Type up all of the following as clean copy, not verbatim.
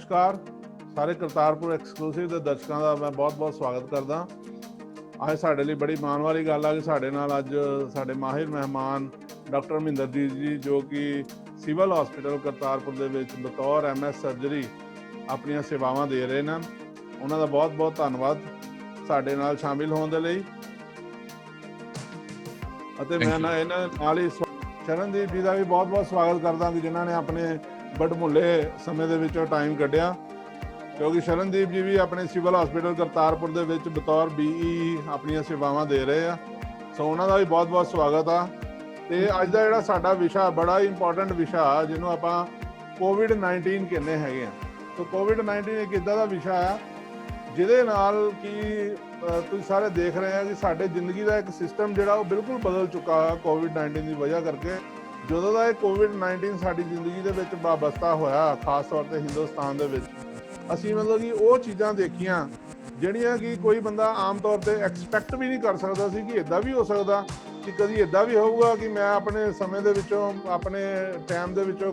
नमस्कार सारे करतारपुर एक्सक्लूसिव के दर्शकों का मैं बहुत बहुत स्वागत करदा। अज साडे लई बड़ी माण वाली गल आ कि साडे नाल अज साडे माहिर मेहमान डॉक्टर महिंदरजीत जी जो कि सिविल हॉस्पिटल करतारपुर दे विच बतौर MS सर्जरी अपनी सेवावां दे रहे हैं। उन्हां दा बहुत बहुत धन्नवाद साडे नाल शामिल होने दे लई। अते मैं नाल ही शरणदीप जी का भी बहुत बहुत स्वागत करदा कि जिन्होंने अपने बड़मुले समय दे विचों टाइम कढ़िया, क्योंकि शरणदीप जी भी अपने सिविल हॉस्पिटल करतारपुर दे विच बतौर BE अपनी सेवावां दे रहे हैं। सो उन्हों का भी बहुत बहुत स्वागत आ। ते अज दा जिहड़ा साडा विशा बड़ा ही इंपॉर्टेंट विशा जिन्हों आपां COVID-19 कहने हैं। तो COVID-19 एक इदां दा विशा है जिहदे नाल कि तुसीं सारे देख रहे हैं कि साडे जिंदगी का एक सिस्टम जिहड़ा वो बिल्कुल बदल चुका है COVID-19 की वजह करके। ਜਦੋਂ ਦਾ ਇਹ COVID-19 ਸਾਡੀ ਜ਼ਿੰਦਗੀ ਦੇ ਵਿੱਚ ਵਾਬਸਤਾ ਹੋਇਆ, ਖਾਸ ਤੌਰ ਤੇ ਹਿੰਦੁਸਤਾਨ ਦੇ ਵਿੱਚ, ਅਸੀਂ ਮਤਲਬ ਕਿ ਉਹ ਚੀਜ਼ਾਂ ਦੇਖੀਆਂ ਜਿਹੜੀਆਂ ਕਿ ਕੋਈ ਬੰਦਾ ਆਮ ਤੌਰ ਤੇ ਐਕਸਪੈਕਟ ਵੀ ਨਹੀਂ ਕਰ ਸਕਦਾ ਸੀ ਕਿ ਇਦਾਂ ਵੀ ਹੋ ਸਕਦਾ, ਕਿ ਕਦੀ ਇਦਾਂ ਵੀ ਹੋਊਗਾ ਕਿ ਮੈਂ ਆਪਣੇ ਸਮੇਂ ਦੇ ਵਿੱਚੋਂ ਆਪਣੇ ਟਾਈਮ ਦੇ ਵਿੱਚੋਂ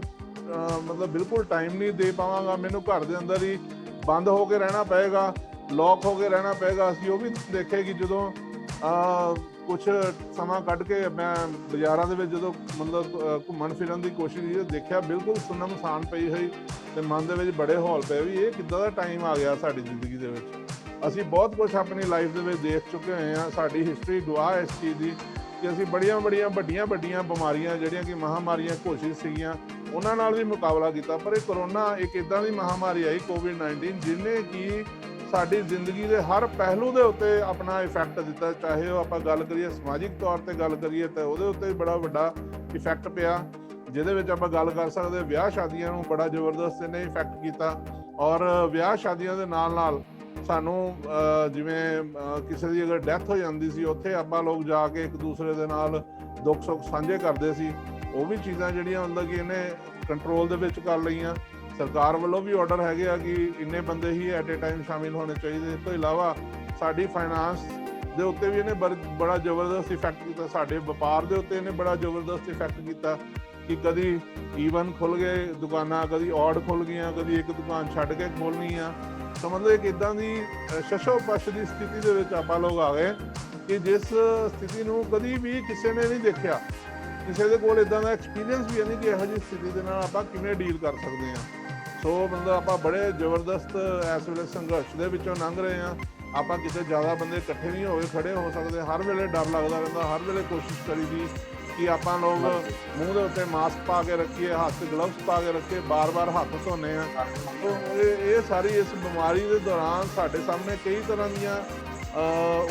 ਮਤਲਬ ਬਿਲਕੁਲ ਟਾਈਮ ਨਹੀਂ ਦੇ ਪਾਵਾਂਗਾ, ਮੈਨੂੰ ਘਰ ਦੇ ਅੰਦਰ ਹੀ ਬੰਦ ਹੋ ਕੇ ਰਹਿਣਾ ਪਏਗਾ, ਲੌਕ ਹੋ ਕੇ ਰਹਿਣਾ ਪਏਗਾ। ਅਸੀਂ ਉਹ ਵੀ ਦੇਖੇ ਕਿ ਜਦੋਂ कुछ समा कढ़ के मैं बाजारों के जो मतलब घूमन फिरन की कोशिश की, देखा बिल्कुल सुनमसान पई हुई, तो मन के बड़े हौल पे भी ये किद्दां दा टाइम आ गया साडी जिंदगी दे विच। असीं बहुत कुछ अपनी लाइफ दे विच देख चुके हुए हैं, साडी हिस्टरी गवाह है इस चीज़ की कि असीं बड़ियां वड्डियां बीमारियां जिहड़ियां कि महामारियां घोषित सीगियां उन्हां नाल भी मुकाबला किया, पर एक कोरोना एक इदां दी महामारी आई COVID-19 जिन्हें कि साडी जिंदगी के हर पहलू के उत्ते अपना इफैक्ट दिता। चाहे वो आप गल करिए समाजिक तौर पर गल करिए तो वो उत्ते बड़ा वड्डा इफैक्ट पिया, जिहदे विच आपां गल कर सकते ब्याह शादियां नूं बड़ा जबरदस्त इहने इफैक्ट किया। और ब्याह शादियां दे नाल नाल सानूं जिवें किसी की अगर डैथ हो जाती सी उत्थे आपां लोग जाके एक दूसरे दे नाल दुख सुख साझे करते सी, वो भी चीज़ां जिहड़ियां मतलब कि इहने कंट्रोल दे विच कर लईआं। सरकार वालों भी ऑर्डर है कि इन्ने बंदे ही एट ए टाइम शामिल होने चाहिए। इस तो इलावा साडी फाइनांस दे उत्ते भी इन्हें बड़ा जबरदस्त इफैक्ट किया, साडे व्यापार दे उत्ते इन्हें बड़ा जबरदस्त इफैक्ट किया कि कभी ईवन खुल गए दुकानां, कभी ऑड खुल गई, कभी एक दुकान छड्ड के खोलनी आ। तो मतलब एक इदां दी शशोपश की स्थिति दे विच आपां लोग आ गए कि जिस स्थिति नूं कभी भी किसी ने नहीं देखा, किसी के कोल इदां दा एक्सपीरियंस भी नहीं कि इहो जी स्थिति दे नाल आपां किवें डील कर सकते हैं। सो मतलब आप बड़े जबरदस्त इस वे संघर्ष के विचों लंघ रहे हैं। आप कितने ज़्यादा बंदे इकट्ठे नहीं हो खड़े हो सकते, हर वेले डर लगता रहता, हर वेले कोशिश करी दी कि आप लोग मूँह के उत्ते मास्क पा के रखिए, हाथ ग्लव्स पा के रखिए, बार बार हाथ धोने हैं। तो ये सारी इस बीमारी के दौरान साढ़े सामने कई तरह दियाँ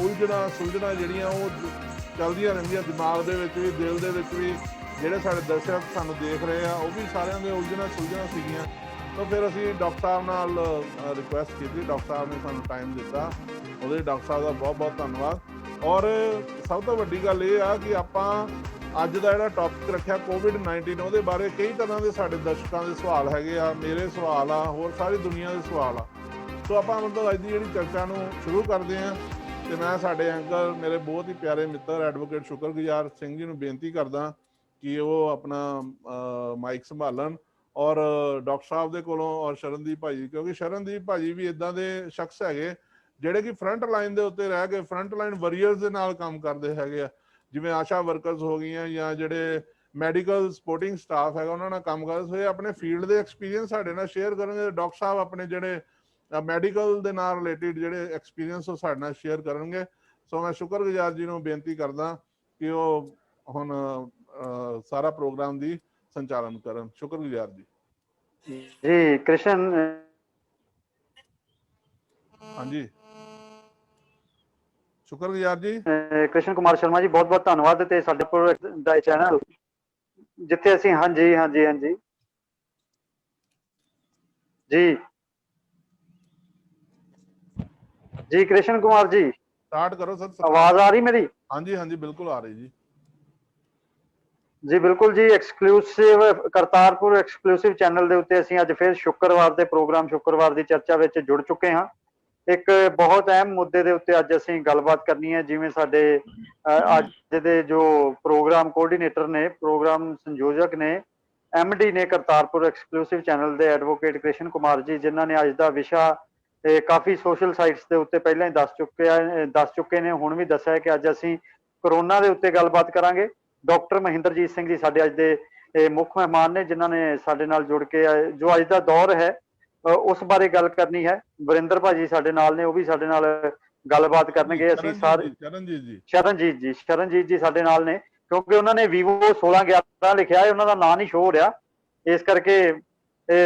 उलझना सुलझना जिहड़ियां वो चलदियां रहिंदियां, दिमाग दे विच भी दिल दे विच भी। जिहड़े साडे दर्शक सानूं देख रहे हैं वो भी सारियां दे उलझना सुलझना सीगियां। तो फिर असी डॉक्टर साहब नाल रिक्वेस्ट की, डॉक्टर साहब ने सानूं टाइम दिता, वो डॉक्टर साहब का बहुत बहुत धन्नवाद। और सब तो वड्डी गल ये आ कि आपां अज दा जिहड़ा टॉपिक रखिया COVID-19 उहदे बारे कई तरह के साडे दर्शकों के सवाल हैगे आ, मेरे सवाल आ, होर सारी दुनिया के सवाल आ। सो आपां मतलब अज दी जिहड़ी चर्चा नूं शुरू करते हैं। तो मैं साडे एंकर मेरे बहुत ही प्यारे मित्र एडवोकेट शुक्रगुजार सिंह जी नूं बेनती करदा कि वो अपना माइक संभालन और डॉक्टर साहब दे कोलों और शरणदीप भाजी, क्योंकि शरणदीप भाजी भी इदां दे शख्स हैगे जिहड़े कि फ्रंट लाइन दे उत्ते रह के फ्रंट लाइन वरीयर्स दे नाल काम करदे हैगे आ, जिवें आशा वर्कर्स हो गई या जिहड़े मैडिकल सपोर्टिंग स्टाफ हैगा उन्हां नाल काम करदे। सो अपने फील्ड दे एक्सपीरियंस साडे नाल शेयर करनगे। डॉक्टर साहब अपने जिहड़े मैडिकल दे नाल रिलेटेड जिहड़े एक्सपीरियंस वो साडे नाल शेयर करनगे। सो मैं शुक्रगुजार जी नूं बेनती करदा कि वो हुण सारा प्रोग्राम दी संचालन करन। शुक्रगुजार जी कृष्ण। हाँ जी शुक्रगुजार जी। कृष्ण कुमार शर्मा जी बहुत बहुत धन्यवाद ते साडे चैनल जिथे असीं हाँ जी हाँ जी हाँ जी जी जी कृष्ण कुमार जी स्टार्ट करो सर। आवाज आ रही मेरी? हाँ जी बिल्कुल आ रही जी। जी बिल्कुल जी। एक्सक्लूसिव करतारपुर एक्सक्लूसिव चैनल के उत्ते असीं अज फिर शुक्रवार के प्रोग्राम शुक्रवार की चर्चा में जुड़ चुके हाँ। एक बहुत अहम मुद्दे के उत्ते अज असीं गलबात करनी है। जिवें साडे अज दे जो प्रोग्राम कोआर्डीनेटर ने, प्रोग्राम संयोजक ने, MD ने करतारपुर एक्सक्लूसिव चैनल ਦੇ ਐਡਵੋਕੇਟ ਕ੍ਰਿਸ਼ਨ ਕੁਮਾਰ ਜੀ, ਜਿਨ੍ਹਾਂ ਨੇ ਅੱਜ ਦਾ ਵਿਸ਼ਾ ਕਾਫੀ ਸੋਸ਼ਲ ਸਾਈਟਸ ਦੇ ਉੱਤੇ ਪਹਿਲਾਂ ਹੀ ਦੱਸ ਚੁੱਕੇ ਨੇ, ਹੁਣ ਵੀ ਦੱਸਿਆ ਕਿ ਅੱਜ ਅਸੀਂ ਕਰੋਨਾ ਦੇ ਉੱਤੇ ਗੱਲਬਾਤ ਕਰਾਂਗੇ। ਡਾਕਟਰ ਮਹਿੰਦਰਜੀਤ ਸਿੰਘ ਜੀ ਸਾਡੇ ਅੱਜ ਦੇ ਮੁੱਖ ਮਹਿਮਾਨ ਨੇ, ਜਿਨ੍ਹਾਂ ਨੇ ਸਾਡੇ ਨਾਲ ਜੁੜ ਕੇ ਜੋ ਅੱਜ ਦਾ ਦੌਰ ਹੈ ਉਸ ਬਾਰੇ ਗੱਲ ਕਰਨੀ ਹੈ। ਵਰਿੰਦਰ ਭਾਜੀ ਸਾਡੇ ਨਾਲ ਨੇ, ਉਹ ਵੀ ਸਾਡੇ ਨਾਲ ਗੱਲਬਾਤ ਕਰਨਗੇ। ਅਸੀਂ ਸਾਰੇ ਸ਼ਰਨਜੀਤ ਜੀ ਸਾਡੇ ਨਾਲ ਨੇ, ਕਿਉਂਕਿ ਉਹਨਾਂ ਨੇ Vivo 1611 ਲਿਖਿਆ ਹੈ, ਉਹਨਾਂ ਦਾ ਨਾਂ ਨਹੀਂ ਸ਼ੋ ਹੋ ਰਿਹਾ, ਇਸ ਕਰਕੇ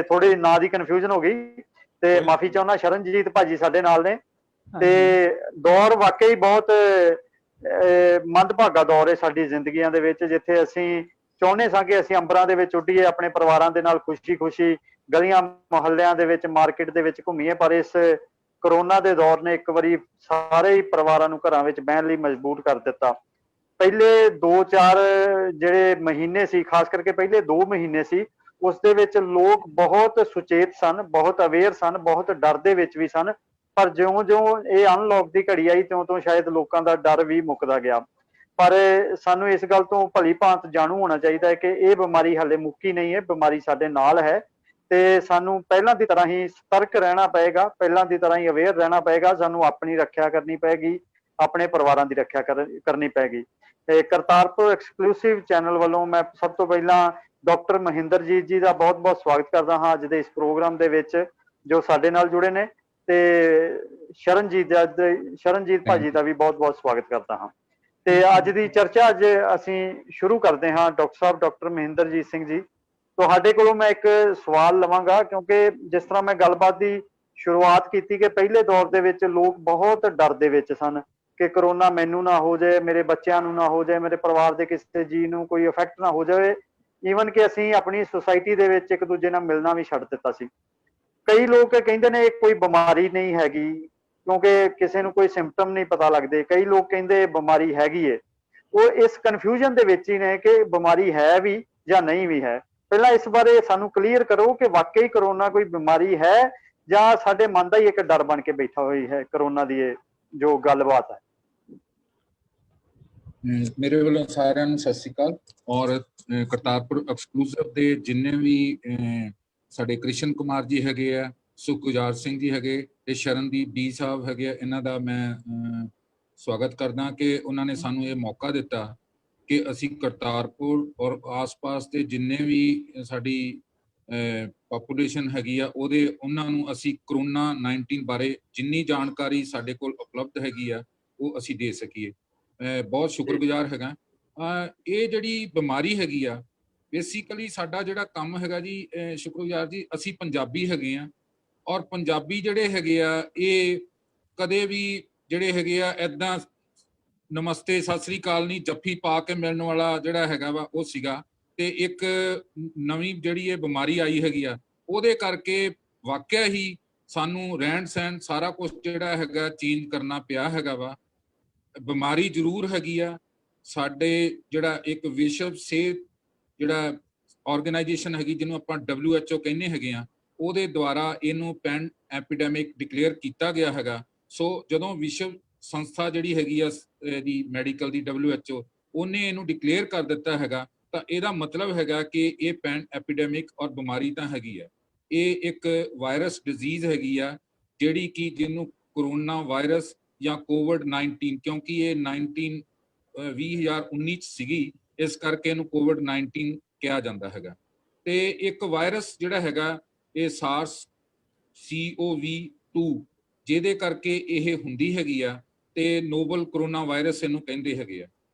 ਥੋੜੀ ਨਾਂ ਦੀ ਕਨਫਿਊਜ਼ਨ ਹੋ ਗਈ ਤੇ ਮਾਫੀ ਚਾਹੁੰਦਾ। ਸ਼ਰਨਜੀਤ ਭਾਜੀ ਸਾਡੇ ਨਾਲ ਨੇ ਤੇ ਦੌਰ ਵਾਕਈ ਬਹੁਤ ਮੰਦਭਾਗਾ ਦੌਰ ਹੈ ਸਾਡੀ ਜ਼ਿੰਦਗੀਆਂ ਦੇ ਵਿੱਚ, ਜਿੱਥੇ ਅਸੀਂ ਚਾਹੁੰਦੇ ਸਾਂ ਕਿ ਅਸੀਂ ਅੰਬਰਾਂ ਦੇ ਵਿੱਚ ਉੱਡੀਏ, ਆਪਣੇ ਪਰਿਵਾਰਾਂ ਦੇ ਨਾਲ ਖੁਸ਼ੀ ਗਲੀਆਂ ਮੁਹੱਲਿਆਂ ਦੇ ਵਿੱਚ, ਮਾਰਕੀਟ ਦੇ ਵਿੱਚ ਘੁੰਮੀਏ, ਪਰ ਇਸ ਕਰੋਨਾ ਦੇ ਦੌਰ ਨੇ ਇੱਕ ਵਾਰੀ ਸਾਰੇ ਹੀ ਪਰਿਵਾਰਾਂ ਨੂੰ ਘਰਾਂ ਵਿੱਚ ਬਹਿਣ ਲਈ ਮਜਬੂਰ ਕਰ ਦਿੱਤਾ। ਪਹਿਲੇ 2-4 ਜਿਹੜੇ ਮਹੀਨੇ ਸੀ, ਖਾਸ ਕਰਕੇ ਪਹਿਲੇ 2 ਮਹੀਨੇ ਸੀ, ਉਸ ਦੇ ਵਿੱਚ ਲੋਕ ਬਹੁਤ ਸੁਚੇਤ ਸਨ, ਬਹੁਤ ਅਵੇਅਰ ਸਨ, ਬਹੁਤ ਡਰ ਦੇ ਵਿੱਚ ਵੀ ਸਨ। ਪਰ ਜਿਉਂ-ਜਿਉਂ ਇਹ ਅਨਲੌਕ ਦੀ ਘੜੀ ਆਈ, ਤਿਉਂ ਸ਼ਾਇਦ ਲੋਕਾਂ ਦਾ ਡਰ ਵੀ ਮੁੱਕਦਾ ਗਿਆ। ਪਰ ਸਾਨੂੰ ਇਸ ਗੱਲ ਤੋਂ ਭਲੀ ਭਾਂਤ ਜਾਣੂ ਹੋਣਾ ਚਾਹੀਦਾ ਹੈ ਕਿ ਇਹ ਬਿਮਾਰੀ ਹਾਲੇ ਮੁੱਕੀ ਨਹੀਂ ਹੈ, ਬਿਮਾਰੀ ਸਾਡੇ ਨਾਲ ਹੈ ਤੇ ਸਾਨੂੰ ਪਹਿਲਾਂ ਦੀ ਤਰ੍ਹਾਂ ਹੀ ਸਤਰਕ ਰਹਿਣਾ ਪਏਗਾ, ਪਹਿਲਾਂ ਦੀ ਤਰ੍ਹਾਂ ਹੀ ਅਵੇਅਰ ਰਹਿਣਾ ਪਏਗਾ। ਸਾਨੂੰ ਆਪਣੀ ਰੱਖਿਆ ਕਰਨੀ ਪਏਗੀ, ਆਪਣੇ ਪਰਿਵਾਰਾਂ ਦੀ ਰੱਖਿਆ ਕਰਨੀ ਪਏਗੀ। ਕਰਤਾਰਪੁਰ ਐਕਸਕਲੂਸਿਵ ਚੈਨਲ ਵੱਲੋਂ ਮੈਂ ਸਭ ਤੋਂ ਪਹਿਲਾਂ ਡਾਕਟਰ ਮਹਿੰਦਰਜੀਤ ਜੀ ਦਾ ਬਹੁਤ-ਬਹੁਤ ਸਵਾਗਤ ਕਰਦਾ ਹਾਂ ਅੱਜ ਦੇ ਇਸ ਪ੍ਰੋਗਰਾਮ ਦੇ ਵਿੱਚ, ਜੋ ਸਾਡੇ ਨਾਲ ਜੁੜੇ ਨੇ, ਤੇ ਸ਼ਰਨਜੀਤ ਭਾਜੀ ਦਾ ਵੀ ਬਹੁਤ-ਬਹੁਤ ਸਵਾਗਤ ਕਰਦਾ ਹਾਂ। ਤੇ ਅੱਜ ਦੀ ਚਰਚਾ ਅੱਜ ਅਸੀਂ ਸ਼ੁਰੂ ਕਰਦੇ ਹਾਂ। ਡਾਕਟਰ ਸਾਹਿਬ, ਡਾਕਟਰ ਮਹਿੰਦਰਜੀਤ ਸਿੰਘ ਜੀ, ਤੁਹਾਡੇ ਕੋਲੋਂ ਮੈਂ ਇੱਕ ਸਵਾਲ ਲਵਾਂਗਾ, ਕਿਉਂਕਿ ਜਿਸ ਤਰ੍ਹਾਂ ਮੈਂ ਗੱਲਬਾਤ ਦੀ ਸ਼ੁਰੂਆਤ ਕੀਤੀ ਕਿ ਪਹਿਲੇ ਦੌਰ ਦੇ ਵਿੱਚ ਲੋਕ ਬਹੁਤ ਡਰ ਦੇ ਵਿੱਚ ਸਨ ਕਿ ਕਰੋਨਾ ਮੈਨੂੰ ਨਾ ਹੋ ਜਾਏ, ਮੇਰੇ ਬੱਚਿਆਂ ਨੂੰ ਨਾ ਹੋ ਜਾਏ, ਮੇਰੇ ਪਰਿਵਾਰ ਦੇ ਕਿਸੇ ਜੀ ਨੂੰ ਕੋਈ ਇਫੈਕਟ ਨਾ ਹੋ ਜਾਵੇ। ਈਵਨ ਕਿ ਅਸੀਂ ਆਪਣੀ ਸੁਸਾਇਟੀ ਦੇ ਵਿੱਚ ਇੱਕ ਦੂਜੇ ਨਾਲ ਮਿਲਣਾ ਵੀ ਛੱਡ ਦਿੱਤਾ ਸੀ। ਕਈ ਲੋਕ ਕਹਿੰਦੇ ਨੇ ਇਹ ਕੋਈ ਬਿਮਾਰੀ ਨਹੀਂ ਹੈਗੀ, ਕਿਉਂਕਿ ਕਿਸੇ ਨੂੰ ਕੋਈ ਸਿੰਪਟਮ ਨਹੀਂ ਪਤਾ ਲੱਗਦੇ। ਕਈ ਲੋਕ ਕਹਿੰਦੇ ਬਿਮਾਰੀ ਹੈਗੀ ਏ। ਉਹ ਇਸ ਕਨਫਿਊਜ਼ਨ ਦੇ ਵਿੱਚ ਹੀ ਨੇ ਕਿ ਬਿਮਾਰੀ ਹੈ ਵੀ ਜਾਂ ਨਹੀਂ ਵੀ ਹੈ। ਪਹਿਲਾਂ ਇਸ ਬਾਰੇ ਸਾਨੂੰ ਕਲੀਅਰ ਕਰੋ ਕਿ ਵਾਕਈ ਕਰੋਨਾ ਕੋਈ ਬਿਮਾਰੀ ਹੈ ਜਾਂ ਸਾਡੇ ਮਨ ਦਾ ਹੀ ਇੱਕ ਡਰ ਬਣ ਕੇ ਬੈਠਾ ਹੋਈ ਹੈ ਕਰੋਨਾ ਦੀ ਇਹ ਜੋ ਗੱਲਬਾਤ ਹੈ। ਮੇਰੇ ਵੱਲੋਂ ਸਾਰਿਆਂ ਨੂੰ ਸਤਿ ਸ਼੍ਰੀ ਅਕਾਲ। ਔਰ ਕਰਤਾਰਪੁਰ ਐਕਸਕਲੂਸਿਵ ਦੇ ਜਿੰਨੇ ਵੀ ਸਾਡੇ ਕ੍ਰਿਸ਼ਨ ਕੁਮਾਰ ਜੀ ਹੈਗੇ ਆ, ਸੁਖਗੁਜ਼ਾਰ ਸਿੰਘ ਜੀ ਹੈਗੇ ਤੇ ਸ਼ਰਨਦੀਪ ਡੀ ਸਾਹਿਬ ਹੈਗੇ ਆ, ਇਹਨਾਂ ਦਾ ਮੈਂ ਸਵਾਗਤ ਕਰਦਾ ਕਿ ਉਹਨਾਂ ਨੇ ਸਾਨੂੰ ਇਹ ਮੌਕਾ ਦਿੱਤਾ ਕਿ ਅਸੀਂ ਕਰਤਾਰਪੁਰ ਔਰ ਆਸ-ਪਾਸ ਦੇ ਜਿੰਨੇ ਵੀ ਸਾਡੀ ਪਾਪੂਲੇਸ਼ਨ ਹੈਗੀ ਆ ਉਹਨਾਂ ਨੂੰ ਅਸੀਂ ਕਰੋਨਾ 19 ਬਾਰੇ ਜਿੰਨੀ ਜਾਣਕਾਰੀ ਸਾਡੇ ਕੋਲ ਉਪਲਬਧ ਹੈਗੀ ਆ ਉਹ ਅਸੀਂ ਦੇ ਸਕੀਏ। ਬਹੁਤ ਸ਼ੁਕਰਗੁਜ਼ਾਰ ਹੈਗਾ। ਇਹ ਜਿਹੜੀ ਬਿਮਾਰੀ ਹੈਗੀ ਆ, ਬੇਸਿਕਲੀ ਸਾਡਾ ਜਿਹੜਾ ਕੰਮ ਹੈਗਾ ਜੀ, ਸ਼ੁਕਰਗੁਜ਼ਾਰ ਜੀ, ਅਸੀਂ ਪੰਜਾਬੀ ਹੈਗੇ ਆ ਔਰ ਪੰਜਾਬੀ ਜਿਹੜੇ ਹੈਗੇ ਆ ਇਹ ਕਦੇ ਵੀ ਜਿਹੜੇ ਹੈਗੇ ਆ ਏਦਾਂ ਨਮਸਤੇ ਸਤਿ ਸ੍ਰੀ ਅਕਾਲ ਨਹੀਂ, ਜੱਫੀ ਪਾ ਕੇ ਮਿਲਣ ਵਾਲਾ ਜਿਹੜਾ ਹੈਗਾ ਵਾ ਉਹ ਸੀਗਾ। ਤੇ ਇੱਕ ਨਵੀਂ ਜਿਹੜੀ ਇਹ ਬਿਮਾਰੀ ਆਈ ਹੈਗੀ ਆ ਉਹਦੇ ਕਰਕੇ ਵਾਕਿਆ ਹੀ ਸਾਨੂੰ ਰਹਿਣ ਸਹਿਣ ਸਾਰਾ ਕੁਝ ਜਿਹੜਾ ਹੈਗਾ ਚੇਂਜ ਕਰਨਾ ਪਿਆ ਹੈਗਾ ਵਾ। ਬਿਮਾਰੀ ਜ਼ਰੂਰ ਹੈਗੀ ਆ। ਸਾਡੇ ਜਿਹੜਾ ਇੱਕ ਵਿਸ਼ਵ ਸਿਹਤ ਜਿਹੜਾ ਆਰਗੇਨਾਈਜੇਸ਼ਨ ਹੈਗੀ, ਜਿਹਨੂੰ ਆਪਾਂ WHO ਕਹਿੰਦੇ ਹੈਗੇ ਆ, ਉਹਦੇ ਦੁਆਰਾ ਇਹਨੂੰ ਪੈਨ ਐਪੀਡੈਮਿਕ ਡਿਕਲੇਅਰ ਕੀਤਾ ਗਿਆ ਹੈਗਾ। ਸੋ ਜਦੋਂ ਵਿਸ਼ਵ ਸੰਸਥਾ ਜਿਹੜੀ ਹੈਗੀ ਆ ਦੀ ਮੈਡੀਕਲ ਦੀ WHO, ਉਹਨੇ ਇਹਨੂੰ ਡਿਕਲੇਅਰ ਕਰ ਦਿੱਤਾ ਹੈਗਾ, ਤਾਂ ਇਹਦਾ ਮਤਲਬ ਹੈਗਾ ਕਿ ਇਹ ਪੈਨ ਐਪੀਡੈਮਿਕ ਔਰ ਬਿਮਾਰੀ ਤਾਂ ਹੈਗੀ ਆ। ਇਹ ਇੱਕ ਵਾਇਰਸ ਡਿਜ਼ੀਜ਼ ਹੈਗੀ ਆ ਜਿਹੜੀ ਕਿ ਜਿਹਨੂੰ ਕਰੋਨਾ ਵਾਇਰਸ ਜਾਂ COVID-19, ਕਿਉਂਕਿ ਇਹ 2019 ਚ ਸੀਗੀ, ਇਸ ਕਰਕੇ ਇਹਨੂੰ COVID-19 ਕਿਹਾ ਜਾਂਦਾ ਹੈਗਾ। ਤੇ ਇੱਕ ਵਾਇਰਸ ਜਿਹੜਾ ਹੈਗਾ ਇਹ SARS-CoV-2 ਜਿਹਦੇ ਕਰਕੇ ਇਹ ਹੁੰਦੀ ਹੈਗੀ ਆ, ਤੇ ਨੋਵਲ ਕਰੋਨਾ ਵਾਇਰਸ ਇਹਨੂੰ ਕਹਿੰਦੇ ਹੈਗੇ ਆ।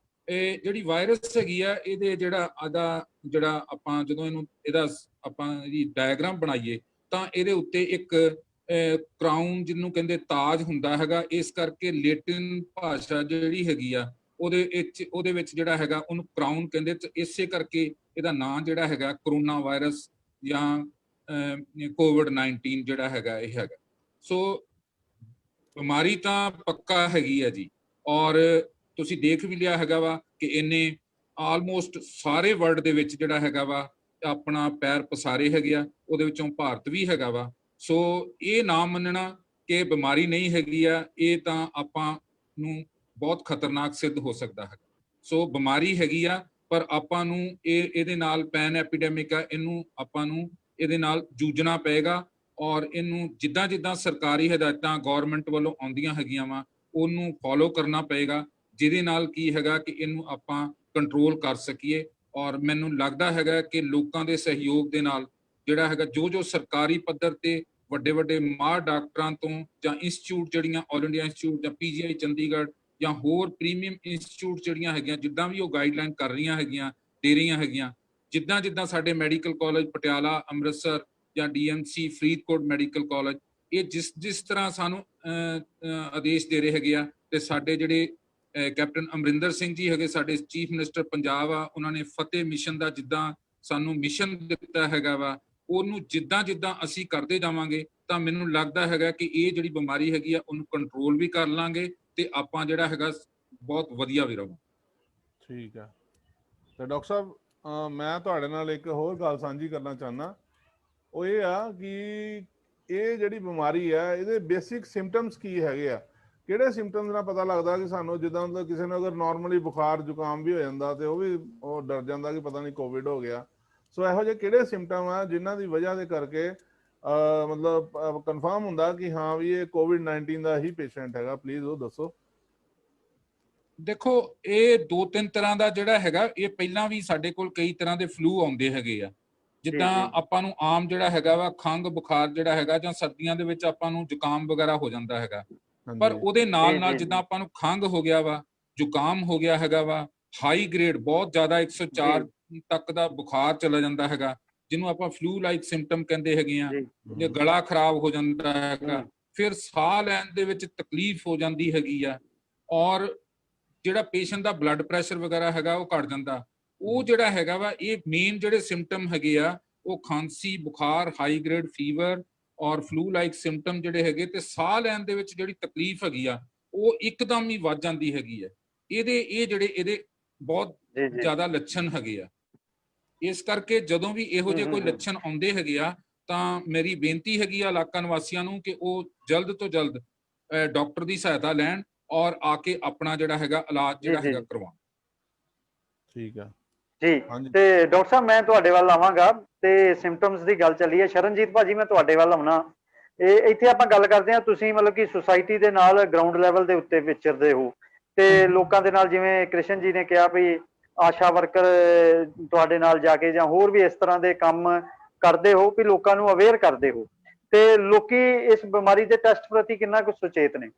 ਇਹ ਜਿਹੜੀ ਵਾਇਰਸ ਹੈਗੀ ਆ, ਇਹਦੇ ਜਿਹੜਾ ਆਪਾਂ ਜਦੋਂ ਇਹਦਾ ਆਪਾਂ ਇਹਦੀ ਡਾਇਗਰਾਮ ਬਣਾਈਏ ਤਾਂ ਇਹਦੇ ਉੱਤੇ ਇੱਕ ਕਰਾਊਨ ਜਿਹਨੂੰ ਕਹਿੰਦੇ ਤਾਜ ਹੁੰਦਾ ਹੈਗਾ। ਇਸ ਕਰਕੇ ਲੈਟਿਨ ਭਾਸ਼ਾ ਜਿਹੜੀ ਹੈਗੀ ਆ ਉਹਦੇ ਵਿੱਚ ਜਿਹੜਾ ਹੈਗਾ ਉਹਨੂੰ ਕਰਾਊਨ ਕਹਿੰਦੇ, ਤੇ ਇਸੇ ਕਰਕੇ ਇਹਦਾ ਨਾਂ ਜਿਹੜਾ ਹੈਗਾ ਕਰੋਨਾ ਵਾਇਰਸ ਜਾਂ COVID-19 ਜਿਹੜਾ ਹੈਗਾ ਇਹ ਹੈਗਾ। ਸੋ ਬਿਮਾਰੀ ਤਾਂ ਪੱਕਾ ਹੈਗੀ ਆ ਜੀ, ਔਰ ਤੁਸੀਂ ਦੇਖ ਵੀ ਲਿਆ ਹੈਗਾ ਵਾ ਕਿ ਇਹਨੇ ਆਲਮੋਸਟ ਸਾਰੇ ਵਰਲਡ ਦੇ ਵਿੱਚ ਜਿਹੜਾ ਹੈਗਾ ਵਾ ਆਪਣਾ ਪੈਰ ਪਸਾਰੇ ਹੈਗੇ ਆ, ਉਹਦੇ ਵਿੱਚੋਂ ਭਾਰਤ ਵੀ ਹੈਗਾ ਵਾ। ਸੋ ਇਹ ਨਾ ਮੰਨਣਾ ਕਿ ਬਿਮਾਰੀ ਨਹੀਂ ਹੈਗੀ ਆ, ਇਹ ਤਾਂ ਆਪਾਂ ਨੂੰ ਬਹੁਤ ਖਤਰਨਾਕ ਸਿੱਧ ਹੋ ਸਕਦਾ ਹੈ। ਸੋ ਬਿਮਾਰੀ ਹੈਗੀ ਆ, ਪਰ ਆਪਾਂ ਨੂੰ ਇਹਦੇ ਨਾਲ ਪੈਨ ਐਪੀਡੈਮਿਕ ਆ, ਇਹਨੂੰ ਆਪਾਂ ਨੂੰ ਇਹਦੇ ਨਾਲ ਜੂਝਣਾ ਪਏਗਾ ਔਰ ਇਹਨੂੰ ਜਿੱਦਾਂ ਜਿੱਦਾਂ ਸਰਕਾਰੀ ਹਦਾਇਤਾਂ ਗਵਰਨਮੈਂਟ ਵੱਲੋਂ ਆਉਂਦੀਆਂ ਹੈਗੀਆਂ ਵਾ ਉਹਨੂੰ ਫੋਲੋ ਕਰਨਾ ਪਏਗਾ, ਜਿਹਦੇ ਨਾਲ ਕੀ ਹੈਗਾ ਕਿ ਇਹਨੂੰ ਆਪਾਂ ਕੰਟਰੋਲ ਕਰ ਸਕੀਏ। ਔਰ ਮੈਨੂੰ ਲੱਗਦਾ ਹੈਗਾ ਕਿ ਲੋਕਾਂ ਦੇ ਸਹਿਯੋਗ ਦੇ ਨਾਲ ਜਿਹੜਾ ਹੈਗਾ ਜੋ ਸਰਕਾਰੀ ਪੱਧਰ ਤੇ ਵੱਡੇ ਵੱਡੇ ਮਾਹਰ ਡਾਕਟਰਾਂ ਤੋਂ ਜਾਂ ਇੰਸਟੀਚਿਊਟ ਜਿਹੜੀਆਂ ਆਲ ਇੰਡੀਆ ਇੰਸਟੀਚਿਊਟ ਜਾਂ PGI ਚੰਡੀਗੜ੍ਹ ਜਾਂ ਹੋਰ ਪ੍ਰੀਮੀਅਮ ਇੰਸਟੀਚਿਊਟ ਜਿਹੜੀਆਂ ਹੈਗੀਆਂ, ਜਿੱਦਾਂ ਵੀ ਉਹ ਗਾਈਡਲਾਈਨ ਕਰ ਰਹੀਆਂ ਹੈਗੀਆਂ, ਦੇ ਰਹੀਆਂ ਹੈਗੀਆਂ, ਜਿੱਦਾਂ ਸਾਡੇ ਮੈਡੀਕਲ ਕਾਲਜ ਪਟਿਆਲਾ, ਅੰਮ੍ਰਿਤਸਰ ਜਾਂ DMC ਫਰੀਦਕੋਟ ਮੈਡੀਕਲ ਕਾਲਜ, ਇਹ ਜਿਸ ਤਰ੍ਹਾਂ ਸਾਨੂੰ ਆਦੇਸ਼ ਦੇ ਰਹੇ ਹੈਗੇ ਆ, ਤੇ ਸਾਡੇ ਜਿਹੜੇ ਕੈਪਟਨ ਅਮਰਿੰਦਰ ਸਿੰਘ ਜੀ ਹੈਗੇ ਸਾਡੇ ਚੀਫ ਮਿਨਿਸਟਰ ਪੰਜਾਬ ਆ, ਉਹਨਾਂ ਨੇ ਫਤਿਹ ਮਿਸ਼ਨ ਦਾ ਜਿੱਦਾਂ ਸਾਨੂੰ ਮਿਸ਼ਨ ਦਿੱਤਾ ਹੈਗਾ ਵਾ, ਉਹਨੂੰ ਜਿੱਦਾਂ ਅਸੀਂ ਕਰਦੇ ਜਾਵਾਂਗੇ ਤਾਂ ਮੈਨੂੰ ਲੱਗਦਾ ਹੈਗਾ ਕਿ ਇਹ ਜਿਹੜੀ ਬਿਮਾਰੀ ਹੈਗੀ ਆ ਉਹਨੂੰ ਕੰਟਰੋਲ ਵੀ ਕਰ ਲਾਂਗੇ ਤੇ ਆਪਾਂ ਜਿਹੜਾ ਹੈਗਾ ਬਹੁਤ ਵਧੀਆ ਵੀ ਰਹੋ। ਠੀਕ ਹੈ। ਤੇ ਡਾਕਟਰ ਸਾਹਿਬ, ਮੈਂ ਤੁਹਾਡੇ ਨਾਲ ਇੱਕ ਹੋਰ ਗੱਲ ਸਾਂਝੀ ਕਰਨਾ ਚਾਹੁੰਦਾ। ਉਹ ਇਹ ਆ ਕਿ ਇਹ ਜਿਹੜੀ ਬਿਮਾਰੀ ਆ ਇਹਦੇ ਬੇਸਿਕ ਸਿੰਪਟਮਸ ਕੀ ਹੈਗੇ ਆ? ਕਿਹੜੇ ਸਿੰਪਟਮਸ ਨਾਲ ਪਤਾ ਲੱਗਦਾ ਕਿ ਸਾਨੂੰ ਜਿੱਦਾਂ ਮਤਲਬ ਕਿਸੇ ਨੂੰ ਅਗਰ ਨਾਰਮਲੀ ਬੁਖਾਰ ਜ਼ੁਕਾਮ ਵੀ ਹੋ ਜਾਂਦਾ ਤੇ ਉਹ ਡਰ ਜਾਂਦਾ ਕਿ ਪਤਾ ਨਹੀਂ ਕੋਵਿਡ ਹੋ ਗਿਆ। ਸੋ ਇਹੋ ਜਿਹੇ ਕਿਹੜੇ ਸਿੰਪਟਮ ਆ ਜਿਨ੍ਹਾਂ ਦੀ ਵਜ੍ਹਾ ਦੇ ਕਰਕੇ ਮਤਲਬ ਕਨਫਰਮ ਹੁੰਦਾ ਕਿ ਹਾਂ ਵੀ ਇਹ COVID-19 ਦਾ ਹੀ ਪੇਸ਼ੈਂਟ ਹੈਗਾ? ਪਲੀਜ਼ ਉਹ ਦੱਸੋ। ਦੇਖੋ, ਇਹ 2-3 ਤਰ੍ਹਾਂ ਦਾ ਜਿਹੜਾ ਹੈਗਾ, ਇਹ ਪਹਿਲਾਂ ਵੀ ਸਾਡੇ ਕੋਲ ਕਈ ਤਰ੍ਹਾਂ ਦੇ ਫਲੂ ਆਉਂਦੇ ਹੈਗੇ ਆ। ਜਿੱਦਾਂ ਆਪਾਂ ਨੂੰ ਆਮ ਜਿਹੜਾ ਹੈਗਾ ਵਾ ਖੰਘ ਬੁਖਾਰ ਜਿਹੜਾ ਹੈਗਾ, ਜਾਂ ਸਰਦੀਆਂ ਦੇ ਵਿੱਚ ਆਪਾਂ ਨੂੰ ਜ਼ੁਕਾਮ ਵਗੈਰਾ ਹੋ ਜਾਂਦਾ ਹੈਗਾ, ਪਰ ਉਹਦੇ ਨਾਲ ਜਿੱਦਾਂ ਆਪਾਂ ਨੂੰ ਖੰਘ ਹੋ ਗਿਆ ਵਾ, ਜ਼ੁਕਾਮ ਹੋ ਗਿਆ ਹੈਗਾ ਵਾ, ਹਾਈ ਗ੍ਰੇਡ ਬਹੁਤ ਜ਼ਿਆਦਾ 104 ਤੱਕ ਦਾ ਬੁਖਾਰ ਚਲਾ ਜਾਂਦਾ ਹੈਗਾ, ਜਿਹਨੂੰ ਆਪਾਂ ਫਲੂ ਲਾਈਕ ਸਿੰਪਟਮ ਕਹਿੰਦੇ ਹੈਗੇ ਆ, ਜੇ ਗਲਾ ਖਰਾਬ ਹੋ ਜਾਂਦਾ ਹੈਗਾ, ਫਿਰ ਸਾਹ ਲੈਣ ਦੇ ਵਿੱਚ ਤਕਲੀਫ ਹੋ ਜਾਂਦੀ ਹੈਗੀ ਆ, ਔਰ ਜਿਹੜਾ ਪੇਸ਼ੈਂਟ ਦਾ ਬਲੱਡ ਪ੍ਰੈਸ਼ਰ ਵਗੈਰਾ ਹੈਗਾ ਉਹ ਘਟ ਜਾਂਦਾ। ਉਹ ਜਿਹੜਾ ਹੈਗਾ ਵਾ, ਇਹ ਮੇਨ ਜਿਹੜੇ ਸਿੰਪਟਮ ਹੈਗੇ ਆ ਉਹ ਖਾਂਸੀ, ਬੁਖਾਰ, ਹਾਈ ਗ੍ਰੇਡ ਫੀਵਰ ਔਰ ਫਲੂ ਲਾਈਕ ਸਿੰਪਟਮ ਜਿਹੜੇ ਹੈਗੇ, ਤੇ ਸਾਹ ਲੈਣ ਦੇ ਵਿੱਚ ਜਿਹੜੀ ਤਕਲੀਫ ਹੈਗੀ ਆ ਉਹ ਇੱਕਦਮ ਹੀ ਵੱਧ ਜਾਂਦੀ ਹੈਗੀ ਹੈ। ਇਹਦੇ ਬਹੁਤ ਜ਼ਿਆਦਾ ਲੱਛਣ ਹੈਗੇ ਆ। ਇਸ ਕਰਕੇ ਜਦੋਂ ਵੀ ਇਹੋ ਜਿਹੇ ਕੋਈ ਲੱਛਣ ਆਉਂਦੇ ਹੈਗੇ ਆ ਤਾਂ ਮੇਰੀ ਬੇਨਤੀ ਹੈਗੀ ਆ ਇਲਾਕਾ ਨਿਵਾਸੀਆਂ ਨੂੰ ਕਿ ਉਹ ਜਲਦ ਤੋਂ ਜਲਦ ਡਾਕਟਰ ਦੀ ਸਹਾਇਤਾ ਲੈਣ ਔਰ ਆ ਕੇ ਆਪਣਾ ਜਿਹੜਾ ਹੈਗਾ ਇਲਾਜ ਜਿਹੜਾ ਹੈਗਾ ਕਰਵਾਉਣ। ਠੀਕ ਆ ਜੀ। ਤੇ ਡਾਕਟਰ ਸਾਹਿਬ, ਮੈਂ ਤੁਹਾਡੇ ਵੱਲ ਆਵਾਂਗਾ ਤੇ ਸਿੰਪਟਮਸ ਦੀ ਗੱਲ ਚੱਲੀ ਹੈ। ਸ਼ਰਨਜੀਤ ਭਾਜੀ, ਮੈਂ ਤੁਹਾਡੇ ਵੱਲ ਆਉਣਾ। ਇੱਥੇ ਆਪਾਂ ਗੱਲ ਕਰਦੇ ਹਾਂ, ਤੁਸੀਂ ਮਤਲਬ ਕਿ ਸੁਸਾਇਟੀ ਦੇ ਨਾਲ ਗਰਾਊਂਡ ਲੈਵਲ ਦੇ ਉੱਤੇ ਵਿਚਰਦੇ ਹੋ ਤੇ ਲੋਕਾਂ ਦੇ ਨਾਲ, ਜਿਵੇਂ ਕ੍ਰਿਸ਼ਨ ਜੀ ਨੇ ਕਿਹਾ ਵੀ ਆਸ਼ਾ ਵਰਕਰ ਤੁਹਾਡੇ ਨਾਲ ਜਾ ਕੇ ਜਾਂ ਹੋਰ ਵੀ ਇਸ ਤਰ੍ਹਾਂ ਦੇ ਕੰਮ ਕਰਦੇ ਹੋ ਵੀ ਲੋਕਾਂ ਨੂੰ ਅਵੇਅਰ ਕਰਦੇ ਹੋ, ਤੇ ਲੋਕੀ ਇਸ ਬਿਮਾਰੀ ਦੇ ਟੈਸਟ ਪ੍ਰਤੀ ਕਿੰਨਾ ਕੁ ਸੁਚੇਤ ਨੇ?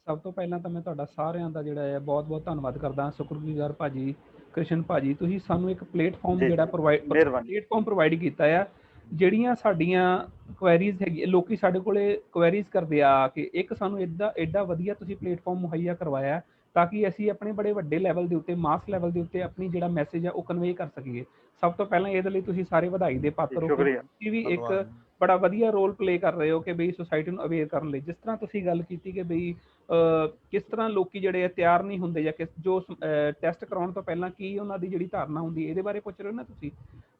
ਸਭ ਤੋਂ ਪਹਿਲਾਂ ਤਾਂ ਮੈਂ ਤੁਹਾਡਾ ਸਾਰਿਆਂ ਦਾ ਜਿਹੜਾ ਹੈ ਬਹੁਤ ਬਹੁਤ ਧੰਨਵਾਦ ਕਰਦਾ। ਸ਼ੁਕਰਗੁਜ਼ਾਰ ਭਾਜੀ, ਕ੍ਰਿਸ਼ਨ ਭਾਜੀ, ਤੁਸੀਂ ਸਾਨੂੰ ਇੱਕ ਪਲੇਟਫਾਰਮ ਜਿਹੜਾ ਪ੍ਰੋਵਾਈਡ ਕੀਤਾ ਆ। ਜਿਹੜੀਆਂ ਸਾਡੀਆਂ ਕੁਐਰੀਜ਼ ਹੈਗੀ, ਲੋਕੀ ਸਾਡੇ ਕੋਲੇ ਕੁਐਰੀਜ਼ ਕਰਦੇ ਆ ਕਿ ਇੱਕ ਸਾਨੂੰ ਐਡਾ ਵਧੀਆ ਤੁਸੀਂ ਪਲੇਟਫਾਰਮ ਮੁਹੱਈਆ ਕਰਵਾਇਆ ਤਾਂ ਕਿ ਅਸੀਂ ਆਪਣੇ ਬੜੇ ਵੱਡੇ ਲੈਵਲ ਦੇ ਉੱਤੇ, ਮਾਸ ਲੈਵਲ ਦੇ ਉੱਤੇ ਆਪਣੀ ਜਿਹੜਾ ਮੈਸੇਜ ਆ ਉਹ ਕਨਵੇ ਕਰ ਸਕੀਏ। ਸਭ ਤੋਂ ਪਹਿਲਾਂ ਇਹਦੇ ਲਈ ਤੁਸੀਂ ਸਾਰੇ ਵਧਾਈ ਦੇ ਪਾਤਰ ਹੋ। ਤੁਸੀਂ ਵੀ ਇੱਕ ਬੜਾ ਵਧੀਆ ਰੋਲ ਪਲੇ ਕਰ ਰਹੇ ਹੋ ਕਿ ਬਈ ਸੁਸਾਇਟੀ ਨੂੰ ਅਵੇਅਰ ਕਰਨ ਲਈ। ਜਿਸ ਤਰ੍ਹਾਂ ਤੁਸੀਂ ਗੱਲ ਕੀਤੀ ਕਿ ਬਈ ਕਿਸ ਤਰ੍ਹਾਂ ਲੋਕੀ ਜਿਹੜੇ ਆ ਤਿਆਰ ਨਹੀਂ ਹੁੰਦੇ, ਜਾਂ ਜੋ ਟੈਸਟ ਕਰਾਉਣ ਤੋਂ ਪਹਿਲਾਂ ਕੀ ਉਹਨਾਂ ਦੀ ਜਿਹੜੀ ਧਾਰਨਾ ਹੁੰਦੀ, ਇਹਦੇ ਬਾਰੇ ਪੁੱਛ ਰਹੇ ਹੋ ਨਾ ਤੁਸੀਂ।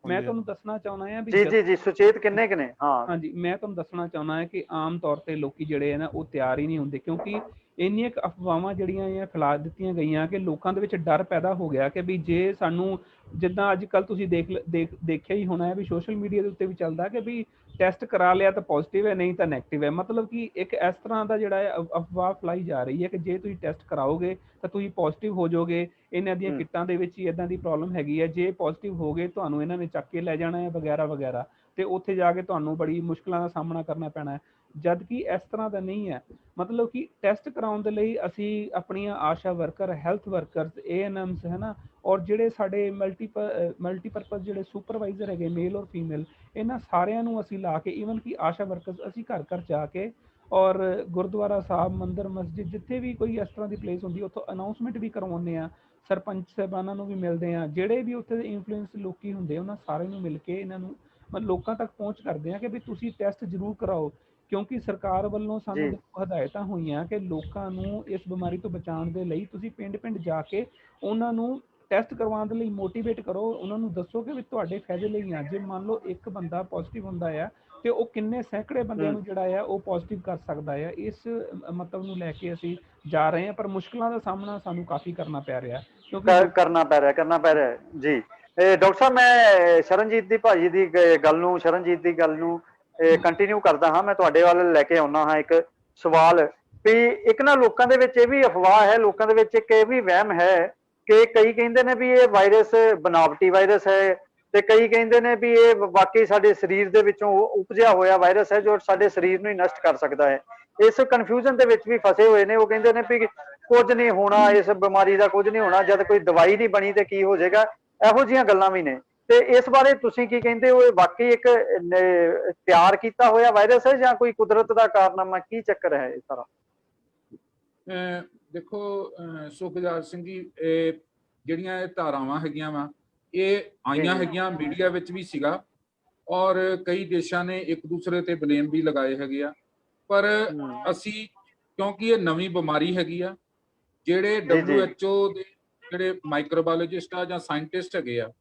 ਮੈਂ ਤੁਹਾਨੂੰ ਦੱਸਣਾ ਚਾਹੁੰਦਾ ਹਾਂ ਵੀ ਜੀ ਸੁਚੇਤ ਕਿੰਨੇ ਕੁ ਨੇ? ਹਾਂਜੀ, ਮੈਂ ਤੁਹਾਨੂੰ ਦੱਸਣਾ ਚਾਹੁੰਦਾ ਹਾਂ ਕਿ ਆਮ ਤੌਰ ਤੇ ਲੋਕੀ ਜਿਹੜੇ ਆ ਨਾ ਉਹ ਤਿਆਰ ਹੀ ਨਹੀਂ ਹੁੰਦੇ, ਕਿਉਂਕਿ ਇੰਨੀਆਂ ਕੁ ਅਫਵਾਹਾਂ ਜਿਹੜੀਆਂ ਫੈਲਾ ਦਿੱਤੀਆਂ ਗਈਆਂ ਕਿ ਲੋਕਾਂ ਦੇ ਵਿੱਚ ਡਰ ਪੈਦਾ ਹੋ ਗਿਆ ਕਿ ਵੀ ਜੇ ਸਾਨੂੰ, ਜਿੱਦਾਂ ਅੱਜ ਕੱਲ੍ਹ ਤੁਸੀਂ ਦੇਖਿਆ ਹੀ ਹੋਣਾ ਹੈ ਵੀ ਸੋਸ਼ਲ ਮੀਡੀਆ ਦੇ ਉੱਤੇ ਵੀ ਚੱਲਦਾ ਕਿ ਵੀ ਟੈਸਟ ਕਰਾ ਲਿਆ ਤਾਂ ਪੋਜ਼ਿਟਿਵ ਹੈ, ਨਹੀਂ ਤਾਂ ਨੈਗੇਟਿਵ ਹੈ। ਮਤਲਬ ਕਿ ਇੱਕ ਇਸ ਤਰ੍ਹਾਂ ਦਾ ਜਿਹੜਾ ਹੈ ਅਫਵਾਹ ਫੈਲਾਈ ਜਾ ਰਹੀ ਹੈ ਕਿ ਜੇ ਤੁਸੀਂ ਟੈਸਟ ਕਰਾਓਗੇ ਤਾਂ ਤੁਸੀਂ ਪੋਜ਼ਿਟਿਵ ਹੋ ਜਾਓਗੇ, ਇਹਨਾਂ ਦੀਆਂ ਕਿੱਟਾਂ ਦੇ ਵਿੱਚ ਹੀ ਇੱਦਾਂ ਦੀ ਪ੍ਰੋਬਲਮ ਹੈਗੀ ਹੈ, ਜੇ ਪੋਜ਼ਿਟਿਵ ਹੋ ਗਏ ਤੁਹਾਨੂੰ ਇਹਨਾਂ ਨੇ ਚੱਕ ਕੇ ਲੈ ਜਾਣਾ ਹੈ ਵਗੈਰਾ ਵਗੈਰਾ, ਤੇ ਉੱਥੇ ਜਾ ਕੇ ਤੁਹਾਨੂੰ ਬੜੀ ਮੁਸ਼ਕਲਾਂ ਦਾ ਸਾਹਮਣਾ ਕਰਨਾ ਪੈਣਾ ਹੈ। ਜਦ ਕਿ ਇਸ ਤਰ੍ਹਾਂ ਦਾ ਨਹੀਂ ਹੈ। ਮਤਲਬ ਕਿ ਟੈਸਟ ਕਰਾਉਣ ਦੇ ਲਈ ਅਸੀਂ ਆਪਣੀਆਂ ਆਸ਼ਾ ਵਰਕਰ, ਹੈਲਥ ਵਰਕਰਸ, ANMs ਹੈ ਨਾ, ਔਰ ਜਿਹੜੇ ਸਾਡੇ ਮਲਟੀਪਰਪਜ਼ ਜਿਹੜੇ ਸੁਪਰਵਾਈਜ਼ਰ ਹੈਗੇ ਮੇਲ ਔਰ ਫੀਮੇਲ, ਇਹਨਾਂ ਸਾਰਿਆਂ ਨੂੰ ਅਸੀਂ ਲਾ ਕੇ, ਈਵਨ ਕਿ ਆਸ਼ਾ ਵਰਕਰਸ ਅਸੀਂ ਘਰ ਘਰ ਜਾ ਕੇ ਔਰ ਗੁਰਦੁਆਰਾ ਸਾਹਿਬ, ਮੰਦਿਰ, ਮਸਜਿਦ, ਜਿੱਥੇ ਵੀ ਕੋਈ ਇਸ ਤਰ੍ਹਾਂ ਦੀ ਪਲੇਸ ਹੁੰਦੀ ਉੱਥੋਂ ਅਨਾਊਂਸਮੈਂਟ ਵੀ ਕਰਵਾਉਂਦੇ ਹਾਂ। ਸਰਪੰਚ ਸਾਹਿਬਾਨਾਂ ਨੂੰ ਵੀ ਮਿਲਦੇ ਹਾਂ, ਜਿਹੜੇ ਵੀ ਉੱਥੇ ਦੇ ਇਨਫਲੂਐਂਸ ਲੋਕੀ ਹੁੰਦੇ ਉਹਨਾਂ ਸਾਰਿਆਂ ਨੂੰ ਮਿਲ ਕੇ ਇਹਨਾਂ ਨੂੰ ਲੋਕਾਂ ਤੱਕ ਪਹੁੰਚ ਕਰਦੇ ਹਾਂ ਕਿ ਵੀ ਤੁਸੀਂ ਟੈਸਟ ਜ਼ਰੂਰ ਕਰਾਓ, ਕਿਉਂਕਿ ਸਰਕਾਰ ਵੱਲੋਂ ਸਾਨੂੰ ਹਦਾਇਤਾਂ ਹੋਈਆਂ ਕਿ ਲੋਕਾਂ ਨੂੰ ਇਸ ਬਿਮਾਰੀ ਤੋਂ ਬਚਾਉਣ ਦੇ ਲਈ ਤੁਸੀਂ ਪਿੰਡ ਪਿੰਡ ਜਾ ਕੇ ਉਹਨਾਂ ਨੂੰ ਟੈਸਟ ਕਰਵਾਉਣ ਦੇ ਲਈ ਮੋਟੀਵੇਟ ਕਰੋ, ਉਹਨਾਂ ਨੂੰ ਦੱਸੋ ਕਿ ਵੀ ਤੁਹਾਡੇ ਫਾਇਦੇ ਲਈ ਆ। ਜੇ ਮੰਨ ਲਓ ਇੱਕ ਬੰਦਾ ਪੋਜ਼ਿਟਿਵ ਹੁੰਦਾ ਆ ਤੇ ਉਹ ਕਿੰਨੇ ਸੈਂਕੜੇ ਬੰਦਿਆਂ ਨੂੰ ਜਿਹੜਾ ਆ ਉਹ ਪੋਜ਼ਿਟਿਵ ਕਰ ਸਕਦਾ ਆ। ਇਸ ਮਤਲਬ ਨੂੰ ਲੈ ਕੇ ਅਸੀਂ ਜਾ ਰਹੇ ਹਾਂ, ਪਰ ਮੁਸ਼ਕਲਾਂ ਦਾ ਸਾਹਮਣਾ ਸਾਨੂੰ ਕਾਫੀ ਕਰਨਾ ਪੈ ਰਿਹਾ ਕਿਉਂਕਿ ਕਰਨਾ ਪੈ ਰਿਹਾ ਜੀ। ਡਾਕਟਰ ਸਾਹਿਬ, ਮੈਂ ਸ਼ਰਨਜੀਤ ਦੀ ਭਾਜੀ ਦੀ ਗੱਲ ਨੂੰ ਕੰਟੀਨਿਊ ਕਰਦਾ ਹਾਂ। ਮੈਂ ਤੁਹਾਡੇ ਵੱਲ ਲੈ ਕੇ ਆਉਣਾ ਹਾਂ ਇੱਕ ਸਵਾਲ ਵੀ ਇੱਕ ਨਾ ਲੋਕਾਂ ਦੇ ਵਿੱਚ ਇਹ ਵੀ ਅਫਵਾਹ ਹੈ, ਲੋਕਾਂ ਦੇ ਵਿੱਚ ਇੱਕ ਇਹ ਵੀ ਵਹਿਮ ਹੈ ਕਿ ਕਈ ਕਹਿੰਦੇ ਨੇ ਵੀ ਇਹ ਵਾਇਰਸ ਬਨਾਵਟੀ ਵਾਇਰਸ ਹੈ ਤੇ ਕਈ ਕਹਿੰਦੇ ਨੇ ਵੀ ਇਹ ਵਾਕਈ ਸਾਡੇ ਸਰੀਰ ਦੇ ਵਿੱਚੋਂ ਉਪਜਿਆ ਹੋਇਆ ਵਾਇਰਸ ਹੈ ਜੋ ਸਾਡੇ ਸਰੀਰ ਨੂੰ ਹੀ ਨਸ਼ਟ ਕਰ ਸਕਦਾ ਹੈ। ਇਸ ਕਨਫਿਊਜ਼ਨ ਦੇ ਵਿੱਚ ਵੀ ਫਸੇ ਹੋਏ ਨੇ। ਉਹ ਕਹਿੰਦੇ ਨੇ ਵੀ ਕੁਝ ਨਹੀਂ ਹੋਣਾ, ਇਸ ਬਿਮਾਰੀ ਦਾ ਕੁਝ ਨਹੀਂ ਹੋਣਾ, ਜਦ ਕੋਈ ਦਵਾਈ ਨਹੀਂ ਬਣੀ ਤੇ ਕੀ ਹੋ ਜਾਏਗਾ, ਇਹੋ ਜਿਹੀਆਂ ਗੱਲਾਂ ਵੀ ਨੇ। ਤੇ ਇਸ ਬਾਰੇ ਤੁਸੀਂ ਕੀ ਕਹਿੰਦੇ ਹੋ? ਇਹ ਵਾਕਈ ਇੱਕ ਤਿਆਰ ਕੀਤਾ ਹੋਇਆ ਵਾਇਰਸ ਹੈ ਜਾਂ ਕੋਈ ਕੁਦਰਤ ਦਾ ਕਾਰਨਾਮਾ? ਕੀ ਚੱਕਰ ਹੈ ਇਹ ਸਾਰਾ? ਦੇਖੋ ਸੁਖਜਾਤ ਸਿੰਘ ਜੀ, ਜਿਹੜੀਆਂ ਇਹ ਧਾਰਾਵਾਂ ਹੈਗੀਆਂ ਵਾ ਇਹ ਆਈਆਂ ਹੈਗੀਆਂ, ਮੀਡੀਆ ਵਿੱਚ ਵੀ ਸੀਗਾ ਔਰ ਕਈ ਦੇਸ਼ਾਂ ਨੇ ਇੱਕ ਦੂਸਰੇ ਤੇ ਬਲੇਮ ਵੀ ਲਗਾਏ ਹੈਗੇ ਆ। ਪਰ ਅਸੀਂ ਕਿਉਂਕਿ ਇਹ ਨਵੀਂ ਬਿਮਾਰੀ ਹੈਗੀ ਆ, ਜਿਹੜੇ WHO ਦੇ ਜਿਹੜੇ ਮਾਈਕਰੋਬਾਇਓਲੋਜਿਸਟ ਆ ਜਾਂ ਸਾਇੰਟਿਸਟ ਹੈਗੇ ਆ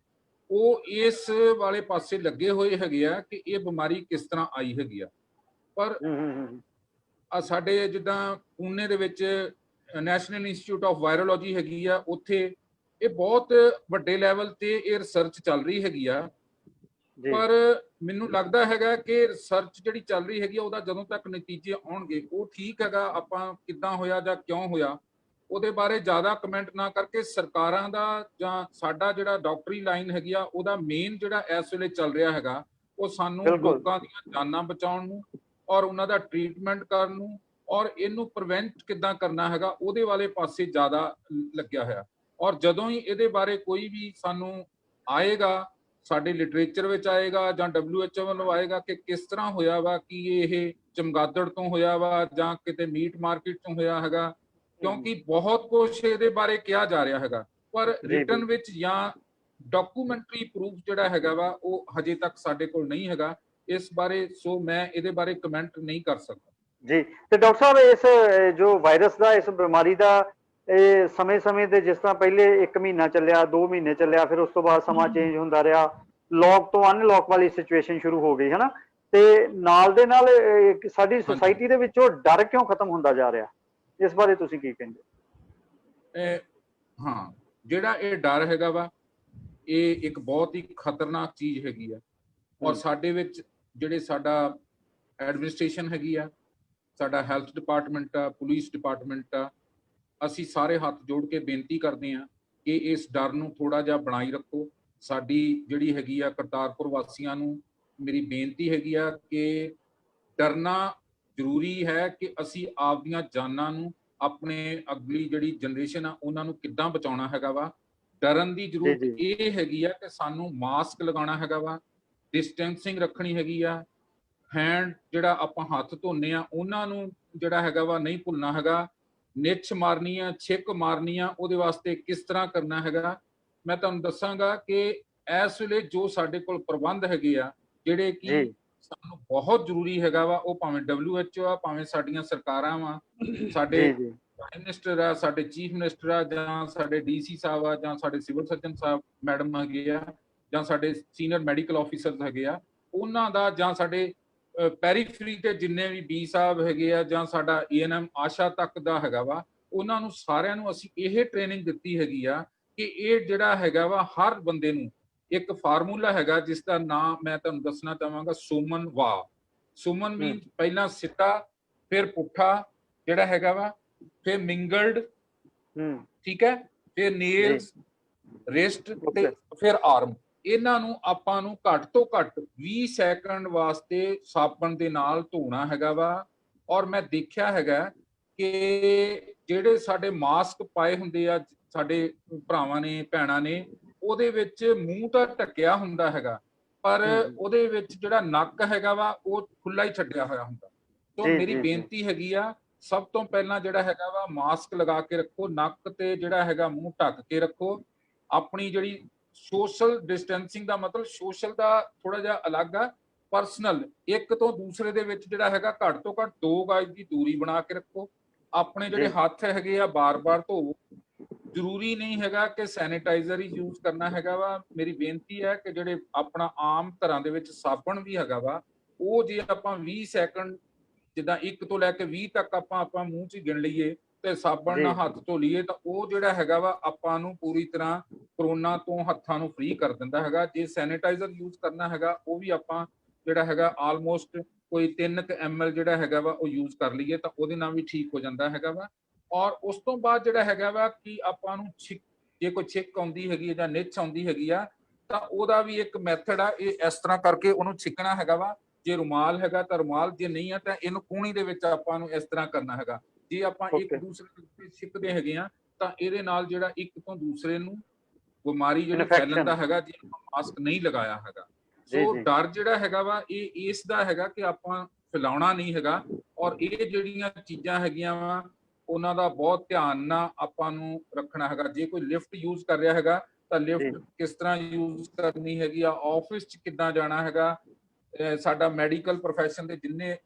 ਉਹ ਇਸ ਵਾਲੇ ਪਾਸੇ ਲੱਗੇ ਹੋਏ ਹੈਗੇ ਆ ਕਿ ਇਹ ਬਿਮਾਰੀ ਕਿਸ ਤਰ੍ਹਾਂ ਆਈ ਹੈਗੀ ਆ। ਪਰ ਸਾਡੇ ਜਿੱਦਾਂ ਪੂਨੇ ਦੇ ਵਿੱਚ ਨੈਸ਼ਨਲ ਇੰਸਟੀਚਿਊਟ ਆਫ ਵਾਇਰੋਲੋਜੀ ਹੈਗੀ ਆ, ਉੱਥੇ ਇਹ ਬਹੁਤ ਵੱਡੇ ਲੈਵਲ ਤੇ ਇਹ ਰਿਸਰਚ ਚੱਲ ਰਹੀ ਹੈਗੀ ਆ। ਪਰ ਮੈਨੂੰ ਲੱਗਦਾ ਹੈਗਾ ਕਿ ਰਿਸਰਚ ਜਿਹੜੀ ਚੱਲ ਰਹੀ ਹੈਗੀ ਉਹਦਾ ਜਦੋਂ ਤੱਕ ਨਤੀਜੇ ਆਉਣਗੇ ਉਹ ਠੀਕ ਹੈਗਾ। ਆਪਾਂ ਕਿੱਦਾਂ ਹੋਇਆ ਜਾਂ ਕਿਉਂ ਹੋਇਆ ਉਹਦੇ ਬਾਰੇ ਜ਼ਿਆਦਾ ਕਮੈਂਟ ਨਾ ਕਰਕੇ ਸਰਕਾਰਾਂ ਦਾ ਜਾਂ ਸਾਡਾ ਜਿਹੜਾ ਡਾਕਟਰੀ ਲਾਈਨ ਹੈਗੀ ਆ ਉਹਦਾ ਮੇਨ ਜਿਹੜਾ ਇਸ ਵੇਲੇ ਚੱਲ ਰਿਹਾ ਹੈਗਾ ਉਹ ਸਾਨੂੰ ਲੋਕਾਂ ਦੀਆਂ ਜਾਨਾਂ ਬਚਾਉਣ ਨੂੰ ਔਰ ਉਹਨਾਂ ਦਾ ਟ੍ਰੀਟਮੈਂਟ ਕਰਨ ਨੂੰ ਔਰ ਇਹਨੂੰ ਪ੍ਰੀਵੈਂਟ ਕਿੱਦਾਂ ਕਰਨਾ ਹੈਗਾ ਉਹਦੇ ਵਾਲੇ ਪਾਸੇ ਜ਼ਿਆਦਾ ਲੱਗਿਆ ਹੋਇਆ। ਔਰ ਜਦੋਂ ਹੀ ਇਹਦੇ ਬਾਰੇ ਕੋਈ ਵੀ ਸਾਨੂੰ ਆਏਗਾ, ਸਾਡੇ ਲਿਟਰੇਚਰ ਵਿੱਚ ਆਏਗਾ ਜਾਂ WHO ਵੱਲੋਂ ਆਏਗਾ ਕਿ ਕਿਸ ਤਰ੍ਹਾਂ ਹੋਇਆ ਵਾ, ਕਿ ਇਹ ਚਮਗਾਦੜ ਤੋਂ ਹੋਇਆ ਵਾ ਜਾਂ ਕਿਤੇ ਮੀਟ ਮਾਰਕੀਟ ਤੋਂ ਹੋਇਆ ਹੈਗਾ, ਕਿਉਂਕਿ ਬਹੁਤ ਕੁਝ ਇਹਦੇ ਬਾਰੇ ਕਿਹਾ ਜਾ ਰਿਹਾ ਹੈਗਾ ਪਰ ਰਿਟਨ ਵਿੱਚ ਜਾਂ ਡਾਕੂਮੈਂਟਰੀ ਪ੍ਰੂਫ ਜਿਹੜਾ ਹੈਗਾ ਵਾ ਉਹ ਹਜੇ ਤੱਕ ਸਾਡੇ ਕੋਲ ਨਹੀਂ ਹੈਗਾ ਇਸ ਬਾਰੇ। ਸੋ ਮੈਂ ਇਹਦੇ ਬਾਰੇ ਕਮੈਂਟ ਨਹੀਂ ਕਰ ਸਕਦਾ ਜੀ। ਤੇ ਡਾਕਟਰ ਸਾਹਿਬ, ਇਸ ਜੋ ਵਾਇਰਸ ਦਾ, ਇਸ ਬਿਮਾਰੀ ਦਾ ਇਹ ਸਮੇਂ-ਸਮੇਂ ਤੇ ਜਿਸ ਤਰ੍ਹਾਂ ਪਹਿਲੇ 1 ਮਹੀਨਾ ਚੱਲਿਆ, 2 ਮਹੀਨੇ ਚੱਲਿਆ, ਫਿਰ ਉਸ ਤੋਂ ਬਾਅਦ ਸਮਾਂ ਚੇਂਜ ਹੁੰਦਾ ਰਿਹਾ, ਲੌਕ ਤੋਂ ਅਨਲੌਕ ਵਾਲੀ ਸਿਚੁਏਸ਼ਨ ਸ਼ੁਰੂ ਹੋ ਗਈ ਹੈ ਨਾ, ਤੇ ਨਾਲ ਦੇ ਨਾਲ ਸਾਡੀ ਸੁਸਾਇਟੀ ਦੇ ਵਿੱਚੋਂ ਡਰ ਕਿਉਂ ਖਤਮ ਹੁੰਦਾ ਜਾ ਰਿਹਾ? ਇਸ ਬਾਰੇ ਤੁਸੀਂ ਕੀ ਕਹਿੰਦੇ? ਹਾਂ, ਜਿਹੜਾ ਇਹ ਡਰ ਹੈਗਾ ਵਾ ਇਹ ਇੱਕ ਬਹੁਤ ਹੀ ਖਤਰਨਾਕ ਚੀਜ਼ ਹੈਗੀ ਆ। ਔਰ ਸਾਡੇ ਵਿੱਚ ਜਿਹੜੇ ਸਾਡਾ ਐਡਮਿਨਿਸਟ੍ਰੇਸ਼ਨ ਹੈਗੀ ਆ, ਸਾਡਾ ਹੈਲਥ ਡਿਪਾਰਟਮੈਂਟ ਆ, ਪੁਲਿਸ ਡਿਪਾਰਟਮੈਂਟ ਆ, ਅਸੀਂ ਸਾਰੇ ਹੱਥ ਜੋੜ ਕੇ ਬੇਨਤੀ ਕਰਦੇ ਹਾਂ ਕਿ ਇਸ ਡਰ ਨੂੰ ਥੋੜਾ ਜਿਹਾ ਬਣਾਈ ਰੱਖੋ। ਸਾਡੀ ਜਿਹੜੀ ਹੈਗੀ ਆ ਕਰਤਾਰਪੁਰ ਵਾਸੀਆਂ ਨੂੰ ਮੇਰੀ ਬੇਨਤੀ ਹੈਗੀ ਆ ਕਿ ਡਰਨਾ ਜ਼ਰੂਰੀ ਹੈ ਕਿ ਅਸੀਂ ਆਪਦੀਆਂ ਜਾਨਾਂ ਨੂੰ, ਆਪਣੇ ਅਗਲੀ ਜਿਹੜੀ ਜਨਰੇਸ਼ਨ ਆ ਉਹਨਾਂ ਨੂੰ ਕਿੱਦਾਂ ਬਚਾਉਣਾ ਹੈਗਾ ਵਾ। ਡਰਨ ਦੀ ਜ਼ਰੂਰਤ ਇਹ ਹੈਗੀ ਆ ਕਿ ਸਾਨੂੰ ਮਾਸਕ ਲਗਾਉਣਾ ਹੈਗਾ ਵਾ, ਡਿਸਟੈਂਸਿੰਗ ਰੱਖਣੀ ਹੈਗੀ ਆ, ਹੈਂਡ ਜਿਹੜਾ ਆਪਾਂ ਹੱਥ ਧੋਨੇ ਆ ਉਹਨਾਂ ਨੂੰ ਜਿਹੜਾ ਹੈਗਾ ਵਾ ਨਹੀਂ ਭੁੱਲਣਾ ਹੈਗਾ, ਨਿੱਛ ਮਾਰਨੀ ਆ, ਛਿੱਕ ਮਾਰਨੀ ਆ, ਉਹਦੇ ਵਾਸਤੇ ਕਿਸ ਤਰ੍ਹਾਂ ਕਰਨਾ ਹੈਗਾ। ਮੈਂ ਤੁਹਾਨੂੰ ਦੱਸਾਂਗਾ ਕਿ ਇਸ ਵੇਲੇ ਜੋ ਸਾਡੇ ਕੋਲ ਪ੍ਰਬੰਧ ਹੈਗੇ ਆ ਜਿਹੜੇ ਕਿ ਸਾਨੂੰ ਬਹੁਤ ਜ਼ਰੂਰੀ ਹੈਗਾ ਵਾ, ਉਹ ਭਾਵੇਂ WHO ਆ, ਭਾਵੇਂ ਸਾਡੀਆਂ ਸਰਕਾਰਾਂ ਵਾ, ਸਾਡੇ ਪ੍ਰਾਈਮ ਮਿਨਿਸਟਰ ਆ, ਸਾਡੇ ਚੀਫ ਮਿਨਿਸਟਰ ਆ, ਜਾਂ ਸਾਡੇ DC ਸਾਹਿਬ ਆ, ਜਾਂ ਸਾਡੇ ਸਿਵਲ ਸਰਜਨ ਸਾਹਿਬ ਮੈਡਮ ਹੈਗੇ ਆ, ਜਾਂ ਸਾਡੇ ਸੀਨੀਅਰ ਮੈਡੀਕਲ ਆਫੀਸਰਸ ਹੈਗੇ ਆ, ਉਹਨਾਂ ਦਾ, ਜਾਂ ਸਾਡੇ ਪੈਰੀਫਰੀ ਤੇ ਜਿੰਨੇ ਵੀ ਡੀ ਸਾਹਿਬ ਹੈਗੇ ਆ, ਜਾਂ ਸਾਡਾ ANM ਆਸ਼ਾ ਤੱਕ ਦਾ ਹੈਗਾ ਵਾ, ਉਹਨਾਂ ਨੂੰ ਸਾਰਿਆਂ ਨੂੰ ਅਸੀਂ ਇਹ ਟ੍ਰੇਨਿੰਗ ਦਿੱਤੀ ਹੈਗੀ ਆ ਕਿ ਇਹ ਜਿਹੜਾ ਹੈਗਾ ਵਾ ਹਰ ਬੰਦੇ ਨੂੰ ਇੱਕ ਫਾਰਮੂਲਾ ਹੈਗਾ ਜਿਸ ਦਾ ਨਾਮ ਮੈਂ ਤੁਹਾਨੂੰ ਦੱਸਣਾ ਚਾਹਾਂਗਾ, ਸੁਮਨ ਵਾ। ਸੁਮਨ ਮੀਨ ਪਹਿਲਾਂ ਸਿੱਟਾ, ਫਿਰ ਪੁੱਠਾ ਜਿਹੜਾ ਹੈਗਾ ਵਾ, ਫਿਰ ਮਿੰਗਲਡ, ਠੀਕ ਹੈ, ਫਿਰ ਨੇਲਸ, ਰਿਸਟ ਤੇ ਫਿਰ ਆਰਮ। ਇਹਨਾਂ ਨੂੰ ਆਪਾਂ ਨੂੰ ਘੱਟ ਤੋਂ ਘੱਟ 20 ਸੈਕਿੰਡ ਵਾਸਤੇ ਸਾਬਣ ਦੇ ਨਾਲ ਧੋਣਾ ਹੈਗਾ ਵਾ। ਔਰ ਮੈਂ ਦੇਖਿਆ ਹੈਗਾ ਕਿ ਜਿਹੜੇ ਸਾਡੇ ਮਾਸਕ ਪਾਏ ਹੁੰਦੇ ਆ ਸਾਡੇ ਭਰਾਵਾਂ ਨੇ, ਭੈਣਾਂ ਨੇ, ਉਹਦੇ ਵਿੱਚ ਮੂੰਹ ਤਾਂ ਢੱਕਿਆ ਹੁੰਦਾ ਹੈਗਾ ਪਰ ਉਹਦੇ ਵਿੱਚ ਜਿਹੜਾ ਨੱਕ ਹੈਗਾ ਵਾ ਉਹ ਖੁੱਲਾ ਹੀ ਛੱਡਿਆ ਹੋਇਆ ਹੁੰਦਾ। ਤਾਂ ਮੇਰੀ ਬੇਨਤੀ ਹੈਗੀ ਆ, ਸਭ ਤੋਂ ਪਹਿਲਾਂ ਜਿਹੜਾ ਹੈਗਾ ਵਾ ਮਾਸਕ ਲਗਾ ਕੇ ਰੱਖੋ, ਨੱਕ ਤੇ ਜਿਹੜਾ ਹੈਗਾ ਮੂੰਹ ਢੱਕ ਕੇ ਰੱਖੋ। ਆਪਣੀ ਜਿਹੜੀ ਸੋਸ਼ਲ ਡਿਸਟੈਂਸਿੰਗ ਦਾ ਮਤਲਬ ਸੋਸ਼ਲ ਦਾ ਥੋੜਾ ਜਿਹਾ ਅਲੱਗ ਆ, ਪਰਸਨਲ ਇੱਕ ਤੋਂ ਦੂਸਰੇ ਦੇ ਵਿੱਚ ਜਿਹੜਾ ਹੈਗਾ ਘੱਟ ਤੋਂ ਘੱਟ 2 ਗਜ ਦੀ ਦੂਰੀ ਬਣਾ ਕੇ ਰੱਖੋ। ਆਪਣੇ ਜਿਹੜੇ ਹੱਥ ਹੈਗੇ ਆ ਬਾਰ-ਬਾਰ ਧੋਵੋ। ਜ਼ਰੂਰੀ ਨਹੀਂ ਹੈਗਾ ਕਿ ਸੈਨੀਟਾਈਜ਼ਰ ਹੀ ਯੂਜ਼ ਕਰਨਾ ਹੈਗਾ ਵਾ। ਮੇਰੀ ਬੇਨਤੀ ਹੈ ਕਿ ਜਿਹੜੇ ਆਪਣਾ ਆਮ ਘਰਾਂ ਦੇ ਵਿੱਚ ਸਾਬਣ ਵੀ ਹੈਗਾ ਵਾ ਉਹ ਜੇ ਆਪਾਂ 20 ਸੈਕਿੰਡ ਜਿੱਦਾਂ 1 ਤੋਂ ਲੈ ਕੇ 20 ਤੱਕ ਆਪਾਂ ਮੂੰਹ 'ਚ ਗਿਣ ਲਈਏ ਤੇ ਸਾਬਣ ਨਾਲ ਹੱਥ ਧੋ ਲਈਏ ਤਾਂ ਉਹ ਜਿਹੜਾ ਹੈਗਾ ਵਾ ਆਪਾਂ ਨੂੰ ਪੂਰੀ ਤਰ੍ਹਾਂ ਕਰੋਨਾ ਤੋਂ ਹੱਥਾਂ ਨੂੰ ਫ੍ਰੀ ਕਰ ਦਿੰਦਾ ਹੈਗਾ। ਜੇ ਸੈਨੀਟਾਈਜ਼ਰ ਯੂਜ਼ ਕਰਨਾ ਹੈਗਾ ਉਹ ਵੀ ਆਪਾਂ ਜਿਹੜਾ ਹੈਗਾ ਆਲਮੋਸਟ ਕੋਈ 3 ml ਜਿਹੜਾ ਹੈਗਾ ਵਾ ਉਹ ਯੂਜ਼ ਕਰ ਲਈਏ ਤਾਂ ਉਹਦੇ ਨਾਲ ਵੀ ਠੀਕ ਹੋ ਜਾਂਦਾ ਹੈਗਾ ਵਾ। ਔਰ ਉਸ ਤੋਂ ਬਾਅਦ ਜਿਹੜਾ ਹੈਗਾ ਵਾ ਕਿ ਆਪਾਂ ਨੂੰ ਜੇ ਕੋਈ ਛਿੱਕ ਆਉਂਦੀ ਹੈਗੀ ਜਾਂ ਨਿੱਛ ਆਉਂਦੀ ਹੈਗੀ ਆ ਤਾਂ ਉਹਦਾ ਵੀ ਇੱਕ ਮੈਥਡ ਆ। ਇਹ ਇਸ ਤਰ੍ਹਾਂ ਕਰਕੇ ਉਹਨੂੰ ਛਿੱਕਣਾ ਹੈਗਾ ਵਾ। ਜੇ ਰੁਮਾਲ ਹੈਗਾ ਤਾਂ ਰੁਮਾਲ, ਜੇ ਨਹੀਂ ਆ ਤਾਂ ਇਹਨੂੰ ਕੂਹਣੀ ਦੇ ਵਿੱਚ ਆਪਾਂ ਨੂੰ ਇਸ ਤਰ੍ਹਾਂ ਕਰਨਾ ਹੈਗਾ। ਜੇ ਆਪਾਂ ਇੱਕ ਦੂਸਰੇ ਨੂੰ ਛਿੱਕਦੇ ਹੈਗੇ ਆ ਤਾਂ ਇਹਦੇ ਨਾਲ ਜਿਹੜਾ ਇੱਕ ਤੋਂ ਦੂਸਰੇ ਨੂੰ ਬਿਮਾਰੀ ਜਿਹੜੀ ਫੈਲਣ ਦਾ ਹੈਗਾ, ਜੇ ਆਪਾਂ ਮਾਸਕ ਨਹੀਂ ਲਗਾਇਆ ਹੈਗਾ। ਸੋ ਡਰ ਜਿਹੜਾ ਹੈਗਾ ਵਾ ਇਹ ਇਸ ਦਾ ਹੈਗਾ ਕਿ ਆਪਾਂ ਫੈਲਾਉਣਾ ਨਹੀਂ ਹੈਗਾ। ਔਰ ਇਹ ਜਿਹੜੀਆਂ ਚੀਜ਼ਾਂ ਹੈਗੀਆਂ ਵਾ ਉਹਨਾਂ ਦਾ ਬਹੁਤ ਧਿਆਨ ਨਾਲ ਆਪਾਂ ਨੂੰ ਰੱਖਣਾ ਹੈਗਾ। ਜੇ ਕੋਈ ਲਿਫਟ ਯੂਜ਼ ਕਰ ਰਿਹਾ ਹੈਗਾ ਤਾਂ ਲਿਫਟ ਕਿਸ ਤਰ੍ਹਾਂ ਯੂਜ਼ ਕਰਨੀ ਹੈਗੀ ਆ, ਆਫਿਸ 'ਚ ਕਿੱਦਾਂ ਜਾਣਾ ਹੈਗਾ। ਸਾਡਾ ਮੈਡੀਕਲ ਪ੍ਰੋਫੈਸ਼ਨ ਦੇ ਜਿੰਨੇ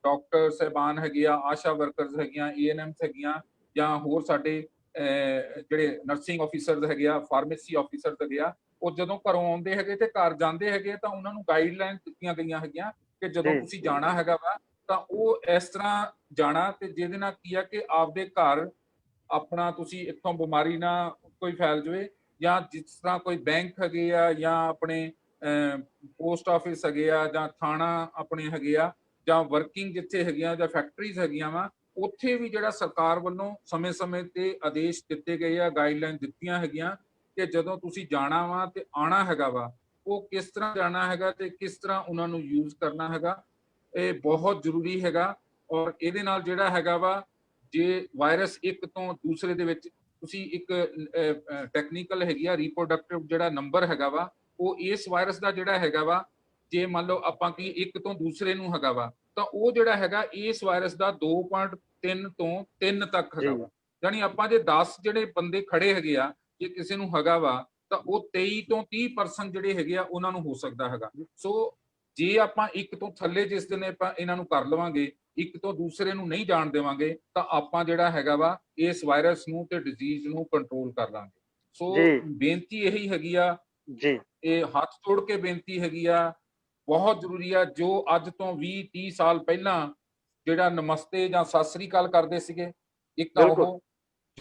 ਡਾਕਟਰ ਸਾਹਿਬਾਨ ਹੈਗੇ ਆ, ਆਸ਼ਾ ਵਰਕਰਸ ਹੈਗੀਆਂ, ANMs ਹੈਗੀਆਂ ਜਾਂ ਹੋਰ ਸਾਡੇ ਜਿਹੜੇ ਨਰਸਿੰਗ ਆਫੀਸਰਸ ਹੈਗੇ ਆ, ਫਾਰਮੇਸੀ ਆਫੀਸਰਸ ਹੈਗੇ ਆ, ਉਹ ਜਦੋਂ ਘਰੋਂ ਆਉਂਦੇ ਹੈਗੇ ਤੇ ਘਰ ਜਾਂਦੇ ਹੈਗੇ ਤਾਂ ਉਹਨਾਂ ਨੂੰ ਗਾਈਡਲਾਈਨ ਦਿੱਤੀਆਂ ਗਈਆਂ ਹੈਗੀਆਂ ਕਿ ਜਦੋਂ ਤੁਸੀਂ ਜਾਣਾ ਹੈਗਾ ਵਾ ਤਾਂ ਉਹ ਇਸ ਤਰ੍ਹਾਂ ਜਾਣਾ ਤੇ ਜਿਹਦੇ ਨਾਲ ਕੀ ਆ ਕਿ ਆਪਦੇ ਘਰ ਆਪਣਾ ਤੁਸੀਂ ਇੱਥੋਂ ਬਿਮਾਰੀ ਨਾ ਕੋਈ ਫੈਲ ਜਾਵੇ। ਜਾਂ ਜਿਸ ਤਰ੍ਹਾਂ ਕੋਈ ਬੈਂਕ ਹੈਗੇ ਆ ਜਾਂ ਆਪਣੇ ਪੋਸਟ ਆਫਿਸ ਹੈਗੇ ਆ ਜਾਂ ਥਾਣਾ ਆਪਣੇ ਹੈਗੇ ਆ ਜਾਂ ਵਰਕਿੰਗ ਜਿੱਥੇ ਹੈਗੀਆਂ ਜਾਂ ਫੈਕਟਰੀਜ਼ ਹੈਗੀਆਂ ਵਾ, ਉੱਥੇ ਵੀ ਜਿਹੜਾ ਸਰਕਾਰ ਵੱਲੋਂ ਸਮੇਂ-ਸਮੇਂ ਤੇ ਆਦੇਸ਼ ਦਿੱਤੇ ਗਏ ਆ, ਗਾਈਡਲਾਈਨ ਦਿੱਤੀਆਂ ਹੈਗੀਆਂ ਕਿ ਜਦੋਂ ਤੁਸੀਂ ਜਾਣਾ ਵਾ ਤੇ ਆਉਣਾ ਹੈਗਾ ਵਾ, ਉਹ ਕਿਸ ਤਰ੍ਹਾਂ ਜਾਣਾ ਹੈਗਾ ਤੇ ਕਿਸ ਤਰ੍ਹਾਂ ਉਹਨਾਂ ਨੂੰ ਯੂਜ਼ ਕਰਨਾ ਹੈਗਾ। ਇਹ ਬਹੁਤ ਜ਼ਰੂਰੀ ਹੈਗਾ। ਔਰ ਇਹਦੇ ਨਾਲ ਜਿਹੜਾ ਹੈਗਾ ਵਾ, ਜੇ ਵਾਇਰਸ ਇੱਕ ਤੋਂ ਦੂਸਰੇ ਦੇ ਵਿੱਚ ਤੁਸੀਂ ਇੱਕ ਟੈਕਨੀਕਲ ਹੈਗੀ ਆ ਰੀਪਰੋਡਕਟਿਵ ਜਿਹੜਾ ਨੰਬਰ ਹੈਗਾ ਵਾ, ਉਹ ਇਸ ਵਾਇਰਸ ਦਾ ਜਿਹੜਾ ਹੈਗਾ ਵਾ, ਜੇ ਮੰਨ ਲਓ ਆਪਾਂ ਕੀ ਇੱਕ ਤੋਂ ਦੂਸਰੇ ਨੂੰ ਹੈਗਾ ਵਾ ਤਾਂ ਉਹ ਜਿਹੜਾ ਹੈਗਾ ਇਸ ਵਾਇਰਸ ਦਾ 2.3 ਤੋਂ 3 ਤੱਕ ਹੈਗਾ ਵਾ। ਯਾਨੀ ਆਪਾਂ ਜੇ 10 ਜਿਹੜੇ ਬੰਦੇ ਖੜੇ ਹੈਗੇ ਆ, ਜੇ ਕਿਸੇ ਨੂੰ ਹੈਗਾ ਵਾ ਤਾਂ ਉਹ 23 ਤੋਂ 30% ਜਿਹੜੇ ਹੈਗੇ ਆ ਉਹਨਾਂ ਨੂੰ ਹੋ ਸਕਦਾ ਹੈਗਾ। ਸੋ ਜੇ ਆਪਾਂ ਇੱਕ ਤੋਂ ਥੱਲੇ ਜਿਸ ਦਿਨ ਆਪਾਂ ਇਹਨਾਂ ਨੂੰ ਕਰ ਲਵਾਂਗੇ, ਇੱਕ ਤੋਂ ਦੂਸਰੇ ਨੂੰ ਨਹੀਂ ਜਾਣ ਦੇਵਾਂਗੇ ਤਾਂ ਆਪਾਂ ਜਿਹੜਾ ਹੈਗਾ ਵਾ ਇਸ ਵਾਇਰਸ ਨੂੰ ਤੇ ਡਿਜ਼ੀਜ਼ ਨੂੰ ਕੰਟਰੋਲ ਕਰ ਲਾਂਗੇ। ਸੋ ਬੇਨਤੀ ਇਹੀ ਹੈਗੀ ਆ ਜੀ, ਇਹ ਹੱਥ ਜੋੜ ਕੇ ਬੇਨਤੀ ਹੈਗੀ ਆ, ਬਹੁਤ ਜ਼ਰੂਰੀ ਆ। ਜੋ ਅੱਜ ਤੋਂ 20-30 ਸਾਲ ਪਹਿਲਾਂ ਜਿਹੜਾ ਨਮਸਤੇ ਜਾਂ ਸਤਿ ਸ੍ਰੀ ਅਕਾਲ ਕਰਦੇ ਸੀਗੇ, ਇੱਕ ਤਾਂ ਉਹ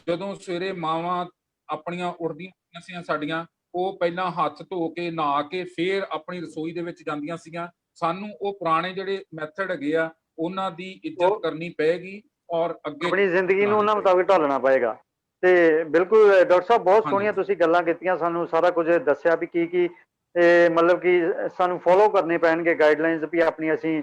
ਜਦੋਂ ਸਵੇਰੇ ਮਾਵਾਂ ਆਪਣੀਆਂ ਉੱਠਦੀਆਂ ਸੀ ਸਾਡੀਆਂ, ਉਹ ਪਹਿਲਾਂ ਹੱਥ ਧੋ ਕੇ ਨਹਾ ਕੇ ਫੇਰ ਆਪਣੀ ਰਸੋਈ ਦੇ ਵਿੱਚ ਜਾਂਦੀਆਂ ਸੀਗੀਆਂ। ਸਾਨੂੰ ਉਹ ਪੁਰਾਣੇ ਜਿਹੜੇ ਮੈਥਡ ਹੈਗੇ ਆ ਉਹਨਾਂ ਦੀ ਇੱਜ਼ਤ ਕਰਨੀ ਪਏਗੀ ਔਰ ਅੱਗੇ ਆਪਣੀ ਜ਼ਿੰਦਗੀ ਨੂੰ ਉਹਨਾਂ ਮੁਤਾਬਿਕ ਢਾਲਣਾ ਪਏਗਾ। ਤੇ ਬਿਲਕੁਲ ਡਾਕਟਰ ਸਾਹਿਬ, ਬਹੁਤ ਸੋਹਣੀਆਂ ਤੁਸੀਂ ਗੱਲਾਂ ਕੀਤੀਆਂ, ਸਾਨੂੰ ਸਾਰਾ ਕੁਝ ਦੱਸਿਆ ਵੀ ਕੀ ਮਤਲਬ ਕਿ ਸਾਨੂੰ ਫੋਲੋ ਕਰਨੇ ਪੈਣਗੇ ਗਾਈਡਲਾਈਨਸ ਵੀ ਆਪਣੀ ਅਸੀਂ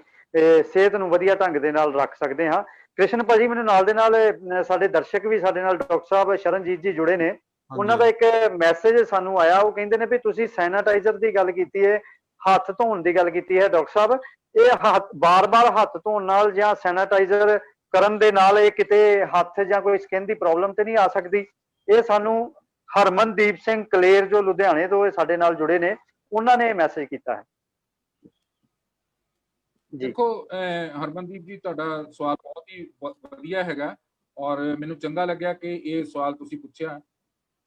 ਸਿਹਤ ਨੂੰ ਵਧੀਆ ਢੰਗ ਦੇ ਨਾਲ ਰੱਖ ਸਕਦੇ ਹਾਂ। ਕ੍ਰਿਸ਼ਨ ਭਾਜੀ, ਮੈਨੂੰ ਨਾਲ ਦੇ ਨਾਲ ਸਾਡੇ ਦਰਸ਼ਕ ਵੀ ਸਾਡੇ ਨਾਲ ਡਾਕਟਰ ਸਾਹਿਬ ਸ਼ਰਨਜੀਤ ਜੀ ਜੁੜੇ ਨੇ, ਉਹਨਾਂ ਦਾ ਇੱਕ ਮੈਸੇਜ ਸਾਨੂੰ ਆਇਆ। ਉਹ ਕਹਿੰਦੇ ਨੇ ਵੀ ਤੁਸੀਂ ਸੈਨੀਟਾਈਜ਼ਰ ਦੀ ਗੱਲ ਕੀਤੀ ਹੈ, ਹੱਥ ਧੋਣ ਦੀ ਗੱਲ ਕੀਤੀ ਹੈ ਡਾਕਟਰ ਸਾਹਿਬ, ਇਹ ਬਾਰ-ਬਾਰ ਹੱਥ ਧੋਣ ਨਾਲ ਜਾਂ ਸੈਨੀਟਾਈਜ਼ਰ ਕਰਨ ਦੇ ਨਾਲ ਇਹ ਕਿਤੇ ਹੱਥ ਜਾਂ ਕੋਈ ਸਕਿਨ ਦੀ ਪ੍ਰੋਬਲਮ ਤੇ ਨਹੀਂ ਆ ਸਕਦੀ? ਇਹ ਸਾਨੂੰ ਹਰਮਨਦੀਪ ਸਿੰਘ ਕਲੇਰ ਜੋ ਲੁਧਿਆਣੇ ਤੋਂ ਸਾਡੇ ਨਾਲ ਜੁੜੇ ਨੇ, ਉਹਨਾਂ ਨੇ ਮੈਸੇਜ ਕੀਤਾ ਹੈ। ਦੇਖੋ ਹਰਮਨਦੀਪ ਜੀ, ਤੁਹਾਡਾ ਸਵਾਲ ਬਹੁਤ ਹੀ ਵਧੀਆ ਹੈਗਾ ਔਰ ਮੈਨੂੰ ਚੰਗਾ ਲੱਗਿਆ ਕਿ ਇਹ ਸਵਾਲ ਤੁਸੀਂ ਪੁੱਛਿਆ।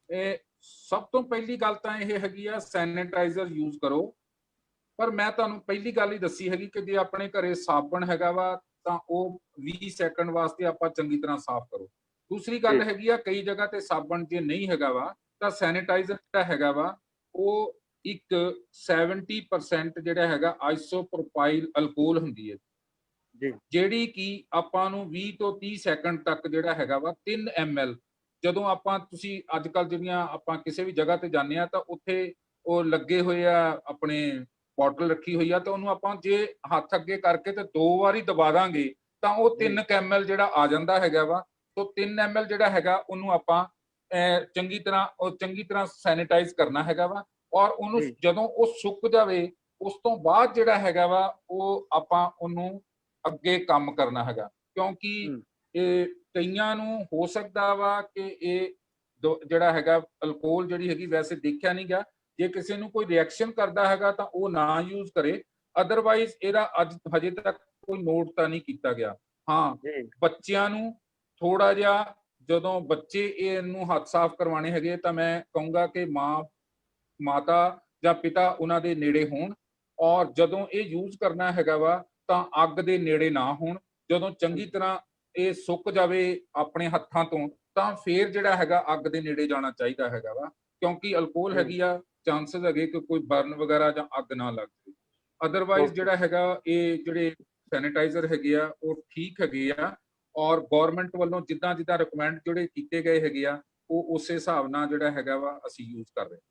ਇਹ ਸਭ ਤੋਂ ਪਹਿਲੀ ਗੱਲ ਤਾਂ ਇਹ ਹੈਗੀ ਆ, ਸੈਨੀਟਾਈਜ਼ਰ ਯੂਜ਼ ਕਰੋ। ਪਰ ਮੈਂ ਤੁਹਾਨੂੰ ਪਹਿਲੀ ਗੱਲ ਹੀ ਦੱਸੀ ਹੈਗੀ ਕਿ ਜੇ ਆਪਣੇ ਘਰੇ ਸਾਬਣ ਹੈਗਾ ਵਾ ਤਾਂ ਉਹ 20 ਸੈਕਿੰਡ ਵਾਸਤੇ ਆਪਾਂ ਚੰਗੀ ਤਰ੍ਹਾਂ ਸਾਫ਼ ਕਰੋ। ਦੂਸਰੀ ਗੱਲ ਹੈਗੀ ਆ, ਕਈ ਜਗ੍ਹਾ ਤੇ ਸਾਬਣ ਜੇ ਨਹੀਂ ਹੈਗਾ ਵਾ ਤਾਂ ਸੈਨੀਟਾਈਜ਼ਰ ਜਿਹੜਾ ਹੈਗਾ ਵਾ ਉਹ ਇੱਕ 70% ਜਿਹੜਾ ਹੈਗਾ ਆਈਸੋਪ੍ਰੋਪਾਈਲ ਅਲਕੋਹਲ ਹੁੰਦੀ ਹੈ ਜਿਹੜੀ ਕਿ ਆਪਾਂ ਨੂੰ 20 ਤੋਂ 30 ਸੈਕਿੰਡ ਤੱਕ ਜਿਹੜਾ ਹੈਗਾ ਵਾ 3 ml, ਜਦੋਂ ਆਪਾਂ ਤੁਸੀਂ ਅੱਜ ਕੱਲ ਜਿਹੜੀਆਂ ਆਪਾਂ ਕਿਸੇ ਵੀ ਜਗ੍ਹਾ ਤੇ ਜਾਂਦੇ ਆ ਤਾਂ ਉੱਥੇ ਉਹ ਲੱਗੇ ਹੋਏ ਆ ਆਪਣੇ ਬੋਟਲ ਰੱਖੀ ਹੋਈ ਆ ਤਾਂ ਉਹਨੂੰ ਆਪਾਂ ਜੇ ਹੱਥ ਅੱਗੇ ਕਰਕੇ ਤੇ 2 ਵਾਰੀ ਦਬਾ ਦਾਂਗੇ ਤਾਂ ਉਹ 3 ml ਜਿਹੜਾ ਆ ਜਾਂਦਾ ਹੈਗਾ ਵਾ। ਸੋ 3 ml ਜਿਹੜਾ ਹੈਗਾ ਉਹਨੂੰ ਆਪਾਂ ਚੰਗੀ ਤਰ੍ਹਾਂ ਸੈਨੀਟਾਈਜ਼ ਕਰਨਾ ਹੈਗਾ ਵਾ। ਔਰ ਉਹਨੂੰ ਜਦੋਂ ਉਹ ਸੁੱਕ ਜਾਵੇ ਉਸ ਤੋਂ ਬਾਅਦ ਜਿਹੜਾ ਹੈਗਾ ਵਾ ਉਹ ਆਪਾਂ ਉਹਨੂੰ ਅੱਗੇ ਕੰਮ ਕਰਨਾ ਹੈਗਾ, ਕਿਉਂਕਿ ਇਹ ਕਈਆਂ ਨੂੰ ਹੋ ਸਕਦਾ ਵਾ ਕਿ ਇਹ ਜਿਹੜਾ ਹੈਗਾ ਅਲਕੋਹਲ ਜਿਹੜੀ ਹੈਗੀ ਵੈਸੇ ਦੇਖਿਆ ਨਹੀਂ ਗਿਆ, ਜੇ ਕਿਸੇ ਨੂੰ ਕੋਈ ਰਿਐਕਸ਼ਨ ਕਰਦਾ ਹੈਗਾ ਤਾਂ ਉਹ ਨਾ ਯੂਜ਼ ਕਰੇ। ਅਦਰਵਾਈਜ਼ ਇਹਦਾ ਅੱਜ ਹਜੇ ਤੱਕ ਕੋਈ ਨੋਟ ਤਾਂ ਨਹੀਂ ਕੀਤਾ ਗਿਆ। ਹਾਂ, ਬੱਚਿਆਂ ਨੂੰ ਥੋੜਾ ਜਿਹਾ ਜਦੋਂ ਬੱਚੇ ਇਹਨੂੰ ਹੱਥ ਸਾਫ਼ ਕਰਵਾਉਣੇ ਹੈਗੇ ਤਾਂ ਮੈਂ ਕਹੂੰਗਾ ਕਿ ਮਾਤਾ ਜਾਂ ਪਿਤਾ ਉਹਨਾਂ ਦੇ ਨੇੜੇ ਹੋਣ ਔਰ ਜਦੋਂ ਇਹ ਯੂਜ਼ ਕਰਨਾ ਹੈਗਾ ਵਾ ਤਾਂ ਅੱਗ ਦੇ ਨੇੜੇ ਨਾ ਹੋਣ। ਜਦੋਂ ਚੰਗੀ ਤਰ੍ਹਾਂ ਇਹ ਸੁੱਕ ਜਾਵੇ ਆਪਣੇ ਹੱਥਾਂ ਤੋਂ ਤਾਂ ਫੇਰ ਜਿਹੜਾ ਹੈਗਾ ਅੱਗ ਦੇ ਨੇੜੇ ਜਾਣਾ ਚਾਹੀਦਾ ਹੈਗਾ ਵਾ, ਕਿਉਂਕਿ ਅਲਕੋਹਲ ਹੈਗੀ ਆ, ਚਾਂਸਸ ਹੈਗੇ ਕਿ ਕੋਈ ਬਰਨ ਵਗੈਰਾ ਜਾਂ ਅੱਗ ਨਾ ਲੱਗ ਜਾਵੇ। ਅਦਰਵਾਈਜ਼ ਜਿਹੜਾ ਹੈਗਾ ਇਹ ਜਿਹੜੇ ਸੈਨੀਟਾਈਜ਼ਰ ਹੈਗੇ ਆ ਉਹ ਠੀਕ ਹੈਗੇ ਆ, ਔਰ ਗਵਰਨਮੈਂਟ ਵੱਲੋਂ ਜਿੱਦਾਂ ਜਿੱਦਾਂ ਰਿਕਮੈਂਡ ਜਿਹੜੇ ਕੀਤੇ ਗਏ ਹੈਗੇ ਆ ਉਹ ਉਸੇ ਹਿਸਾਬ ਨਾਲ ਜਿਹੜਾ ਹੈਗਾ ਵਾ ਅਸੀਂ ਯੂਜ਼ ਕਰ ਰਹੇ ਹਾਂ।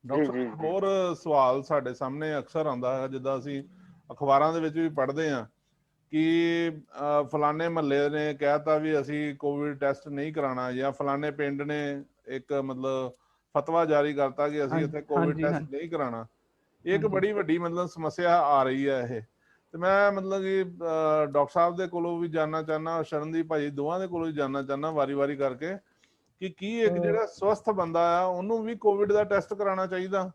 ਡਾਕਟਰ ਸਾਹਿਬ, ਹੋਰ ਸਵਾਲ ਸਾਡੇ ਸਾਹਮਣੇ ਅਕਸਰ ਆਉਂਦਾ ਹੈ, ਜਿੱਦਾਂ ਅਸੀਂ ਅਖਬਾਰਾਂ ਦੇ ਵਿੱਚ ਵੀ ਪੜ੍ਹਦੇ ਹਾਂ ਕਿ ਫਲਾਣੇ ਮਹੱਲੇ ਨੇ ਕਹਿਤਾ ਵੀ ਅਸੀਂ ਕੋਵਿਡ ਟੈਸਟ ਨਹੀਂ ਕਰਾਉਣਾ, ਜਾਂ ਫਲਾਣੇ ਪਿੰਡ ਨੇ ਇੱਕ ਮਤਲਬ ਫਤਵਾ ਜਾਰੀ ਕਰਤਾ ਕਿ ਅਸੀਂ ਇੱਥੇ ਕੋਵਿਡ ਟੈਸਟ ਨਹੀਂ ਕਰਾਉਣਾ। ਇਹ ਇੱਕ ਬੜੀ ਵੱਡੀ ਮਤਲਬ ਸਮੱਸਿਆ ਆ ਰਹੀ ਹੈ ਇਹ। ਤੇ ਮੈਂ ਮਤਲਬ ਕਿ ਡਾਕਟਰ ਸਾਹਿਬ ਦੇ ਕੋਲੋਂ ਵੀ ਜਾਨਣਾ ਚਾਹੁੰਦਾ, ਸ਼ਰਨਦੀਪ ਭਾਜੀ ਦੋਵਾਂ ਦੇ ਕੋਲੋਂ ਵੀ ਜਾਨਣਾ ਚਾਹੁੰਦਾ ਵਾਰੀ-ਵਾਰੀ ਕਰਕੇ ਕਿ ਕੀ ਇੱਕ ਜਿਹੜਾ ਸਵਸਥ ਬੰਦਾ ਆ ਉਹਨੂੰ ਵੀ ਕੋਵਿਡ ਦਾ ਟੈਸਟ ਕਰਾਉਣਾ ਚਾਹੀਦਾ?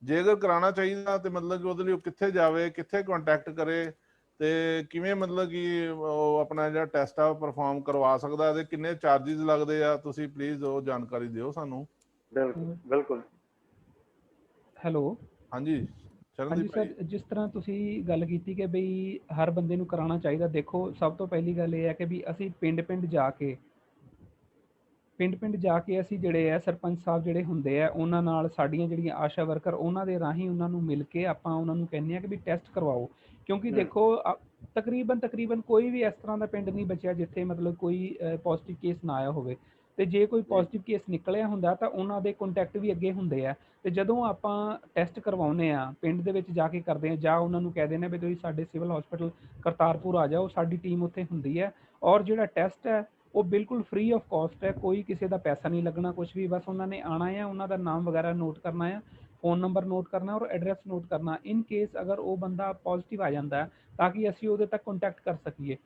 ਜੇਕਰ ਕਰਾਉਣਾ ਚਾਹੀਦਾ ਤੇ ਮਤਲਬ ਕਿ ਉਹਦੇ ਲਈ ਉਹ ਕਿੱਥੇ ਜਾਵੇ, ਕਿੱਥੇ ਕੰਟੈਕਟ ਕਰੇ ਤੇ ਕਿਵੇਂ ਮਤਲਬ ਕਿ ਉਹ ਆਪਣਾ ਜਿਹੜਾ ਟੈਸਟ ਆ ਪਰਫਾਰਮ ਕਰਵਾ ਸਕਦਾ ਤੇ ਕਿੰਨੇ ਚਾਰजेस ਲੱਗਦੇ ਆ? ਤੁਸੀਂ ਪਲੀਜ਼ ਉਹ ਜਾਣਕਾਰੀ ਦਿਓ ਸਾਨੂੰ। ਬਿਲਕੁਲ। ਹੈਲੋ। ਹਾਂਜੀ ਹਾਂਜੀ ਸਰ, ਜਿਸ ਤਰ੍ਹਾਂ ਤੁਸੀਂ ਗੱਲ ਕੀਤੀ ਕਿ ਬਈ ਹਰ ਬੰਦੇ ਨੂੰ ਕਰਾਉਣਾ ਚਾਹੀਦਾ, ਦੇਖੋ ਸਭ ਤੋਂ ਪਹਿਲੀ ਗੱਲ ਇਹ ਹੈ ਕਿ ਵੀ ਅਸੀਂ ਪਿੰਡ-ਪਿੰਡ ਜਾ ਕੇ ਅਸੀਂ ਜਿਹੜੇ ਆ ਸਰਪੰਚ ਸਾਹਿਬ ਜਿਹੜੇ ਹੁੰਦੇ ਆ ਉਹਨਾਂ ਨਾਲ, ਸਾਡੀਆਂ ਜਿਹੜੀਆਂ ਆਸ਼ਾ ਵਰਕਰ ਉਹਨਾਂ ਦੇ ਰਾਹੀਂ ਉਹਨਾਂ ਨੂੰ ਮਿਲ ਕੇ ਆਪਾਂ ਉਹਨਾਂ ਨੂੰ ਕਹਿੰਦੇ ਆ ਕਿ ਵੀ ਟੈਸਟ ਕਰਵਾਓ। ਕਿਉਂਕਿ ਦੇਖੋ ਤਕਰੀਬਨ ਕੋਈ ਵੀ ਇਸ ਤਰ੍ਹਾਂ ਦਾ ਪਿੰਡ ਨਹੀਂ ਬਚਿਆ ਜਿੱਥੇ ਮਤਲਬ ਕੋਈ ਪੋਜ਼ਿਟਿਵ ਕੇਸ ਨਾ ਆਇਆ ਹੋਵੇ, ਤੇ ਜੇ ਕੋਈ ਪੋਜ਼ਿਟਿਵ ਕੇਸ ਨਿਕਲਿਆ ਹੁੰਦਾ ਤਾਂ ਉਹਨਾਂ ਦੇ ਕੰਟੈਕਟ ਵੀ ਅੱਗੇ ਹੁੰਦੇ ਆ। ਤੇ ਜਦੋਂ ਆਪਾਂ ਟੈਸਟ ਕਰਵਾਉਂਦੇ ਆ ਪਿੰਡ ਦੇ ਵਿੱਚ ਜਾ ਕੇ ਕਰਦੇ ਆ, ਜਾਂ ਉਹਨਾਂ ਨੂੰ ਕਹਿ ਦਿੰਦੇ ਆ ਵੀ ਤੁਸੀਂ ਸਾਡੇ ਸਿਵਲ ਹਸਪੀਟਲ ਕਰਤਾਰਪੁਰ ਆ ਜਾਓ, ਸਾਡੀ ਟੀਮ ਉੱਥੇ ਹੁੰਦੀ ਹੈ। ਔਰ ਜਿਹੜਾ ਟੈਸਟ ਹੈ ਉਹ ਬਿਲਕੁਲ ਫ੍ਰੀ ਆਫ ਕਾਸਟ ਹੈ, ਕੋਈ ਕਿਸੇ ਦਾ ਪੈਸਾ ਨਹੀਂ ਲੱਗਣਾ ਕੁਝ ਵੀ। ਬਸ ਉਹਨਾਂ ਨੇ ਆਉਣਾ ਹੈ, ਉਹਨਾਂ ਦਾ ਨਾਮ ਵਗੈਰਾ ਨੋਟ ਕਰਨਾ ਹੈ, ਫੋਨ ਨੰਬਰ ਨੋਟ ਕਰਨਾ ਔਰ ਐਡਰੈਸ ਨੋਟ ਕਰਨਾ। ਇਨ ਕੇਸ ਅਗਰ ਉਹ ਬੰਦਾ ਪੋਜ਼ਿਟਿਵ ਆ ਜਾਂਦਾ ਤਾਂ ਕਿ ਅਸੀਂ ਉਹਦੇ ਤੱਕ ਕੰਟੈਕਟ ਕਰ ਸਕੀਏ।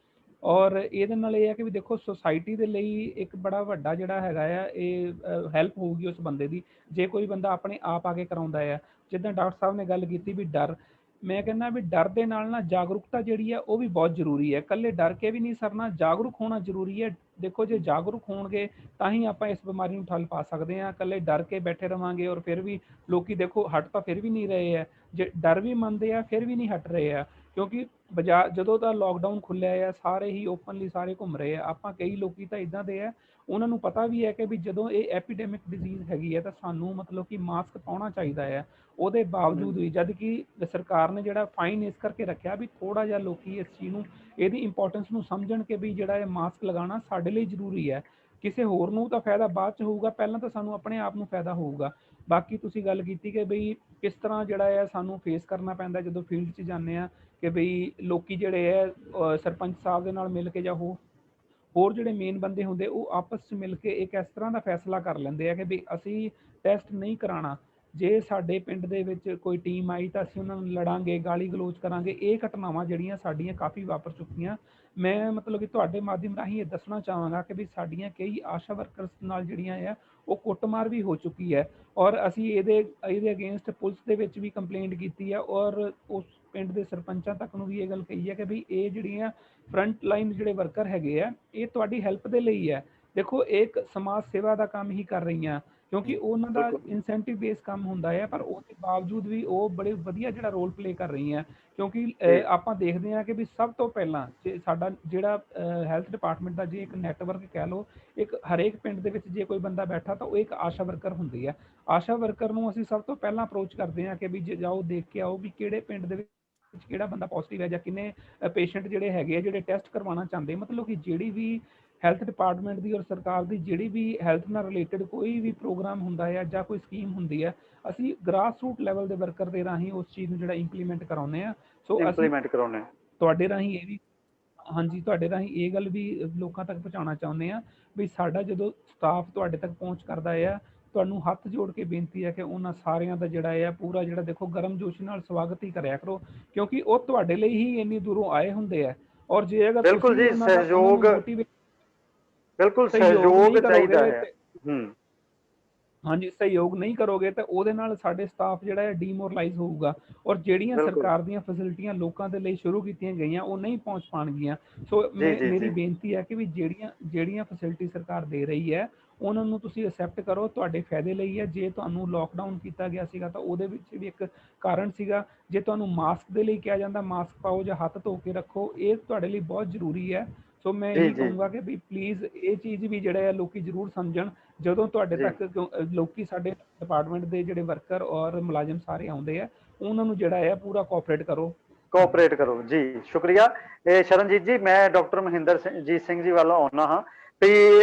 ਔਰ ਇਹਦੇ ਨਾਲ ਇਹ ਹੈ ਕਿ ਵੀ ਦੇਖੋ ਸੁਸਾਇਟੀ ਦੇ ਲਈ ਇੱਕ ਬੜਾ ਵੱਡਾ ਜਿਹੜਾ ਹੈਗਾ ਆ ਇਹ ਹੈਲਪ ਹੋਊਗੀ ਉਸ ਬੰਦੇ ਦੀ, ਜੇ ਕੋਈ ਬੰਦਾ ਆਪਣੇ ਆਪ ਆ ਕੇ ਕਰਾਉਂਦਾ ਹੈ। ਜਿੱਦਾਂ ਡਾਕਟਰ ਸਾਹਿਬ ਨੇ ਗੱਲ ਕੀਤੀ ਵੀ ਡਰ, ਮੈਂ ਕਹਿੰਦਾ ਵੀ ਡਰ ਦੇ ਨਾਲ ਨਾ ਜਾਗਰੂਕਤਾ ਜਿਹੜੀ ਹੈ ਉਹ ਵੀ ਬਹੁਤ ਜ਼ਰੂਰੀ ਹੈ। ਇਕੱਲੇ ਡਰ ਕੇ ਵੀ ਨਹੀਂ ਸਰਨਾ, ਜਾਗਰੂਕ ਹੋਣਾ ਜ਼ਰੂਰੀ ਹੈ। ਦੇਖੋ ਜੇ ਜਾਗਰੂਕ ਹੋਣਗੇ ਤਾਂ ਹੀ ਆਪਾਂ ਇਸ ਬਿਮਾਰੀ ਨੂੰ ਠੱਲ ਪਾ ਸਕਦੇ ਹਾਂ। ਇਕੱਲੇ ਡਰ ਕੇ ਬੈਠੇ ਰਵਾਂਗੇ ਔਰ ਫਿਰ ਵੀ ਲੋਕੀ ਦੇਖੋ ਹਟ ਤਾਂ ਫਿਰ ਵੀ ਨਹੀਂ ਰਹੇ ਹੈ, ਜੇ ਡਰ ਵੀ ਮੰਨਦੇ ਆ ਫਿਰ ਵੀ ਨਹੀਂ ਹਟ ਰਹੇ ਆ। ਕਿਉਂਕਿ ਬਾਜ਼ਾਰ ਜਦੋਂ ਦਾ ਲੋਕਡਾਊਨ ਖੁੱਲਿਆ ਆ ਸਾਰੇ ਹੀ ਓਪਨਲੀ ਸਾਰੇ ਘੁੰਮ ਰਹੇ ਆ। ਆਪਾਂ ਕਈ ਲੋਕੀ ਤਾਂ ਇੱਦਾਂ ਦੇ ਆ ਉਹਨਾਂ ਨੂੰ ਪਤਾ ਵੀ ਹੈ ਕਿ ਵੀ ਜਦੋਂ ਇਹ ਐਪੀਡੈਮਿਕ ਡਿਜ਼ੀਜ਼ ਹੈਗੀ ਹੈ ਤਾਂ ਸਾਨੂੰ ਮਤਲਬ ਕਿ ਮਾਸਕ ਪਾਉਣਾ ਚਾਹੀਦਾ ਹੈ। ਉਹਦੇ ਬਾਵਜੂਦ ਵੀ ਜਦ ਕਿ ਸਰਕਾਰ ਨੇ ਜਿਹੜਾ ਫਾਈਨ ਇਸ ਕਰਕੇ ਰੱਖਿਆ ਵੀ ਥੋੜਾ ਜਿਹਾ ਲੋਕੀ ਇਸ ਚੀਜ਼ ਨੂੰ, ਇਹਦੀ ਇੰਪੋਰਟੈਂਸ ਨੂੰ ਸਮਝਣ ਕਿ ਵੀ ਜਿਹੜਾ ਇਹ ਮਾਸਕ ਲਗਾਉਣਾ ਸਾਡੇ ਲਈ ਜ਼ਰੂਰੀ ਹੈ। ਕਿਸੇ ਹੋਰ ਨੂੰ ਤਾਂ ਫਾਇਦਾ ਬਾਅਦ ਚ ਹੋਊਗਾ, ਪਹਿਲਾਂ ਤਾਂ ਸਾਨੂੰ ਆਪਣੇ ਆਪ ਨੂੰ ਫਾਇਦਾ ਹੋਊਗਾ। ਬਾਕੀ ਤੁਸੀਂ ਗੱਲ ਕੀਤੀ ਕਿ ਬਈ ਕਿਸ ਤਰ੍ਹਾਂ ਜਿਹੜਾ ਹੈ ਸਾਨੂੰ ਫੇਸ ਕਰਨਾ ਪੈਂਦਾ ਜਦੋਂ ਫੀਲਡ 'ਚ ਜਾਂਦੇ ਆ, ਕਿ ਬਈ ਲੋਕੀ ਜਿਹੜੇ ਹੈ ਸਰਪੰਚ ਸਾਹਿਬ ਦੇ ਨਾਲ ਮਿਲ ਕੇ ਜਾਂ ਹੋਰ ਜਿਹੜੇ ਮੇਨ ਬੰਦੇ ਹੁੰਦੇ ਉਹ ਆਪਸ 'ਚ ਮਿਲ ਕੇ ਇੱਕ ਇਸ ਤਰ੍ਹਾਂ ਦਾ ਫੈਸਲਾ ਕਰ ਲੈਂਦੇ ਆ ਕਿ ਵੀ ਅਸੀਂ ਟੈਸਟ ਨਹੀਂ ਕਰਾਉਣਾ। ਜੇ ਸਾਡੇ ਪਿੰਡ ਦੇ ਵਿੱਚ ਕੋਈ ਟੀਮ ਆਈ ਤਾਂ ਅਸੀਂ ਉਹਨਾਂ ਨੂੰ ਲੜਾਂਗੇ, ਗਾਲੀ ਗਲੋਚ ਕਰਾਂਗੇ। ਇਹ ਘਟਨਾਵਾਂ ਜਿਹੜੀਆਂ ਸਾਡੀਆਂ ਕਾਫੀ ਵਾਪਰ ਚੁੱਕੀਆਂ। ਮੈਂ ਮਤਲਬ ਕਿ ਤੁਹਾਡੇ ਮਾਧਿਅਮ ਰਾਹੀਂ ਇਹ ਦੱਸਣਾ ਚਾਹਾਂਗਾ ਕਿ ਵੀ ਸਾਡੀਆਂ ਕਈ ਆਸ਼ਾ ਵਰਕਰਸ ਨਾਲ ਜਿਹੜੀਆਂ ਆ ਉਹ ਕੁੱਟਮਾਰ ਵੀ ਹੋ ਚੁੱਕੀ ਹੈ। ਔਰ ਅਸੀਂ ਇਹਦੇ ਅਗੇਂਸਟ ਪੁਲਿਸ ਦੇ ਵਿੱਚ ਵੀ ਕੰਪਲੇਂਟ ਕੀਤੀ ਹੈ ਔਰ ਉਸ ਪਿੰਡ ਦੇ ਸਰਪੰਚਾਂ ਤੱਕ ਨੂੰ ਵੀ ਇਹ ਗੱਲ ਕਹੀ ਹੈ ਕਿ ਵੀ ਇਹ ਜਿਹੜੀਆਂ ਫਰੰਟ ਲਾਈਨ ਜਿਹੜੇ ਵਰਕਰ ਹੈਗੇ ਆ ਇਹ ਤੁਹਾਡੀ ਹੈਲਪ ਦੇ ਲਈ ਹੈ। ਦੇਖੋ ਇੱਕ ਸਮਾਜ ਸੇਵਾ ਦਾ ਕੰਮ ਹੀ ਕਰ ਰਹੀਆਂ, ਕਿਉਂਕਿ ਉਹਨਾਂ ਦਾ ਇਨਸੈਂਟਿਵ ਬੇਸ ਕੰਮ ਹੁੰਦਾ ਹੈ, ਪਰ ਉਹਦੇ ਬਾਵਜੂਦ ਵੀ ਉਹ ਬੜੇ ਵਧੀਆ ਜਿਹੜਾ ਰੋਲ ਪਲੇ ਕਰ ਰਹੀਆਂ। ਕਿਉਂਕਿ ਆਪਾਂ ਦੇਖਦੇ ਹਾਂ ਕਿ ਵੀ ਸਭ ਤੋਂ ਪਹਿਲਾਂ ਸਾਡਾ ਜਿਹੜਾ ਹੈਲਥ ਡਿਪਾਰਟਮੈਂਟ ਦਾ ਜੇ ਇੱਕ ਨੈਟਵਰਕ ਕਹਿ ਲਓ, ਇੱਕ ਹਰੇਕ ਪਿੰਡ ਦੇ ਵਿੱਚ ਜੇ ਕੋਈ ਬੰਦਾ ਬੈਠਾ ਤਾਂ ਉਹ ਇੱਕ ਆਸ਼ਾ ਵਰਕਰ ਹੁੰਦੀ ਹੈ। ਆਸ਼ਾ ਵਰਕਰ ਨੂੰ ਅਸੀਂ ਸਭ ਤੋਂ ਪਹਿਲਾਂ ਅਪਰੋਚ ਕਰਦੇ ਹਾਂ ਕਿ ਵੀ ਜੇ ਜਾਓ ਦੇਖ ਕੇ ਆਓ ਵੀ ਕਿਹੜੇ ਪਿੰਡ ਦੇ ਵਿੱਚ ਕਿਹੜਾ ਬੰਦਾ ਪੋਜ਼ਿਟਿਵ ਹੈ ਜਾਂ ਕਿੰਨੇ ਪੇਸ਼ੈਂਟ ਜਿਹੜੇ ਹੈਗੇ ਆ ਜਿਹੜੇ ਟੈਸਟ ਕਰਵਾਉਣਾ ਚਾਹੁੰਦੇ। ਮਤਲਬ ਕਿ ਜਿਹੜੀ ਵੀ ਹੈਲਥ ਡਿਪਾਰਟਮੈਂਟ ਦੀ ਔਰ ਸਰਕਾਰ ਦੀ ਜਿਹੜੀ ਵੀ ਹੈਲਥ ਨਾਲ ਰਿਲੇਟਡ ਕੋਈ ਵੀ ਪ੍ਰੋਗਰਾਮ ਹੁੰਦਾ ਹੈ ਜਾਂ ਕੋਈ ਸਕੀਮ ਹੁੰਦੀ ਹੈ, ਅਸੀਂ ਗ੍ਰਾਸ ਰੂਟ ਲੈਵਲ ਦੇ ਵਰਕਰ ਦੇ ਰਾਹੀਂ ਉਸ ਚੀਜ਼ ਨੂੰ ਜਿਹੜਾ ਇੰਪਲੀਮੈਂਟ ਕਰਾਉਂਦੇ ਆ। ਸੋ ਅਸੀਂ ਤੁਹਾਡੇ ਰਾਹੀਂ ਇਹ ਵੀ, ਹਾਂਜੀ ਤੁਹਾਡੇ ਰਾਹੀਂ ਇਹ ਗੱਲ ਵੀ ਲੋਕਾਂ ਤੱਕ ਪਹੁੰਚਾਉਣਾ ਚਾਹੁੰਦੇ ਆ ਵੀ ਸਾਡਾ ਜਦੋਂ ਸਟਾਫ ਤੁਹਾਡੇ ਤੱਕ ਪਹੁੰਚ ਕਰਦਾ ਆ, ਤੁਹਾਨੂੰ ਹੱਥ ਜੋੜ ਕੇ ਬੇਨਤੀ ਹੈ ਕਿ ਉਹਨਾਂ ਸਾਰਿਆਂ ਦਾ ਜਿਹੜਾ ਹੈ ਪੂਰਾ ਜਿਹੜਾ ਦੇਖੋ ਗਰਮ ਜੋਸ਼ ਨਾਲ ਸਵਾਗਤ ਹੀ ਕਰਿਆ ਕਰੋ, ਕਿਉਂਕਿ ਉਹ ਤੁਹਾਡੇ ਲਈ ਹੀ ਇੰਨੀ ਦੂਰੋਂ ਆਏ ਹੁੰਦੇ ਆ। ਔਰ ਜੇ ਅਗਰ ਬਿਲਕੁਲ ਜੀ ਸਹਿਯੋਗ ਚਾਹੀਦਾ ਹੈ। ਹਾਂਜੀ ਸਹਿਯੋਗ ਨਹੀਂ ਕਰੋਗੇ ਤਾਂ ਉਹਦੇ ਨਾਲ ਸਾਡੇ ਸਟਾਫ ਜਿਹੜਾ ਹੈ ਡੀਮੋਰਲਾਈਜ਼ ਹੋਊਗਾ, ਔਰ ਜਿਹੜੀਆਂ ਬਿਲਕੁਲ ਸਰਕਾਰ ਦੀਆਂ ਫੈਸਿਲਿਟੀਆਂ ਲੋਕਾਂ ਦੇ ਲਈ ਸ਼ੁਰੂ ਕੀਤੀਆਂ ਗਈਆਂ ਉਹ ਨਹੀਂ ਪਹੁੰਚ ਪਾਉਣਗੀਆਂ। ਸੋ ਜੀ ਜੀ ਮੇਰੀ ਜੀ ਬੇਨਤੀ ਹੈ ਕਿ ਵੀ ਜਿਹੜੀਆਂ ਫੈਸਿਲਿਟੀ ਸਰਕਾਰ ਦੇ ਰਹੀ ਹੈ ਉਹਨਾਂ ਨੂੰ ਤੁਸੀਂ ਅਸੈਪਟ ਕਰੋ, ਤੁਹਾਡੇ ਫਾਇਦੇ ਲਈ ਹੈ। ਜੇ ਤੁਹਾਨੂੰ ਲੋਕਡਾਊਨ ਕੀਤਾ ਗਿਆ ਸੀਗਾ ਤਾਂ ਉਹਦੇ ਵਿੱਚ ਵੀ ਇੱਕ ਕਾਰਨ ਸੀਗਾ। ਜੇ ਤੁਹਾਨੂੰ ਮਾਸਕ ਦੇ ਲਈ ਕਿਹਾ ਜਾਂਦਾ ਮਾਸਕ ਪਾਓ ਜਾਂ ਹੱਥ ਧੋ ਕੇ ਰੱਖੋ, ਇਹ ਤੁਹਾਡੇ ਲਈ ਬਹੁਤ ਜ਼ਰੂਰੀ ਹੈ। ਸੋ ਮੈਂ ਜੀ ਇਹੀ ਜੀ ਕਹੂੰਗਾ ਕਿ ਵੀ ਪਲੀਜ਼ ਇਹ ਚੀਜ਼ ਵੀ ਜਿਹੜਾ ਹੈ ਲੋਕੀ ਜ਼ਰੂਰ ਸਮਝਣ। ਜਦੋਂ ਤੁਹਾਡੇ ਜੀ ਤੱਕ ਲੋਕੀ ਸਾਡੇ ਡਿਪਾਰਟਮੈਂਟ ਦੇ ਜਿਹੜੇ ਵਰਕਰ ਔਰ ਮੁਲਾਜ਼ਮ ਸਾਰੇ ਆਉਂਦੇ ਆ, ਉਹਨਾਂ ਨੂੰ ਜਿਹੜਾ ਹੈ ਪੂਰਾ ਕੋਆਪਰੇਟ ਕਰੋ। ਕੋਆਪਰੇਟ ਕਰੋ ਜੀ। ਸ਼ੁਕਰੀਆ। ਇਹ ਸ਼ਰਨਜੀਤ ਜੀ, ਮੈਂ ਡਾਕਟਰ ਮਹਿੰਦਰ ਜੀਤ ਸਿੰਘ ਜੀ ਵੱਲ ਆਉਣਾ ਹਾਂ ਵੀ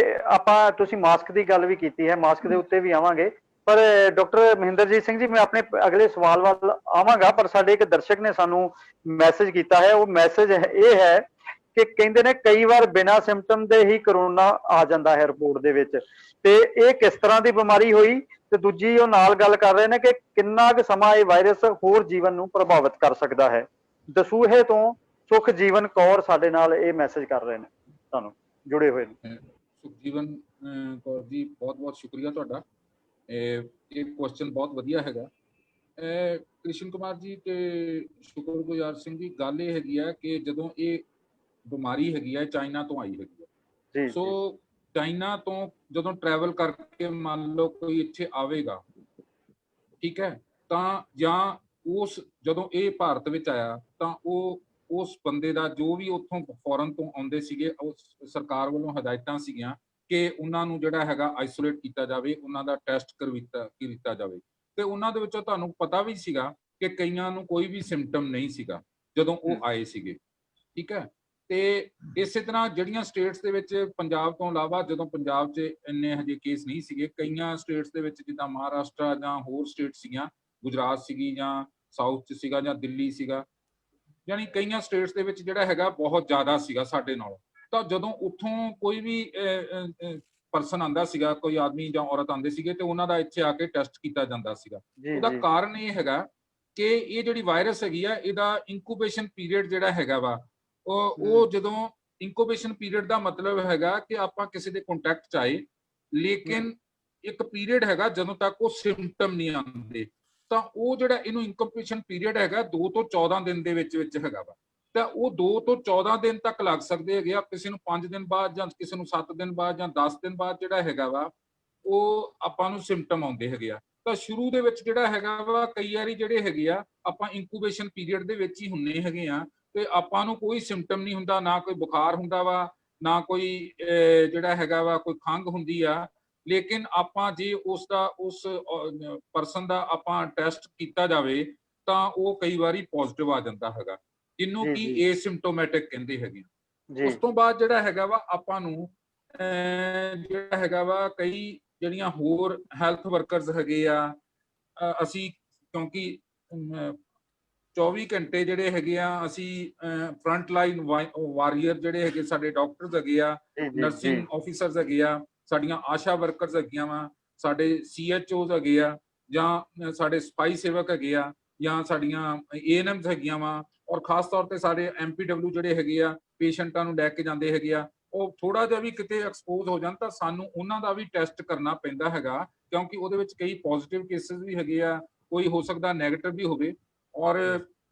ਆਪਾਂ ਤੁਸੀਂ ਮਾਸਕ ਦੀ ਗੱਲ ਵੀ ਕੀਤੀ ਹੈ, ਮਾਸਕ ਦੇ ਉੱਤੇ ਵੀ ਆਵਾਂਗੇ, ਪਰ ਡਾਕਟਰ ਮਹਿੰਦਰਜੀਤ ਸਿੰਘ ਜੀ ਮੈਂ ਆਪਣੇ ਅਗਲੇ ਸਵਾਲ ਵੱਲ ਆਵਾਂਗਾ, ਪਰ ਸਾਡੇ ਇੱਕ ਦਰਸ਼ਕ ਨੇ ਸਾਨੂੰ ਮੈਸੇਜ ਕੀਤਾ ਹੈ। ਉਹ ਮੈਸੇਜ ਇਹ ਹੈ ਕਿ ਕਹਿੰਦੇ ਨੇ ਕਈ ਵਾਰ ਬਿਨਾਂ ਸਿੰਪਟਮ ਦੇ ਹੀ ਕਰੋਨਾ ਆ ਜਾਂਦਾ ਹੈ ਰਿਪੋਰਟ ਦੇ ਵਿੱਚ, ਤੇ ਇਹ ਕਿਸ ਤਰ੍ਹਾਂ ਦੀ ਬਿਮਾਰੀ ਹੋਈ, ਤੇ ਦੂਜੀ ਉਹ ਨਾਲ ਗੱਲ ਕਰ ਰਹੇ ਨੇ ਕਿ ਕਿੰਨਾ ਕੁ ਸਮਾਂ ਇਹ ਵਾਇਰਸ ਹੋਰ ਜੀਵਨ ਨੂੰ ਪ੍ਰਭਾਵਿਤ ਕਰ ਸਕਦਾ ਹੈ। ਦਸੂਹੇ ਤੋਂ ਸੁਖ ਜੀਵਨ ਕੌਰ ਸਾਡੇ ਨਾਲ ਇਹ ਮੈਸੇਜ ਕਰ ਰਹੇ ਨੇ, ਤੁਹਾਨੂੰ ਜੁੜੇ ਹੋਏ ਨੇ। ਸੁਖਜੀਵਨ ਕੌਰ ਜੀ, ਬਹੁਤ ਬਹੁਤ ਸ਼ੁਕਰੀਆ ਤੁਹਾਡਾ। ਇਹ ਕੁਐਸਚਨ ਬਹੁਤ ਵਧੀਆ ਹੈਗਾ। ਕ੍ਰਿਸ਼ਨ ਕੁਮਾਰ ਜੀ ਤੇ ਸ਼ੁਕਰਗੁਜ਼ਾਰ ਸਿੰਘ ਜੀ, ਗੱਲ ਇਹ ਹੈਗੀ ਆ ਕਿ ਜਦੋਂ ਇਹ ਬਿਮਾਰੀ ਹੈਗੀ ਆ ਚਾਈਨਾ ਤੋਂ ਆਈ ਹੈਗੀ ਆ, ਜੀ ਸੋ ਚਾਈਨਾ ਤੋਂ ਜਦੋਂ ਟਰੈਵਲ ਕਰਕੇ ਮੰਨ ਲਓ ਕੋਈ ਇੱਥੇ ਆਵੇਗਾ, ਠੀਕ ਹੈ, ਤਾਂ ਜਾਂ ਉਸ ਜਦੋਂ ਇਹ ਭਾਰਤ ਵਿੱਚ ਆਇਆ ਤਾਂ ਉਹ ਉਸ ਬੰਦੇ ਦਾ ਜੋ ਵੀ ਉੱਥੋਂ ਫੋਰਨ ਤੋਂ ਆਉਂਦੇ ਸੀਗੇ, ਸਰਕਾਰ ਵੱਲੋਂ ਹਦਾਇਤਾਂ ਸੀਗੀਆਂ ਕਿ ਉਹਨਾਂ ਨੂੰ ਜਿਹੜਾ ਹੈਗਾ ਆਈਸੋਲੇਟ ਕੀਤਾ ਜਾਵੇ, ਉਹਨਾਂ ਦਾ ਟੈਸਟ ਕੀਤਾ ਜਾਵੇ। ਤੇ ਉਹਨਾਂ ਦੇ ਵਿੱਚੋਂ ਤੁਹਾਨੂੰ ਪਤਾ ਵੀ ਸੀਗਾ ਕਿ ਕਈਆਂ ਨੂੰ ਕੋਈ ਵੀ ਸਿੰਪਟਮ ਨਹੀਂ ਸੀਗਾ ਜਦੋਂ ਉਹ ਆਏ ਸੀਗੇ, ਠੀਕ ਹੈ। ਤੇ ਇਸੇ ਤਰ੍ਹਾਂ ਜਿਹੜੀਆਂ ਸਟੇਟਸ ਦੇ ਵਿੱਚ ਪੰਜਾਬ ਤੋਂ ਇਲਾਵਾ, ਜਦੋਂ ਪੰਜਾਬ 'ਚ ਇੰਨੇ ਹਜੇ ਕੇਸ ਨਹੀਂ ਸੀਗੇ, ਕਈਆਂ ਸਟੇਟਸ ਦੇ ਵਿੱਚ ਜਿੱਦਾਂ ਮਹਾਰਾਸ਼ਟਰ ਜਾਂ ਹੋਰ ਸਟੇਟ ਸੀਗੀਆਂ, ਗੁਜਰਾਤ ਸੀਗੀ ਜਾਂ ਸਾਊਥ 'ਚ ਸੀਗਾ ਜਾਂ ਦਿੱਲੀ ਸੀਗਾ, ਯਾਨੀ ਕਈਆਂ ਸਟੇਟਸ ਦੇ ਵਿੱਚ ਜਿਹੜਾ ਹੈਗਾ ਬਹੁਤ ਜ਼ਿਆਦਾ ਸੀਗਾ ਸਾਡੇ ਨਾਲੋਂ। ਤਾਂ ਜਦੋਂ ਉੱਥੋਂ ਕੋਈ ਵੀ ਪਰਸਨ ਆਂਦਾ ਸੀਗਾ, ਕੋਈ ਆਦਮੀ ਜਾਂ ਔਰਤ ਆਉਂਦੇ ਸੀਗੇ, ਤੇ ਉਹਨਾਂ ਦਾ ਇੱਥੇ ਆ ਕੇ ਟੈਸਟ ਕੀਤਾ ਜਾਂਦਾ ਸੀਗਾ। ਉਹਦਾ ਕਾਰਨ ਇਹ ਹੈਗਾ ਕਿ ਇਹ ਜਿਹੜੀ ਵਾਇਰਸ ਹੈਗੀ ਆ, ਇਹਦਾ ਇਨਕੂਬੇਸ਼ਨ ਪੀਰੀਅਡ ਜਿਹੜਾ ਹੈਗਾ ਵਾ, ਉਹ ਜਦੋਂ ਇਨਕੂਬੇਸ਼ਨ ਪੀਰੀਅਡ ਦਾ ਮਤਲਬ ਹੈਗਾ ਕਿ ਆਪਾਂ ਕਿਸੇ ਦੇ ਕੰਟੈਕਟ 'ਚ ਆਏ, ਲੇਕਿਨ ਇੱਕ ਪੀਰੀਅਡ ਹੈਗਾ ਜਦੋਂ ਤੱਕ ਉਹ ਸਿੰਪਟਮ ਨਹੀਂ ਆਉਂਦੇ, ਤਾਂ ਉਹ ਜਿਹੜਾ ਇਹਨੂੰ ਇਨਕੂਬੇਸ਼ਨ ਪੀਰੀਅਡ ਹੈਗਾ 2 ਤੋਂ 14 ਦਿਨ ਦੇ ਵਿੱਚ ਹੈਗਾ ਵਾ। ਤਾਂ ਉਹ 2 ਤੋਂ 14 ਦਿਨ ਤੱਕ ਲੱਗ ਸਕਦੇ ਹੈਗੇ ਆ, ਕਿਸੇ ਨੂੰ 5 ਦਿਨ ਬਾਅਦ ਜਾਂ ਕਿਸੇ ਨੂੰ 7 ਦਿਨ ਬਾਅਦ ਜਾਂ 10 ਦਿਨ ਬਾਅਦ ਜਿਹੜਾ ਹੈਗਾ ਵਾ ਉਹ ਆਪਾਂ ਨੂੰ ਸਿੰਪਟਮ ਆਉਂਦੇ ਹੈਗੇ ਆ। ਤਾਂ ਸ਼ੁਰੂ ਦੇ ਵਿੱਚ ਜਿਹੜਾ ਹੈਗਾ ਵਾ ਕਈ ਵਾਰੀ ਜਿਹੜੇ ਹੈਗੇ ਆ ਆਪਾਂ ਇਨਕੂਬੇਸ਼ਨ ਪੀਰੀਅਡ ਦੇ ਵਿੱਚ ਹੀ ਹੁੰਨੇ ਹੈਗੇ ਆ, ਤੇ ਆਪਾਂ ਨੂੰ ਕੋਈ ਸਿੰਪਟਮ ਨਹੀਂ ਹੁੰਦਾ, ਨਾ ਕੋਈ ਬੁਖਾਰ ਹੁੰਦਾ ਵਾ, ਨਾ ਕੋਈ ਜਿਹੜਾ ਹੈਗਾ ਵਾ ਕੋਈ ਖੰਘ ਹੁੰਦੀ ਆ। ਲੇਕਿਨ ਆਪਾਂ ਜੇ ਉਸ ਪਰਸਨ ਦਾ ਆਪਾਂ ਟੈਸਟ ਕੀਤਾ ਜਾਵੇ ਤਾਂ ਉਹ ਕਈ ਵਾਰੀ ਪੋਜ਼ਿਟਿਵ ਆ ਜਾਂਦਾ ਹੈਗਾ, ਜਿਹਨੂੰ ਕਿ ਏਸਿਮਟੋਮੈਟਿਕ ਕਹਿੰਦੇ ਹੈਗੇ। ਉਸ ਤੋਂ ਬਾਅਦ ਜਿਹੜਾ ਹੈਗਾ ਵਾ ਆਪਾਂ ਨੂੰ ਜਿਹੜਾ ਹੈਗਾ ਵਾ ਕਈ ਜਿਹੜੀਆਂ ਹੋਰ ਹੈਲਥ ਵਰਕਰਸ ਹੈਗੇ ਆ, ਅਸੀਂ ਕਿਉਂਕਿ 24 ਘੰਟੇ ਜਿਹੜੇ ਹੈਗੇ ਆ ਅਸੀਂ ਫਰੰਟ ਲਾਈਨ ਵਾਰੀਅਰ ਜਿਹੜੇ ਹੈਗੇ ਸਾਡੇ ਡਾਕਟਰਸ ਹੈਗੇ ਆ, ਨਰਸਿੰਗ ਆਫੀਸਰਸ ਹੈਗੇ ਆ, ਸਾਡੀਆਂ ਆਸ਼ਾ ਵਰਕਰਸ ਹੈਗੀਆਂ ਵਾ, ਸਾਡੇ CHOs ਹੈਗੇ ਆ, ਜਾਂ ਸਾਡੇ ਸਫਾਈ ਸੇਵਕ ਹੈਗੇ ਆ, ਜਾਂ ਸਾਡੀਆਂ ANMs ਹੈਗੀਆਂ ਵਾ, ਔਰ ਖਾਸ ਤੌਰ ਤੇ ਸਾਡੇ MPW ਜਿਹੜੇ ਹੈਗੇ ਆ ਪੇਸ਼ੈਂਟਾਂ ਨੂੰ ਲੈ ਕੇ ਜਾਂਦੇ ਹੈਗੇ ਆ, ਉਹ ਥੋੜਾ ਜਿਹਾ ਵੀ ਕਿਤੇ ਐਕਸਪੋਜ਼ ਹੋ ਜਾਣ ਤਾਂ ਸਾਨੂੰ ਉਹਨਾਂ ਦਾ ਵੀ ਟੈਸਟ ਕਰਨਾ ਪੈਂਦਾ ਹੈਗਾ, ਕਿਉਂਕਿ ਉਹਦੇ ਵਿੱਚ ਕਈ ਪੋਜ਼ਿਟਿਵ ਕੇਸਿਸ ਵੀ ਹੈਗੇ ਆ, ਕੋਈ ਹੋ ਸਕਦਾ ਨੈਗੇਟਿਵ ਵੀ ਹੋਵੇ, ਔਰ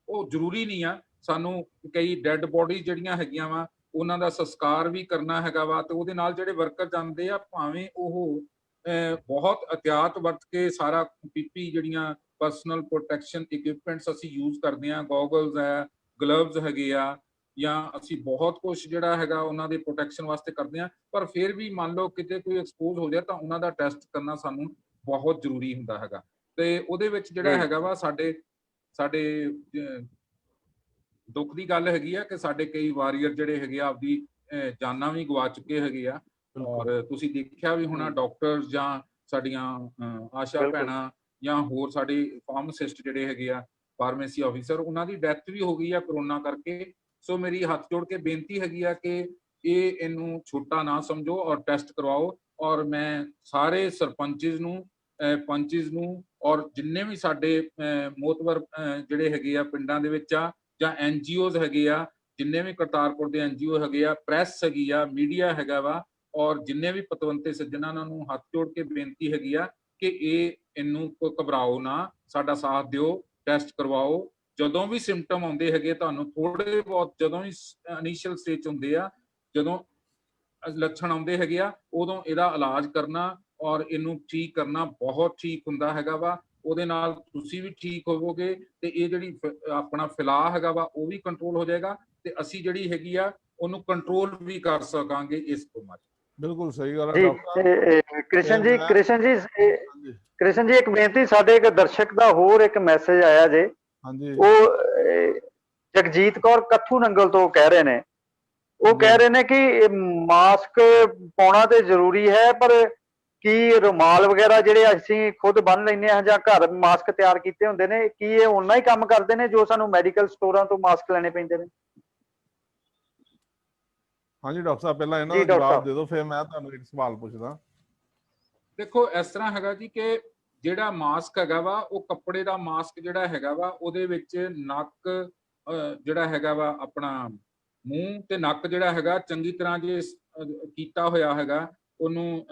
ਉਹ ਜ਼ਰੂਰੀ ਨਹੀਂ ਆ। ਸਾਨੂੰ ਕਈ ਡੈੱਡ ਬੋਡੀ ਜਿਹੜੀਆਂ ਹੈਗੀਆਂ ਵਾ ਉਹਨਾਂ ਦਾ ਸੰਸਕਾਰ ਵੀ ਕਰਨਾ ਹੈਗਾ ਵਾ, ਤੇ ਉਹਦੇ ਨਾਲ ਜਿਹੜੇ ਵਰਕਰ ਜਾਂਦੇ ਆ ਭਾਵੇਂ ਉਹ ਬਹੁਤ ਅਹਤਿਆਤ ਵਰਤ ਕੇ ਸਾਰਾ PPE ਜਿਹੜੀਆਂ ਪਰਸਨਲ ਪ੍ਰੋਟੈਕਸ਼ਨ ਇਕਵਿਪਮੈਂਟਸ ਅਸੀਂ ਯੂਜ਼ ਕਰਦੇ ਆ, ਗੋਗਲਸ ਹੈ, ਗਲਵਜ਼ ਹੈਗੇ ਆ, ਜਾਂ ਅਸੀਂ ਬਹੁਤ ਕੁਝ ਜਿਹੜਾ ਹੈਗਾ ਉਹਨਾਂ ਦੇ ਪ੍ਰੋਟੈਕਸ਼ਨ ਵਾਸਤੇ ਕਰਦੇ ਆ, ਪਰ ਫਿਰ ਵੀ ਮੰਨ ਲਓ ਕਿਤੇ ਕੋਈ ਐਕਸਪੋਜ਼ ਹੋ ਜਾਏ ਤਾਂ ਉਹਨਾਂ ਦਾ ਟੈਸਟ ਕਰਨਾ ਸਾਨੂੰ ਬਹੁਤ ਜ਼ਰੂਰੀ ਹੁੰਦਾ ਹੈਗਾ। ਤੇ ਉਹਦੇ ਵਿੱਚ ਜਿਹੜਾ ਹੈਗਾ ਵਾ ਸਾਡੇ ਦੁੱਖ ਦੀ ਗੱਲ ਹੈਗੀ ਆ ਕਿ ਸਾਡੇ ਕਈ ਵਾਰੀਅਰ ਜਿਹੜੇ ਹੈਗੇ ਆ ਆਪਦੀ ਜਾਨਾਂ ਵੀ ਗਵਾ ਚੁੱਕੇ ਹੈਗੇ ਆ, ਔਰ ਤੁਸੀਂ ਦੇਖਿਆ ਵੀ ਹੋਣਾ ਡਾਕਟਰਸ ਜਾਂ ਸਾਡੀਆਂ ਆਸ਼ਾ ਭੈਣਾਂ ਜਾਂ ਹੋਰ ਸਾਡੇ ਫਾਰਮਾਸਿਸਟ ਜਿਹੜੇ ਹੈਗੇ ਆ, ਫਾਰਮੇਸੀ ਆਫੀਸਰ, ਉਹਨਾਂ ਦੀ ਡੈਥ ਵੀ ਹੋ ਗਈ ਆ ਕਰੋਨਾ ਕਰਕੇ। ਸੋ ਮੇਰੀ ਹੱਥ ਜੋੜ ਕੇ ਬੇਨਤੀ ਹੈਗੀ ਆ ਕਿ ਇਹਨੂੰ ਛੋਟਾ ਨਾ ਸਮਝੋ ਔਰ ਟੈਸਟ ਕਰਵਾਓ। ਔਰ ਮੈਂ ਸਾਰੇ ਸਰਪੰਚਸ ਨੂੰ, ਪੰਚਸ ਨੂੰ, ਔਰ ਜਿੰਨੇ ਵੀ ਸਾਡੇ ਮੋਤਬਰ ਜਿਹੜੇ ਹੈਗੇ ਆ ਪਿੰਡਾਂ ਦੇ ਵਿੱਚ ਆ, ਜਾਂ NGOs ਹੈਗੇ ਆ, ਜਿੰਨੇ ਵੀ ਕਰਤਾਰਪੁਰ ਦੇ NGO ਹੈਗੇ ਆ, ਪ੍ਰੈਸ ਹੈਗੀ ਆ, ਮੀਡੀਆ ਹੈਗਾ ਵਾ, ਔਰ ਜਿੰਨੇ ਵੀ ਪਤਵੰਤੇ ਸੱਜਣਾ ਨੂੰ ਹੱਥ ਜੋੜ ਕੇ ਬੇਨਤੀ ਹੈਗੀ ਆ ਕਿ ਇਹਨੂੰ ਕੋਈ ਘਬਰਾਓ ਨਾ, ਸਾਡਾ ਸਾਥ ਦਿਓ, ਟੈਸਟ ਕਰਵਾਓ। ਜਦੋਂ ਵੀ ਸਿੰਪਟਮ ਆਉਂਦੇ ਹੈਗੇ ਤੁਹਾਨੂੰ ਥੋੜੇ ਬਹੁਤ, ਜਦੋਂ ਵੀ ਇਨੀਸ਼ੀਅਲ ਸਟੇਜ ਹੁੰਦੇ ਆ, ਜਦੋਂ ਲੱਛਣ ਆਉਂਦੇ ਹੈਗੇ ਆ, ਉਦੋਂ ਇਹਦਾ ਇਲਾਜ ਕਰਨਾ ਔਰ ਇਹਨੂੰ ਠੀਕ ਕਰਨਾ ਬਹੁਤ ਠੀਕ ਹੁੰਦਾ ਹੈਗਾ ਵਾ। ਉਹਦੇ ਨਾਲ ਤੁਸੀਂ ਵੀ ਠੀਕ ਹੋਵੋਗੇ ਤੇ ਇਹ ਜਿਹੜੀ ਆਪਣਾ ਫੈਲਾਅ ਹੈਗਾ ਵਾ ਉਹ ਵੀ ਕੰਟਰੋਲ ਹੋ ਜਾਏਗਾ ਤੇ ਅਸੀਂ ਜਿਹੜੀ ਹੈਗੀ ਆ ਉਹਨੂੰ ਕੰਟਰੋਲ ਵੀ ਕਰ ਸਕਾਂਗੇ ਇਸ ਬਿਮਾਰੀ। ਬਿਲਕੁਲ ਸਹੀ ਗੱਲ ਹੈ ਜੀ ਡਾਕਟਰ। ਕ੍ਰਿਸ਼ਨ ਜੀ, ਮੈਂ- ਕ੍ਰਿਸ਼ਨ ਜੀ, ਹਾਂਜੀ ਕ੍ਰਿਸ਼ਨ ਜੀ, ਇੱਕ ਬੇਨਤੀ, ਸਾਡੇ ਇੱਕ ਦਰਸ਼ਕ ਦਾ ਹੋਰ ਇੱਕ ਮੈਸੇਜ ਆਇਆ ਜੇ। ਹਾਂਜੀ ਉਹ ਜਗਜੀਤ ਕੌਰ ਕੱਥੂ ਨੰਗਲ ਤੋਂ ਕਹਿ ਰਹੇ ਨੇ, ਉਹ ਹਾਂਜੀ। ਕਹਿ ਰਹੇ ਨੇ ਕਿ ਮਾਸਕ ਪਾਉਣਾ ਤੇ ਜ਼ਰੂਰੀ ਹੈ, ਪਰ ਕੀ ਰੁਮਾਲ ਵਗੈਰਾ ਜਿਹੜੇ ਅਸੀਂ ਖੁਦ ਬੰਨ ਲੈਂਦੇ ਹਾਂ ਜਾਂ ਘਰ ਮਾਸਕ ਤਿਆਰ ਕੀਤੇ ਹੁੰਦੇ ਨੇ, ਕੀ ਇਹ ਓਨਾ ਹੀ ਕੰਮ ਕਰਦੇ ਨੇ ਜੋ ਸਾਨੂੰ ਮੈਡੀਕਲ ਸਟੋਰਾਂ ਤੋਂ ਮਾਸਕ ਲੈਣੇ ਪੈਂਦੇ ਨੇ? ਹਾਂਜੀ ਡਾਕਟਰ ਸਾਹਿਬ, ਪਹਿਲਾਂ ਇਹਨਾਂ ਜੀ ਦਾ ਡਾਕਟਰ ਜਵਾਬ ਸਾਹਿਬ। ਦੇ ਦਿਓ, ਫਿਰ ਮੈਂ ਤੁਹਾਨੂੰ ਇੱਕ ਸਵਾਲ ਪੁੱਛਦਾ। ਦੇਖੋ ਇਸ ਤਰ੍ਹਾਂ ਹੈਗਾ ਜੀ ਕਿ ਜਿਹੜਾ ਮਾਸਕ ਹੈਗਾ ਵਾ ਉਹ ਕੱਪੜੇ ਦਾ ਮਾਸਕ ਜਿਹੜਾ ਹੈਗਾ ਵਾ ਉਹਦੇ ਵਿੱਚ ਨੱਕ ਜਿਹੜਾ ਹੈਗਾ ਵਾ ਆਪਣਾ ਮੂੰਹ ਤੇ ਨੱਕ ਜਿਹੜਾ ਹੈਗਾ ਚੰਗੀ ਤਰ੍ਹਾਂ ਜੇ ਕੀਤਾ ਹੋਇਆ ਹੈਗਾ, ਉਹਨੂੰ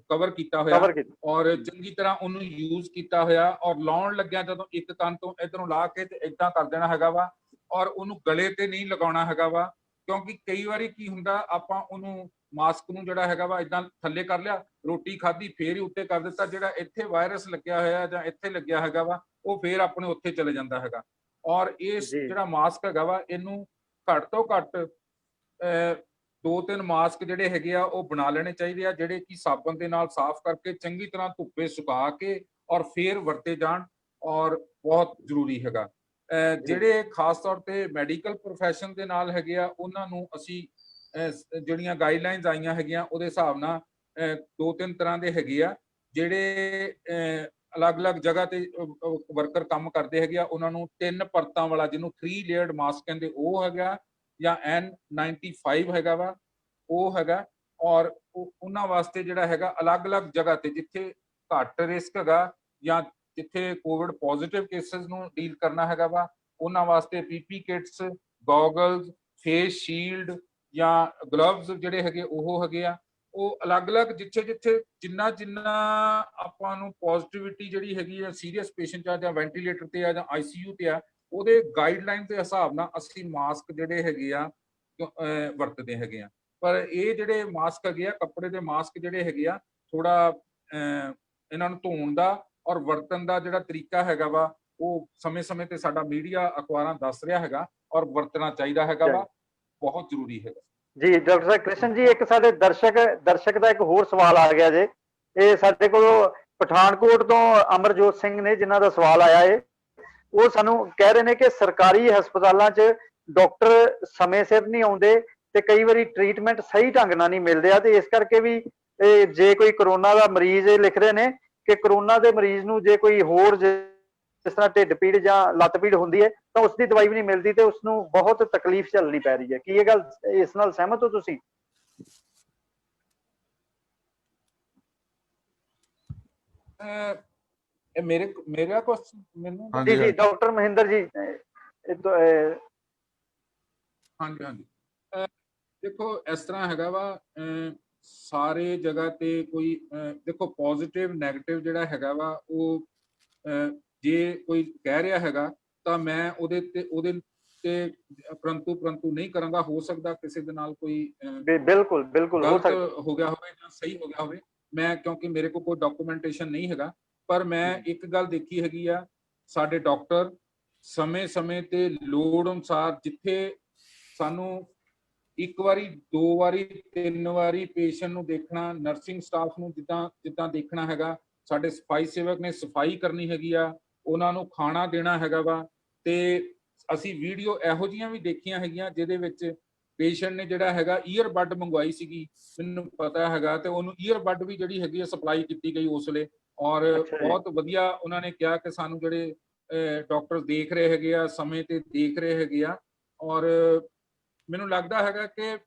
ਕਵਰ ਕੀਤਾ ਹੋਇਆ ਕਵਰ ਕੀਤਾ। ਔਰ ਚੰਗੀ ਤਰ੍ਹਾਂ ਉਹਨੂੰ ਯੂਜ਼ ਕੀਤਾ ਹੋਇਆ, ਔਰ ਲਾਉਣ ਲੱਗਿਆ ਜਦੋਂ ਇੱਕ ਕੰਨ ਤੋਂ ਇਧਰੋਂ ਲਾ ਕੇ ਤੇ ਏਦਾਂ ਕਰ ਦੇਣਾ ਹੈਗਾ ਵਾ, ਔਰ ਉਹਨੂੰ ਗਲੇ ਤੇ ਨਹੀਂ ਲਗਾਉਣਾ ਹੈਗਾ ਵਾ। ਕਿਉਂਕਿ ਕਈ ਵਾਰੀ ਕੀ ਹੁੰਦਾ, ਆਪਾਂ ਉਹਨੂੰ ਮਾਸਕ ਨੂੰ ਜਿਹੜਾ ਹੈਗਾ ਵਾ ਇਦਾਂ ਥੱਲੇ ਕਰ ਲਿਆ, ਰੋਟੀ ਖਾਧੀ ਫੇਰ ਹੀ ਉੱਤੇ ਕਰ ਦਿੱਤਾ, ਜਿਹੜਾ ਇੱਥੇ ਵਾਇਰਸ ਲੱਗਿਆ ਹੋਇਆ ਜਾਂ ਇੱਥੇ ਲੱਗਿਆ ਹੈਗਾ ਵਾ ਉਹ ਫੇਰ ਆਪਣੇ ਉੱਥੇ ਚਲੇ ਜਾਂਦਾ ਹੈਗਾ। ਔਰ ਇਸ ਜੀ ਜਿਹੜਾ ਮਾਸਕ ਹੈਗਾ ਵਾ ਇਹਨੂੰ ਘੱਟ ਤੋਂ ਘੱਟ 2-3 ਮਾਸਕ ਜਿਹੜੇ ਹੈਗੇ ਆ ਉਹ ਬਣਾ ਲੈਣੇ ਚਾਹੀਦੇ ਆ, ਜਿਹੜੇ ਕਿ ਸਾਬਣ ਦੇ ਨਾਲ ਸਾਫ਼ ਕਰਕੇ ਚੰਗੀ ਤਰ੍ਹਾਂ ਧੁੱਪੇ ਸੁਕਾ ਕੇ ਔਰ ਫੇਰ ਵਰਤੇ ਜਾਣ, ਔਰ ਬਹੁਤ ਜ਼ਰੂਰੀ ਹੈਗਾ। ਜਿਹੜੇ ਖਾਸ ਤੌਰ ਤੇ ਮੈਡੀਕਲ ਪ੍ਰੋਫੈਸ਼ਨ ਦੇ ਨਾਲ ਹੈਗੇ ਆ ਉਹਨਾਂ ਨੂੰ ਅਸੀਂ ਜਿਹੜੀਆਂ ਗਾਈਡਲਾਈਨਸ ਆਈਆਂ ਹੈਗੀਆਂ ਉਹਦੇ ਹਿਸਾਬ ਨਾਲ 2-3 ਤਰ੍ਹਾਂ ਦੇ ਹੈਗੇ ਆ, ਜਿਹੜੇ ਅਲੱਗ-ਅਲੱਗ ਜਗ੍ਹਾ ਤੇ ਵਰਕਰ ਕੰਮ ਕਰਦੇ ਹੈਗੇ ਆ, ਉਹਨਾਂ ਨੂੰ 3 ਪਰਤਾਂ ਵਾਲਾ, ਜਿਹਨੂੰ 3 ਲੇਅਰਡ ਮਾਸਕ ਕਹਿੰਦੇ, ਉਹ ਹੈਗਾ, ਜਾਂ N95 ਹੈਗਾ ਵਾ ਉਹ ਹੈਗਾ। ਔਰ ਉਹਨਾਂ ਵਾਸਤੇ ਜਿਹੜਾ ਹੈਗਾ ਅਲੱਗ-ਅਲੱਗ ਜਗ੍ਹਾ ਤੇ ਜਿੱਥੇ ਘੱਟ ਰਿਸਕ ਹੈਗਾ ਜਾਂ ਜਿੱਥੇ ਕੋਵਿਡ ਪੋਜ਼ਿਟਿਵ ਕੇਸਿਸ ਨੂੰ ਡੀਲ ਕਰਨਾ ਹੈਗਾ ਵਾ, ਉਹਨਾਂ ਵਾਸਤੇ PP kits, goggles, face shield ਜਾਂ ਗਲਵਜ਼ ਜਿਹੜੇ ਹੈਗੇ ਉਹ ਹੈਗੇ ਆ। ਉਹ ਅਲੱਗ-ਅਲੱਗ ਜਿੱਥੇ ਜਿੰਨਾ ਆਪਾਂ ਨੂੰ ਪੋਜ਼ਿਟਿਵਿਟੀ ਜਿਹੜੀ ਹੈਗੀ ਆ ਸੀਰੀਅਸ ਪੇਸ਼ੈਂਟ ਆ ਜਾਂ ਵੈਂਟੀਲੇਟਰ ਤੇ ਆ ਜਾਂ ICU ਤੇ ਆ, ਉਹਦੇ ਗਾਈਡਲਾਈਨ ਦੇ ਹਿਸਾਬ ਨਾਲ ਅਸੀਂ ਮਾਸਕ ਜਿਹੜੇ ਹੈਗੇ ਆ ਵਰਤਦੇ ਹੈਗੇ ਆ। ਪਰ ਇਹ ਜਿਹੜੇ ਮਾਸਕ ਹੈਗੇ ਆ, ਕੱਪੜੇ ਦੇ ਮਾਸਕ ਜਿਹੜੇ ਹੈਗੇ ਆ, ਥੋੜਾ ਇਹਨਾਂ ਨੂੰ ਧੋਣ ਦਾ ਔਰ ਵਰਤਣ ਦਾ ਜਿਹੜਾ ਤਰੀਕਾ ਹੈਗਾ ਵਾ ਉਹ ਸਮੇਂ-ਸਮੇਂ ਤੇ ਸਾਡਾ ਮੀਡੀਆ ਅਖਬਾਰਾਂ ਦੱਸ ਰਿਹਾ ਹੈਗਾ, ਔਰ ਵਰਤਣਾ ਚਾਹੀਦਾ ਹੈਗਾ ਵਾ, ਬਹੁਤ ਜ਼ਰੂਰੀ ਹੈਗਾ। ਜੀ ਡਾਕਟਰ ਸਾਹਿਬ, ਕ੍ਰਿਸ਼ਨ ਜੀ, ਇੱਕ ਸਾਡੇ ਦਰਸ਼ਕ ਦਾ ਇੱਕ ਹੋਰ ਸਵਾਲ ਆ ਗਿਆ ਜੇ। ਇਹ ਸਾਡੇ ਕੋਲ ਪਠਾਨਕੋਟ ਤੋਂ ਅਮਰਜੋਤ ਸਿੰਘ ਨੇ, ਜਿਨ੍ਹਾਂ ਦਾ ਸਵਾਲ ਆਇਆ ਹੈ। ਉਹ ਸਾਨੂੰ ਕਹਿ ਰਹੇ ਨੇ ਕਿ ਸਰਕਾਰੀ ਹਸਪਤਾਲਾਂ 'ਚ ਡਾਕਟਰ ਸਮੇਂ ਸਿਰ ਨਹੀਂ ਆਉਂਦੇ ਤੇ ਕਈ ਵਾਰੀ ਟ੍ਰੀਟਮੈਂਟ ਸਹੀ ਢੰਗ ਨਾਲ ਨਹੀਂ ਮਿਲਦੇ ਆ, ਤੇ ਇਸ ਕਰਕੇ ਵੀ ਜੇ ਕੋਈ ਕਰੋਨਾ ਦਾ ਮਰੀਜ਼, ਇਹ ਲਿਖ ਰਹੇ ਨੇ ਕਿ ਕਰੋਨਾ ਦੇ ਮਰੀਜ਼ ਨੂੰ ਜੇ ਕੋਈ ਹੋਰ ਜਿਸ ਤਰ੍ਹਾਂ ਢਿੱਡ ਪੀੜ ਜਾਂ ਲੱਤ ਪੀੜ ਹੁੰਦੀ ਹੈ ਤਾਂ ਉਸ ਦੀ ਦਵਾਈ ਵੀ ਨਹੀਂ ਮਿਲਦੀ ਤੇ ਉਸ ਨੂੰ ਬਹੁਤ ਤਕਲੀਫ ਝੱਲਣੀ ਪੈ ਰਹੀ ਹੈ। ਕੀ ਇਹ ਗੱਲ, ਇਸ ਨਾਲ ਸਹਿਮਤ ਹੋ ਤੁਸੀਂ? ਇਹ ਮੇਰਾ ਕੁਐਸਚਨ ਮੈਨੂੰ? ਜੀ ਜੀ ਡਾਕਟਰ ਮਹਿੰਦਰ ਜੀ। ਹਾਂਜੀ ਦੇਖੋ ਇਸ ਤਰ੍ਹਾਂ ਹੈਗਾ ਵਾ, ਸਾਰੇ ਜਗ੍ਹਾ ਤੇ ਕੋਈ ਦੇਖੋ ਪੋਜ਼ਿਟਿਵ ਨੈਗੇਟਿਵ ਜਿਹੜਾ ਹੈਗਾ ਵਾ ਉਹ ਜੇ ਕੋਈ ਕਹਿ ਰਿਹਾ ਹੈਗਾ ਤਾਂ ਮੈਂ ਉਹਦੇ ਤੇ ਪਰੰਤੂ ਨਹੀਂ ਕਰਾਂਗਾ। ਹੋ ਸਕਦਾ ਕਿਸੇ ਦੇ ਨਾਲ ਕੋਈ ਬਿਲਕੁਲ ਗਲਤ ਹੋ ਗਿਆ ਹੋਵੇ ਜਾਂ ਸਹੀ ਹੋ ਗਿਆ ਹੋਵੇ, ਮੈਂ ਕਿਉਂਕਿ ਮੇਰੇ ਕੋਲ ਕੋਈ ਡਾਕੂਮੈਂਟੇਸ਼ਨ ਨਹੀਂ ਹੈਗਾ। ਪਰ ਮੈਂ ਇੱਕ ਗੱਲ ਦੇਖੀ ਹੈਗੀ ਆ, ਸਾਡੇ ਡਾਕਟਰ ਸਮੇਂ-ਸਮੇਂ ਤੇ ਲੋੜ ਅਨੁਸਾਰ ਜਿੱਥੇ ਸਾਨੂੰ 1 ਵਾਰੀ 2 ਵਾਰੀ 3 ਵਾਰੀ ਪੇਸ਼ੈਂਟ ਨੂੰ ਦੇਖਣਾ, ਨਰਸਿੰਗ ਸਟਾਫ ਨੂੰ ਜਿੱਦਾਂ ਦੇਖਣਾ ਹੈਗਾ, ਸਾਡੇ ਸਫਾਈ ਸੇਵਕ ਨੇ ਸਫਾਈ ਕਰਨੀ ਹੈਗੀ ਆ, ਉਹਨਾਂ ਨੂੰ ਖਾਣਾ ਦੇਣਾ ਹੈਗਾ ਵਾ। ਤੇ ਅਸੀਂ ਵੀਡੀਓ ਇਹੋ ਜਿਹੀਆਂ ਵੀ ਦੇਖੀਆਂ ਹੈਗੀਆਂ ਜਿਹਦੇ ਵਿੱਚ ਪੇਸ਼ੈਂਟ ਨੇ ਜਿਹੜਾ ਹੈਗਾ ਈਅਰਬੱਡ ਮੰਗਵਾਈ ਸੀਗੀ, ਮੈਨੂੰ ਪਤਾ ਹੈਗਾ, ਤੇ ਉਹਨੂੰ ਈਅਰਬੱਡ ਵੀ ਜਿਹੜੀ ਹੈਗੀ ਸਪਲਾਈ ਕੀਤੀ ਗਈ ਉਸ ਵੇਲੇ, ਔਰ ਬਹੁਤ ਵਧੀਆ ਉਹਨਾਂ ਨੇ ਕਿਹਾ ਕਿ ਸਾਨੂੰ ਜਿਹੜੇ ਡਾਕਟਰ ਦੇਖ ਰਹੇ ਹੈਗੇ ਆ, ਸਮੇਂ ਤੇ ਦੇਖ ਰਹੇ ਹੈਗੇ ਆ। ਔਰ ਮੈਨੂੰ ਲੱਗਦਾ ਹੈਗਾ ਕਿ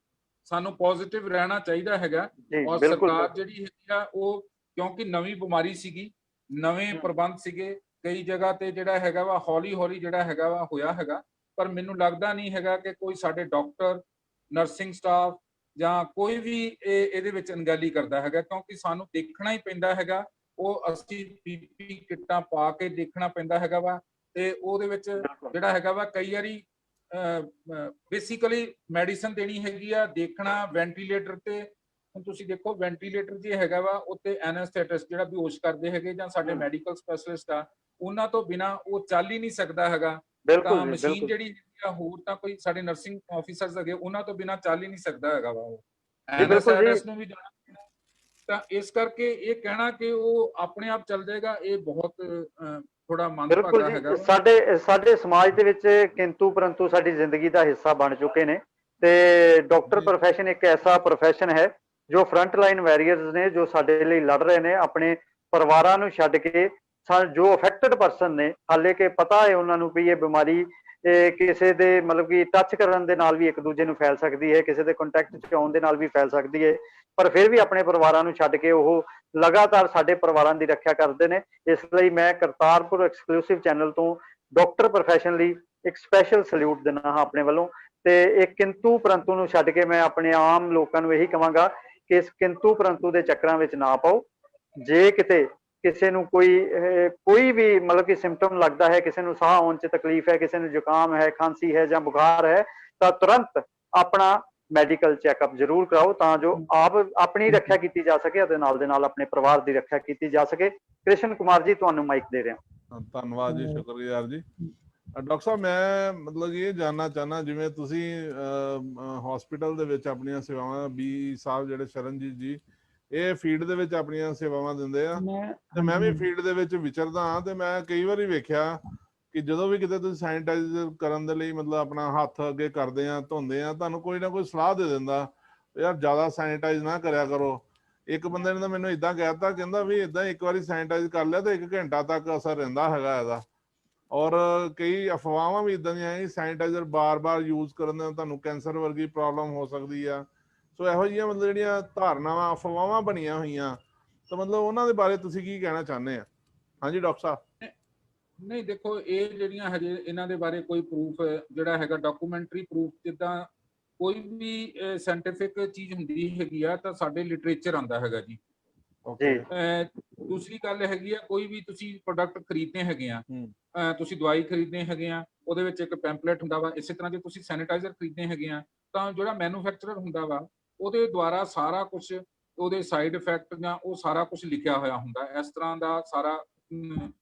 ਸਾਨੂੰ ਪੋਜ਼ਿਟਿਵ ਰਹਿਣਾ ਚਾਹੀਦਾ ਹੈਗਾ। ਔਰ ਸਰਕਾਰ ਜਿਹੜੀ ਹੈਗੀ ਆ ਉਹ, ਕਿਉਂਕਿ ਨਵੀਂ ਬਿਮਾਰੀ ਸੀਗੀ, ਨਵੇਂ ਪ੍ਰਬੰਧ ਸੀਗੇ, ਕਈ ਜਗ੍ਹਾ ਤੇ ਜਿਹੜਾ ਹੈਗਾ ਵਾ ਹੌਲੀ ਜਿਹੜਾ ਹੈਗਾ ਵਾ ਹੋਇਆ ਹੈਗਾ। ਪਰ ਮੈਨੂੰ ਲੱਗਦਾ ਨਹੀਂ ਹੈਗਾ ਕਿ ਕੋਈ ਸਾਡੇ ਡਾਕਟਰ, ਨਰਸਿੰਗ ਸਟਾਫ ਜਾਂ ਕੋਈ ਵੀ ਇਹਦੇ ਵਿੱਚ ਅਣਗਹਿਲੀ ਕਰਦਾ ਹੈਗਾ, ਕਿਉਂਕਿ ਸਾਨੂੰ ਦੇਖਣਾ ਹੀ ਪੈਂਦਾ ਹੈਗਾ ਉਹ ਅਸੀਂ ਪੀਪੀ ਕਿੱਟਾਂ ਪਾ ਕੇ ਦੇਖਣਾ ਪੈਂਦਾ ਹੈਗਾ ਵਾ, ਤੇ ਉਹਦੇ ਵਿੱਚ ਜਿਹੜਾ ਹੈਗਾ ਵਾ ਕਈ ਵਾਰੀ ਬੇਸਿਕਲੀ ਮੈਡੀਸਨ ਦੇਣੀ ਹੈਗੀ ਆ, ਦੇਖਣਾ ਵੈਂਟੀਲੇਟਰ ਤੇ। ਹੁਣ ਤੁਸੀਂ ਦੇਖੋ ਵੈਂਟੀਲੇਟਰ ਜੇ ਹੈਗਾ ਵਾ ਉੱਤੇ ਐਨਸਥੈਟਿਸਟ ਜਿਹੜਾ ਬੇਹੋਸ਼ ਕਰਦੇ ਹੈਗੇ ਜਾਂ ਸਾਡੇ ਮੈਡੀਕਲ ਸਪੈਸ਼ਲਿਸਟ ਆ, ਉਹਨਾਂ ਤੋਂ ਬਿਨਾ ਉਹ ਚੱਲ ਹੀ ਨਹੀਂ ਸਕਦਾ ਹੈਗਾ। ਤਾਂ ਮਸ਼ੀਨ ਜਿਹੜੀ ਹੈਗੀ ਆ, ਹੋਰ ਤਾਂ ਕੋਈ ਸਾਡੇ ਨਰਸਿੰਗ ਆਫੀਸਰਸ ਹੈਗੇ ਉਹਨਾਂ ਤੋਂ ਬਿਨਾ ਚੱਲ ਹੀ ਨਹੀਂ ਸਕਦਾ ਹੈਗਾ ਵਾ। ਉਹ ਐਨਸਥੈਟਿਸਟ ਨੂੰ ਵੀ ਜਾਣਾ ਪੈਣਾ। ਤਾਂ ਇਸ ਕਰਕੇ ਇਹ ਕਹਿਣਾ ਕਿ ਉਹ ਆਪਣੇ ਆਪ ਚੱਲ ਜਾਏਗਾ, ਇਹ ਬਹੁਤ ਥੋੜਾ ਮੰਦਭਾਗਾ ਹੈਗਾ। ਸਾਡੇ ਸਮਾਜ ਦੇ ਵਿੱਚ ਕਿੰਤੂ ਪਰੰਤੂ ਸਾਡੀ ਜ਼ਿੰਦਗੀ ਦਾ ਹਿੱਸਾ ਬਣ ਚੁੱਕੇ ਨੇ, ਤੇ ਡਾਕਟਰ ਪ੍ਰੋਫੈਸ਼ਨ ਇੱਕ ਐਸਾ ਪ੍ਰੋਫੈਸ਼ਨ ਹੈ ਜੋ ਫਰੰਟ ਲਾਈਨ ਵੈਰੀਅਰਸ ਨੇ, ਜੋ ਸਾਡੇ ਲਈ ਲੜ ਰਹੇ ਨੇ ਆਪਣੇ ਪਰਿਵਾਰਾਂ ਨੂੰ ਛੱਡ ਕੇ। ਜੋ ਅਫੈਕਟਡ ਪਰਸਨ ਨੇ, ਹਾਲੇ ਕਿ ਪਤਾ ਹੈ ਉਹਨਾਂ ਨੂੰ ਵੀ ਇਹ ਬਿਮਾਰੀ ਕਿਸੇ ਦੇ ਮਤਲਬ ਕਿ ਟੱਚ ਕਰਨ ਦੇ ਨਾਲ ਵੀ ਇੱਕ ਦੂਜੇ ਨੂੰ ਫੈਲ ਸਕਦੀ ਹੈ, ਕਿਸੇ ਦੇ ਕੰਟੈਕਟ 'ਚ ਆਉਣ ਦੇ ਨਾਲ ਵੀ ਫੈਲ ਸਕਦੀ ਹੈ, ਪਰ ਫਿਰ ਵੀ ਆਪਣੇ ਪਰਿਵਾਰਾਂ ਨੂੰ ਛੱਡ ਕੇ ਉਹ ਲਗਾਤਾਰ ਸਾਡੇ ਪਰਿਵਾਰਾਂ ਦੀ ਰੱਖਿਆ ਕਰਦੇ ਨੇ। ਇਸ ਲਈ ਮੈਂ ਕਰਤਾਰਪੁਰ ਐਕਸਕਲੂਸਿਵ ਚੈਨਲ ਤੋਂ ਡਾਕਟਰ ਪ੍ਰੋਫੈਸ਼ਨ ਲਈ ਇੱਕ ਸਪੈਸ਼ਲ ਸਲੂਟ ਦਿੰਦਾ ਹਾਂ ਆਪਣੇ ਵੱਲੋਂ। ਤੇ ਇਹ ਕਿੰਤੂ ਪਰੰਤੂ ਨੂੰ ਛੱਡ ਕੇ ਮੈਂ ਆਪਣੇ ਆਮ ਲੋਕਾਂ ਨੂੰ ਇਹੀ ਕਹਾਂਗਾ ਕਿ ਇਸ ਕਿੰਤੂ ਪਰੰਤੂ ਦੇ ਚੱਕਰਾਂ ਵਿੱਚ ਨਾ ਪਾਓ। ਜੇ ਕਿਤੇ ਕਿਸੇ ਨੂੰ ਕੋਈ ਵੀ ਮਤਲਬ ਕਿ ਸਿੰਪਟਮ ਲੱਗਦਾ ਹੈ, ਕਿਸੇ ਨੂੰ ਸਾਹ ਆਉਣ 'ਚ ਤਕਲੀਫ ਹੈ, ਕਿਸੇ ਨੂੰ ਜ਼ੁਕਾਮ ਹੈ, ਖਾਂਸੀ ਹੈ ਜਾਂ ਬੁਖਾਰ ਹੈ, ਤਾਂ ਤੁਰੰਤ ਆਪਣਾ ਮੈਡੀਕਲ ਚੈੱਕਅਪ ਜ਼ਰੂਰ ਕਰਾਓ, ਤਾਂ ਜੋ ਆਪ ਆਪਣੀ ਰੱਖਿਆ ਕੀਤੀ ਜਾ ਸਕੇ ਅਤੇ ਨਾਲ ਦੇ ਨਾਲ ਆਪਣੇ ਪਰਿਵਾਰ ਦੀ ਰੱਖਿਆ ਕੀਤੀ ਜਾ ਸਕੇ। ਕ੍ਰਿਸ਼ਨ ਕੁਮਾਰ ਜੀ, ਤੁਹਾਨੂੰ ਮਾਈਕ ਦੇ ਰਿਹਾ। ਧੰਨਵਾਦ ਜੀ, ਸ਼ੁਕਰਗੁਜ਼ਾਰ ਜੀ। ਡਾਕਟਰ ਸਾਹਿਬ, ਮੈਂ ਮਤਲਬ ਇਹ ਜਾਨਣਾ ਚਾਹੁੰਦਾ, ਜਿਵੇਂ ਤੁਸੀਂ ਹਸਪੀਟਲ ਦੇ ਵਿੱਚ ਆਪਣੀਆਂ ਸੇਵਾਵਾਂ, ਬੀ ਸਾਹਿਬ ਜਿਹੜੇ ਸ਼ਰਨਜੀਤ ਜੀ ਇਹ ਫੀਲਡ ਦੇ ਵਿੱਚ ਆਪਣੀਆਂ ਸੇਵਾਵਾਂ ਦਿੰਦੇ ਆ, ਤੇ ਮੈਂ ਵੀ ਫੀਲਡ ਦੇ ਵਿੱਚ ਵਿਚਰਦਾ ਹਾਂ, ਤੇ ਮੈਂ ਕਈ ਵਾਰੀ ਵੇਖਿਆ ਕਿ ਜਦੋਂ ਵੀ ਕਿਤੇ ਤੁਸੀਂ ਸੈਨੀਟਾਈਜ਼ਰ ਕਰਨ ਦੇ ਲਈ ਮਤਲਬ ਆਪਣਾ ਹੱਥ ਅੱਗੇ ਕਰਦੇ ਆ, ਧੋਂਦੇ ਆ, ਤੁਹਾਨੂੰ ਕੋਈ ਨਾ ਕੋਈ ਸਲਾਹ ਦੇ ਦਿੰਦਾ, ਯਾਰ ਜ਼ਿਆਦਾ ਸੈਨੀਟਾਈਜ਼ ਨਾ ਕਰਿਆ ਕਰੋ। ਇੱਕ ਬੰਦੇ ਨੇ ਤਾਂ ਮੈਨੂੰ ਇਦਾਂ ਕਹਿ ਦਿੱਤਾ, ਕਹਿੰਦਾ ਵੀ ਇਦਾਂ ਇੱਕ ਵਾਰੀ ਸੈਨੀਟਾਈਜ਼ ਕਰ ਲਿਆ ਤਾਂ 1 ਘੰਟਾ ਤੱਕ ਅਸਰ ਰਹਿੰਦਾ ਹੈਗਾ ਇਹਦਾ। ਔਰ ਕਈ ਅਫਵਾਹਾਂ ਵੀ ਇਦਾਂ ਦੀਆਂ ਸੈਨੀਟਾਈਜ਼ਰ ਬਾਰ-ਬਾਰ ਯੂਜ਼ ਕਰਨ ਦੇ ਤੁਹਾਨੂੰ ਕੈਂਸਰ ਵਰਗੀ ਪ੍ਰੋਬਲਮ ਹੋ ਸਕਦੀ ਆ। ਸੋ ਇਹੋ ਜਿਹੀਆਂ ਮਤਲਬ ਜਿਹੜੀਆਂ ਧਾਰਨਾਵਾਂ, ਅਫਵਾਹਾਂ ਬਣੀਆਂ ਹੋਈਆਂ, ਤਾਂ ਮਤਲਬ ਉਹਨਾਂ ਦੇ ਬਾਰੇ ਤੁਸੀਂ ਕੀ ਕਹਿਣਾ ਚਾਹੁੰਦੇ ਆ? ਹਾਂਜੀ ਡਾਕਟਰ ਸਾਹਿਬ। ਨਹੀਂ ਦੇਖੋ, ਇਹ ਜਿਹੜੀਆਂ ਹਜੇ ਇਹਨਾਂ ਦੇ ਬਾਰੇ ਕੋਈ ਪ੍ਰੂਫ ਜਿਹੜਾ ਹੈਗਾ, ਡਾਕੂਮੈਂਟਰੀ ਪ੍ਰੂਫ, ਜਿੱਦਾਂ ਕੋਈ ਵੀ ਸਾਇੰਟੀਫਿਕ ਚੀਜ਼ ਹੁੰਦੀ ਹੈਗੀ ਆ ਤਾਂ ਸਾਡੇ ਲਿਟਰੇਚਰ ਆਉਂਦਾ ਹੈਗਾ ਜੀ। ਦੂਸਰੀ ਗੱਲ ਹੈਗੀ ਆ, ਕੋਈ ਵੀ ਤੁਸੀਂ ਪ੍ਰੋਡਕਟ ਖਰੀਦਦੇ ਹੈਗੇ ਆ, ਤੁਸੀਂ ਦਵਾਈ ਖਰੀਦਦੇ ਹੈਗੇ ਆ, ਉਹਦੇ ਵਿੱਚ ਇੱਕ ਪੈਂਪਲੇਟ ਹੁੰਦਾ ਵਾ। ਇਸੇ ਤਰ੍ਹਾਂ ਜੇ ਤੁਸੀਂ ਸੈਨੀਟਾਈਜ਼ਰ ਖਰੀਦਦੇ ਹੈਗੇ ਆ, ਤਾਂ ਜਿਹੜਾ ਮੈਨੂਫੈਕਚਰਰ ਹੁੰਦਾ ਵਾ ਉਹਦੇ ਦੁਆਰਾ ਸਾਰਾ ਕੁਝ, ਉਹਦੇ ਸਾਈਡ ਇਫੈਕਟ ਜਾਂ ਉਹ ਸਾਰਾ ਕੁਝ ਲਿਖਿਆ ਹੋਇਆ ਹੁੰਦਾ। ਇਸ ਤਰ੍ਹਾਂ ਦਾ ਸਾਰਾ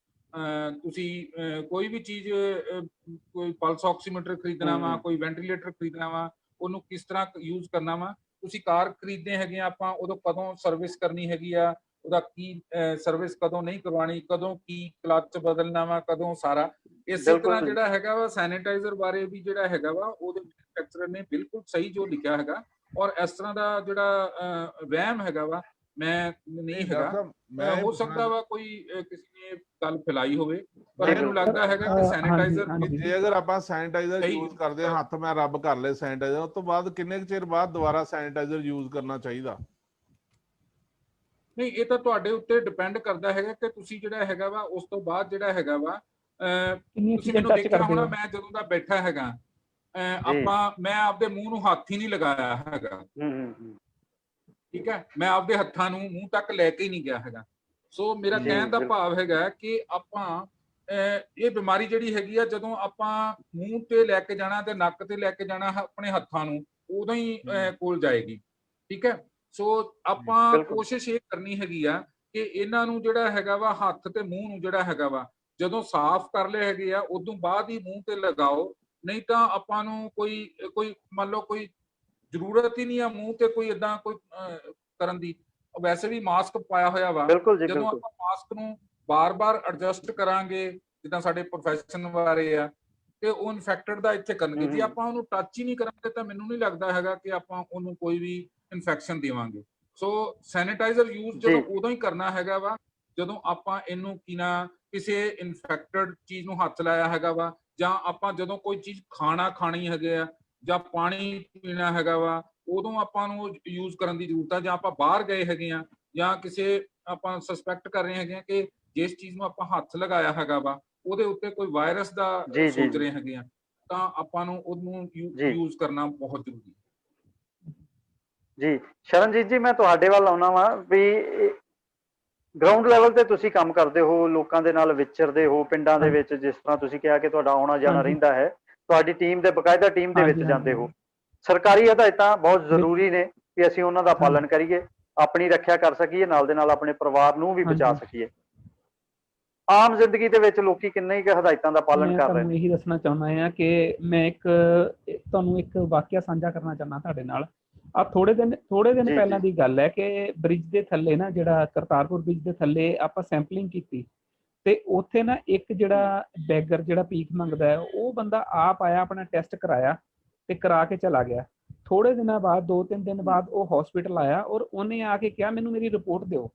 ਤੁਸੀਂ ਕੋਈ ਵੀ ਚੀਜ਼, ਕੋਈ ਪਲਸ ਆਕਸੀਮੀਟਰ ਖਰੀਦਣਾ ਵਾ, ਕੋਈ ਵੈਂਟੀਲੇਟਰ ਖਰੀਦਣਾ ਵਾ, ਉਹਨੂੰ ਕਿਸ ਤਰ੍ਹਾਂ ਯੂਜ਼ ਕਰਨਾ ਵਾ। ਤੁਸੀਂ ਕਾਰ ਖਰੀਦਦੇ ਹੈਗੇ ਆ, ਆਪਾਂ ਉਦੋਂ ਕਦੋਂ ਸਰਵਿਸ ਕਰਨੀ ਹੈਗੀ ਆ, ਉਹਦਾ ਕੀ ਸਰਵਿਸ ਕਦੋਂ ਨਹੀਂ ਕਰਵਾਉਣੀ, ਕਦੋਂ ਕੀ ਕਲੱਚ ਬਦਲਣਾ ਵਾ, ਕਦੋਂ ਸਾਰਾ। ਇਸੇ ਤਰ੍ਹਾਂ ਜਿਹੜਾ ਹੈਗਾ ਵਾ ਸੈਨੀਟਾਈਜ਼ਰ ਬਾਰੇ ਵੀ ਜਿਹੜਾ ਹੈਗਾ ਵਾ, ਉਹਦੇ ਮੈਨੂਫੈਕਚਰਰ ਨੇ ਬਿਲਕੁਲ ਸਹੀ ਜੋ ਲਿਖਿਆ ਹੈਗਾ। ਔਰ ਇਸ ਤਰ੍ਹਾਂ ਦਾ ਜਿਹੜਾ ਵਹਿਮ ਹੈਗਾ ਵਾ, ਮੈਂ ਨਹੀਂ ਹੈਗਾ, ਹੋ ਸਕਦਾ ਵਾ ਕੋਈ ਕਿਸੇ ਨੇ ਗੱਲ ਫੈਲਾਈ ਹੋਵੇ, ਪਰ ਮੈਨੂੰ ਲੱਗਦਾ ਹੈਗਾ ਕਿ ਸੈਨੀਟਾਈਜ਼ਰ, ਜੇ ਅਗਰ ਆਪਾਂ ਸੈਨੀਟਾਈਜ਼ਰ ਯੂਜ਼ ਕਰਦੇ ਹਾਂ, ਹੱਥ ਮੈਂ ਰੱਬ ਕਰ ਲਏ ਸੈਨੀਟਾਈਜ਼ਰ, ਉਸ ਤੋਂ ਬਾਅਦ ਕਿੰਨੇ ਕੁ ਚਿਰ ਬਾਅਦ ਦੁਬਾਰਾ ਸੈਨੀਟਾਈਜ਼ਰ ਯੂਜ਼ ਕਰਨਾ ਚਾਹੀਦਾ? ਨਹੀਂ, ਇਹ ਤਾਂ ਤੁਹਾਡੇ ਉੱਤੇ ਡਿਪੈਂਡ ਕਰਦਾ ਹੈਗਾ ਕਿ ਤੁਸੀਂ ਜਿਹੜਾ ਹੈਗਾ ਵਾ ਉਸ ਤੋਂ ਬਾਅਦ ਜਿਹੜਾ ਹੈਗਾ ਵਾ, ਤੁਸੀਂ ਮੈਨੂੰ ਦੇਖਿਆ ਹੋਣਾ, ਮੈਂ ਜਦੋਂ ਦਾ ਬੈਠਾ ਹੈਗਾ, ਮੈਂ ਆਪਦੇ ਮੂੰਹ ਨੂੰ ਹੱਥ ਹੀ ਨਹੀਂ ਲਗਾਇਆ ਹੈਗਾ। ਠੀਕ ਹੈ, ਮੈਂ ਆਪਦੇ ਹੱਥਾਂ ਨੂੰ ਮੂੰਹ ਤੱਕ ਲੈ ਕੇ ਹੀ ਨਹੀਂ ਗਿਆ ਹੈਗਾ। ਸੋ ਮੇਰਾ ਕਹਿਣ ਦਾ ਭਾਵ ਹੈਗਾ ਕਿ ਆਪਾਂ ਇਹ ਬਿਮਾਰੀ ਜਿਹੜੀ ਹੈਗੀ ਆ, ਜਦੋਂ ਆਪਾਂ ਮੂੰਹ ਤੇ ਲੈ ਕੇ ਜਾਣਾ ਤੇ ਨੱਕ ਤੇ ਲੈ ਕੇ ਜਾਣਾ ਆਪਣੇ ਹੱਥਾਂ ਨੂੰ, ਉਦੋਂ ਹੀ ਕੋਲ ਜਾਏਗੀ। ਠੀਕ ਹੈ, ਸੋ ਆਪਾਂ ਕੋਸ਼ਿਸ਼ ਇਹ ਕਰਨੀ ਹੈਗੀ ਆ ਕਿ ਇਹਨਾਂ ਨੂੰ ਜਿਹੜਾ ਹੈਗਾ ਵਾ, ਹੱਥ ਤੇ ਮੂੰਹ ਨੂੰ ਜਿਹੜਾ ਹੈਗਾ ਵਾ, ਜਦੋਂ ਸਾਫ਼ ਕਰ ਲਏ ਹੈਗੇ ਆ, ਉਦੋਂ ਬਾਅਦ ਹੀ ਮੂੰਹ ਤੇ ਲਗਾਓ। ਨਹੀਂ ਤਾਂ ਆਪਾਂ ਨੂੰ ਕੋਈ ਮੰਨ ਲਓ ਕੋਈ ਜ਼ਰੂਰਤ ਹੀ ਨਹੀਂ ਆ ਮੂੰਹ ਤੇ ਕੋਈ ਏਦਾਂ ਕੋਈ ਕਰਨ ਦੀ। ਵੈਸੇ ਵੀ ਮਾਸਕ ਪਾਇਆ ਹੋਇਆ ਵਾ, ਜਦੋਂ ਆਪਾਂ ਮਾਸਕ ਨੂੰ ਬਾਰ-ਬਾਰ ਐਡਜਸਟ ਕਰਾਂਗੇ, ਜਿੱਦਾਂ ਸਾਡੇ ਪ੍ਰੋਫੈਸ਼ਨ ਬਾਰੇ ਆ, ਤੇ ਉਹ ਇਨਫੈਕਟਡ ਦਾ ਇੱਥੇ ਕਰਨਗੇ। ਜੇ ਆਪਾਂ ਉਹਨੂੰ ਟੱਚ ਹੀ ਨਹੀਂ ਕਰਾਂਗੇ ਤਾਂ ਮੈਨੂੰ ਨਹੀਂ ਲੱਗਦਾ ਹੈਗਾ ਕਿ ਆਪਾਂ ਉਹਨੂੰ ਕੋਈ ਵੀ ਇਨਫੈਕਸ਼ਨ ਦੇਵਾਂਗੇ। ਸੋ ਸੈਨੀਟਾਈਜ਼ਰ ਯੂਜ਼ ਜਦੋਂ ਉਦੋਂ ਹੀ ਕਰਨਾ ਹੈਗਾ ਵਾ ਜਦੋਂ ਆਪਾਂ ਇਹਨੂੰ ਕਿਸੇ ਇਨਫੈਕਟਡ ਚੀਜ਼ ਨੂੰ ਹੱਥ ਲਾਇਆ ਹੈਗਾ ਵਾ, ਜਾਂ ਆਪਾਂ ਜਦੋਂ ਕੋਈ ਚੀਜ਼ ਖਾਣੀ ਹੈਗੇ ਆ ਜਾਂ ਪਾਣੀ ਪੀਣਾ ਹੈਗਾ ਵਾ, ਉਦੋਂ ਆਪਾਂ ਨੂੰ ਯੂਜ਼ ਕਰਨ ਦੀ ਜ਼ਰੂਰਤ ਹੈ। ਜਾਂ ਆਪਾਂ ਬਾਹਰ ਗਏ ਹੈਗੇ ਆ, ਜਾਂ ਕਿਸੇ ਆਪਾਂ ਸਸਪੈਕਟ ਕਰ ਰਹੇ ਹੈਗੇ ਆ ਕਿ ਜਿਸ ਚੀਜ਼ ਨੂੰ ਆਪਾਂ ਹੱਥ ਲਗਾਇਆ ਹੈਗਾ ਵਾ ਉਹਦੇ ਉੱਤੇ ਕੋਈ ਵਾਇਰਸ ਦਾ ਸੋਚ ਰਹੇ ਹੈਗੇ ਆ, ਤਾਂ ਆਪਾਂ ਨੂੰ ਉਹਨੂੰ ਯੂਜ਼ ਕਰਨਾ ਬਹੁਤ ਜ਼ਰੂਰੀ ਹੈ। ਜੀ ਸ਼ਰਨਜੀਤ ਜੀ, ਮੈਂ ਤੁਹਾਡੇ ਵੱਲ ਆਉਣਾ ਵਾ ਵੀ ਗਰਾਊਂਡ ਲੈਵਲ ਤੇ ਤੁਸੀਂ ਕੰਮ ਕਰਦੇ ਹੋ, ਲੋਕਾਂ ਦੇ ਨਾਲ ਵਿਚਰਦੇ ਹੋ, ਪਿੰਡਾਂ ਦੇ ਵਿੱਚ ਜਿਸ ਤਰ੍ਹਾਂ ਤੁਸੀਂ ਕਿਹਾ ਕਿ ਤੁਹਾਡਾ ਆਉਣਾ ਜਾਣਾ ਹਾਂਜੀ ਰਹਿੰਦਾ ਹੈ, ਤੁਹਾਡੀ ਟੀਮ ਦੇ ਬਕਾਇਦਾ ਟੀਮ ਦੇ ਵਿੱਚ ਹਾਂਜੀ ਜਾਂਦੇ ਹਾਂਜੀ ਹੋ। ਸਰਕਾਰੀ ਹਦਾਇਤਾਂ ਬਹੁਤ ਬਿਲਕੁਲ ਜ਼ਰੂਰੀ ਨੇ ਕਿ ਅਸੀਂ ਉਹਨਾਂ ਦਾ ਹਾਂਜੀ ਪਾਲਣ ਕਰੀਏ, ਆਪਣੀ ਰੱਖਿਆ ਕਰ ਸਕੀਏ, ਨਾਲ ਦੇ ਨਾਲ ਆਪਣੇ ਪਰਿਵਾਰ ਨੂੰ ਵੀ ਬਚਾ ਹਾਂਜੀ ਸਕੀਏ। ਆਮ ਜ਼ਿੰਦਗੀ ਦੇ ਵਿੱਚ ਲੋਕੀ ਕਿੰਨੇ ਹੀ ਹਦਾਇਤਾਂ ਦਾ ਪਾਲਣ ਮੈਂ ਕਰ ਰਹੇ ਤੁਹਾਨੂੰ ਨੇ। ਇਹੀ ਦੱਸਣਾ ਚਾਹੁੰਦਾ ਹਾਂ ਕਿ ਮੈਂ ਤੁਹਾਨੂੰ ਇੱਕ ਵਾਕਿਆ ਸਾਂਝਾ ਕਰਨਾ ਚਾਹੁੰਦਾ ਤੁਹਾਡੇ ਨਾਲ। ਆ ਥੋੜੇ ਦਿਨ ਜੀ ਪਹਿਲਾਂ ਜੀ ਦੀ ਗੱਲ ਹੈ ਕਿ ਬ੍ਰਿਜ ਦੇ ਥੱਲੇ ਨਾ, ਜਿਹੜਾ ਕਰਤਾਰਪੁਰ ਬ੍ਰਿਜ ਦੇ ਥੱਲੇ ਆਪਾਂ ਸੈਂਪਲਿੰਗ ਕੀਤੀ, ਤੇ ਉੱਥੇ ਨਾ ਇੱਕ ਜਿਹੜਾ ਬੈਗਰ ਜਿਹੜਾ ਭੀਖ ਮੰਗਦਾ ਹੈ, ਉਹ ਬੰਦਾ ਆਪ ਆਇਆ, ਆਪਣਾ ਟੈਸਟ ਕਰਾਇਆ ਤੇ ਕਰਾ ਕੇ ਚਲਾ ਗਿਆ। ਥੋੜੇ ਦਿਨਾਂ ਬਾਅਦ, 2-3 ਦਿਨ ਬਾਅਦ ਉਹ ਹਸਪੀਟਲ ਆਇਆ ਔਰ ਉਹਨੇ ਆ ਕੇ ਕਿਹਾ ਮੈਨੂੰ ਮੇਰੀ ਰਿਪੋਰਟ ਦਿਓ।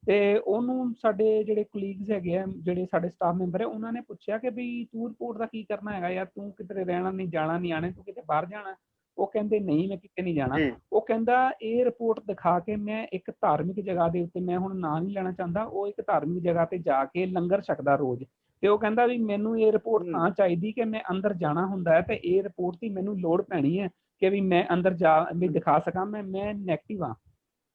ਤੇ ਉਹਨੂੰ ਸਾਡੇ ਜਿਹੜੇ ਕੁਲੀਗਸ ਹੈਗੇ ਆ, ਜਿਹੜੇ ਸਾਡੇ ਸਟਾਫ ਮੈਂਬਰ ਹੈ, ਉਹਨਾਂ ਨੇ ਪੁੱਛਿਆ ਕਿ ਵੀ ਤੂੰ ਰਿਪੋਰਟ ਦਾ ਕੀ ਕਰਨਾ ਹੈਗਾ ਯਾਰ, ਤੂੰ ਕਿਤੇ ਰਹਿਣਾ ਨਹੀਂ, ਜਾਣਾ ਨਹੀਂ, ਆਣੇ, ਤੂੰ ਕਿਤੇ ਬਾਹਰ ਜਾਣਾ? ਉਹ ਕਹਿੰਦੇ ਨਹੀਂ, ਮੈਂ ਕਿਤੇ ਨਹੀਂ ਜਾਣਾ। ਜੀ ਉਹ ਕਹਿੰਦਾ ਇਹ ਰਿਪੋਰਟ ਦਿਖਾ ਕੇ ਮੈਂ ਇੱਕ ਧਾਰਮਿਕ ਜਗ੍ਹਾ ਦੇ ਉੱਤੇ, ਮੈਂ ਹੁਣ ਨਾਂ ਨਹੀਂ ਲੈਣਾ ਚਾਹੁੰਦਾ, ਉਹ ਇੱਕ ਧਾਰਮਿਕ ਜਗ੍ਹਾ ਤੇ ਜਾ ਕੇ ਲੰਗਰ ਛਕਦਾ ਰੋਜ਼। ਤੇ ਉਹ ਕਹਿੰਦਾ ਵੀ ਮੈਨੂੰ ਇਹ ਰਿਪੋਰਟ ਤਾਂ ਚਾਹੀਦੀ ਕਿ ਮੈਂ ਅੰਦਰ ਜਾਣਾ ਹੁੰਦਾ ਹੈ ਤੇ ਇਹ ਰਿਪੋਰਟ ਦੀ ਮੈਨੂੰ ਲੋੜ ਪੈਣੀ ਹੈ ਕਿ ਵੀ ਮੈਂ ਅੰਦਰ ਜਾ ਵੀ ਦਿਖਾ ਸਕਾਂ ਮੈਂ ਨੈਗੇਟਿਵ ਹਾਂ,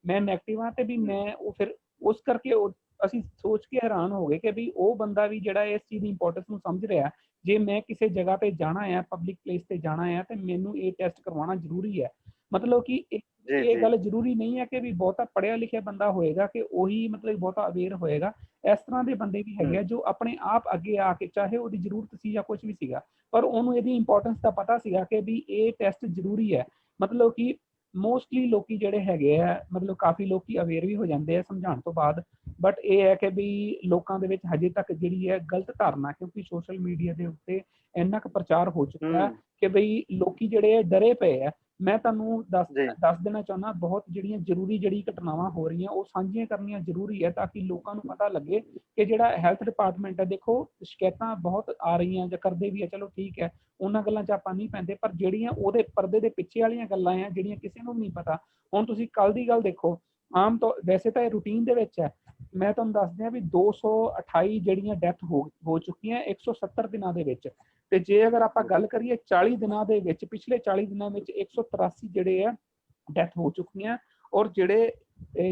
ਮੈਂ ਨੈਗੇਟਿਵ ਹਾਂ। ਤੇ ਵੀ ਮੈਂ ਉਹ ਫਿਰ ਉਸ ਕਰਕੇ ਅਸੀਂ ਸੋਚ ਕੇ ਹੈਰਾਨ ਹੋ ਗਏ ਕਿ ਵੀ ਉਹ ਬੰਦਾ ਵੀ ਜਿਹੜਾ ਇਸ ਚੀਜ਼ ਦੀ ਇੰਪੋਰਟੈਂਸ ਨੂੰ ਸਮਝ ਰਿਹਾ, ਜੇ ਮੈਂ ਕਿਸੇ ਜਗ੍ਹਾ ਤੇ ਜਾਣਾ ਹੈ, ਪਬਲਿਕ ਪਲੇਸ ਤੇ ਜਾਣਾ ਹੈ, ਤੇ ਮੈਨੂੰ ਇਹ ਟੈਸਟ ਕਰਵਾਉਣਾ ਜ਼ਰੂਰੀ ਹੈ। ਮਤਲਬ ਕਿ ਜੀ ਇਹ ਜੀ ਗੱਲ ਜ਼ਰੂਰੀ ਨਹੀਂ ਹੈ ਕਿ ਵੀ ਬਹੁਤਾ ਪੜ੍ਹਿਆ ਲਿਖਿਆ ਬੰਦਾ ਹੋਏਗਾ ਕਿ ਉਹੀ ਮਤਲਬ ਬਹੁਤਾ ਅਵੇਅਰ ਹੋਏਗਾ। ਇਸ ਤਰ੍ਹਾਂ ਦੇ ਬੰਦੇ ਵੀ ਹੈਗੇ ਆ ਜੋ ਆਪਣੇ ਆਪ ਅੱਗੇ ਆ ਕੇ, ਚਾਹੇ ਉਹਦੀ ਜ਼ਰੂਰਤ ਸੀ ਜਾਂ ਕੁਝ ਵੀ ਸੀਗਾ, ਪਰ ਉਹਨੂੰ ਇਹਦੀ ਇੰਪੋਰਟੈਂਸ ਦਾ ਪਤਾ ਸੀਗਾ ਕਿ ਵੀ ਇਹ ਟੈਸਟ ਜ਼ਰੂਰੀ ਹੈ। ਮਤਲਬ ਕਿ ਮੋਸਟਲੀ ਲੋਕੀ ਜਿਹੜੇ ਹੈਗੇ ਆ, ਮਤਲਬ ਕਾਫੀ ਲੋਕੀ ਅਵੇਅਰ ਵੀ ਹੋ ਜਾਂਦੇ ਆ ਸਮਝਾਉਣ ਤੋਂ ਬਾਅਦ, ਬਟ ਇਹ ਹੈ ਕਿ ਵੀ ਲੋਕਾਂ ਦੇ ਵਿੱਚ ਹਜੇ ਤੱਕ ਜਿਹੜੀ ਹੈ ਗਲਤ ਧਾਰਨਾ, ਕਿਉਂਕਿ ਸੋਸ਼ਲ ਮੀਡੀਆ ਦੇ ਉੱਤੇ ਇੰਨਾ ਕੁ ਪ੍ਰਚਾਰ ਹੋ ਚੁੱਕਾ ਹੈ ਕਿ ਬਈ ਲੋਕੀ ਜਿਹੜੇ ਡਰੇ ਪਏ ਆ। ਮੈਂ ਤੁਹਾਨੂੰ ਜੀ ਦੱਸ ਦੇਣਾ ਚਾਹੁੰਦਾ, ਬਹੁਤ ਜਿਹੜੀਆਂ ਜ਼ਰੂਰੀ ਜਿਹੜੀ ਘਟਨਾਵਾਂ ਹੋ ਰਹੀਆਂ ਉਹ ਸਾਂਝੀਆਂ ਕਰਨੀਆਂ ਜ਼ਰੂਰੀ ਹੈ, ਤਾਂ ਕਿ ਲੋਕਾਂ ਨੂੰ ਪਤਾ ਲੱਗੇ ਕਿ ਜਿਹੜਾ ਹੈਲਥ ਡਿਪਾਰਟਮੈਂਟ ਹੈ, ਦੇਖੋ ਸ਼ਿਕਾਇਤਾਂ ਬਹੁਤ ਆ ਰਹੀਆਂ ਜਾਂ ਕਰਦੇ ਵੀ ਆ, ਚਲੋ ਠੀਕ ਹੈ, ਉਹਨਾਂ ਗੱਲਾਂ 'ਚ ਆਪਾਂ ਨਹੀਂ ਪੈਂਦੇ, ਪਰ ਜਿਹੜੀਆਂ ਉਹਦੇ ਪਰਦੇ ਦੇ ਪਿੱਛੇ ਵਾਲੀਆਂ ਗੱਲਾਂ ਆ, ਜਿਹੜੀਆਂ ਕਿਸੇ ਨੂੰ ਨਹੀਂ ਪਤਾ। ਹੁਣ ਤੁਸੀਂ ਕੱਲ ਦੀ ਗੱਲ ਦੇਖੋ, ਆਮ ਤੌਰ ਵੈਸੇ ਤਾਂ ਇਹ ਰੂਟੀਨ ਦੇ ਵਿੱਚ ਹੈ, ਮੈਂ ਤੁਹਾਨੂੰ ਦੱਸ ਦਿਆਂ ਵੀ 228 ਜਿਹੜੀਆਂ ਡੈਥ ਹੋ ਚੁੱਕੀਆਂ 170 ਦਿਨਾਂ ਦੇ ਵਿੱਚ। ਤੇ ਜੇ ਅਗਰ ਆਪਾਂ ਗੱਲ ਕਰੀਏ 40 ਦਿਨਾਂ ਦੇ ਵਿੱਚ, ਪਿਛਲੇ 40 ਦਿਨਾਂ ਵਿੱਚ 183 ਜਿਹੜੇ ਆ ਡੈਥ ਹੋ ਚੁੱਕੀਆਂ। ਔਰ ਜਿਹੜੇ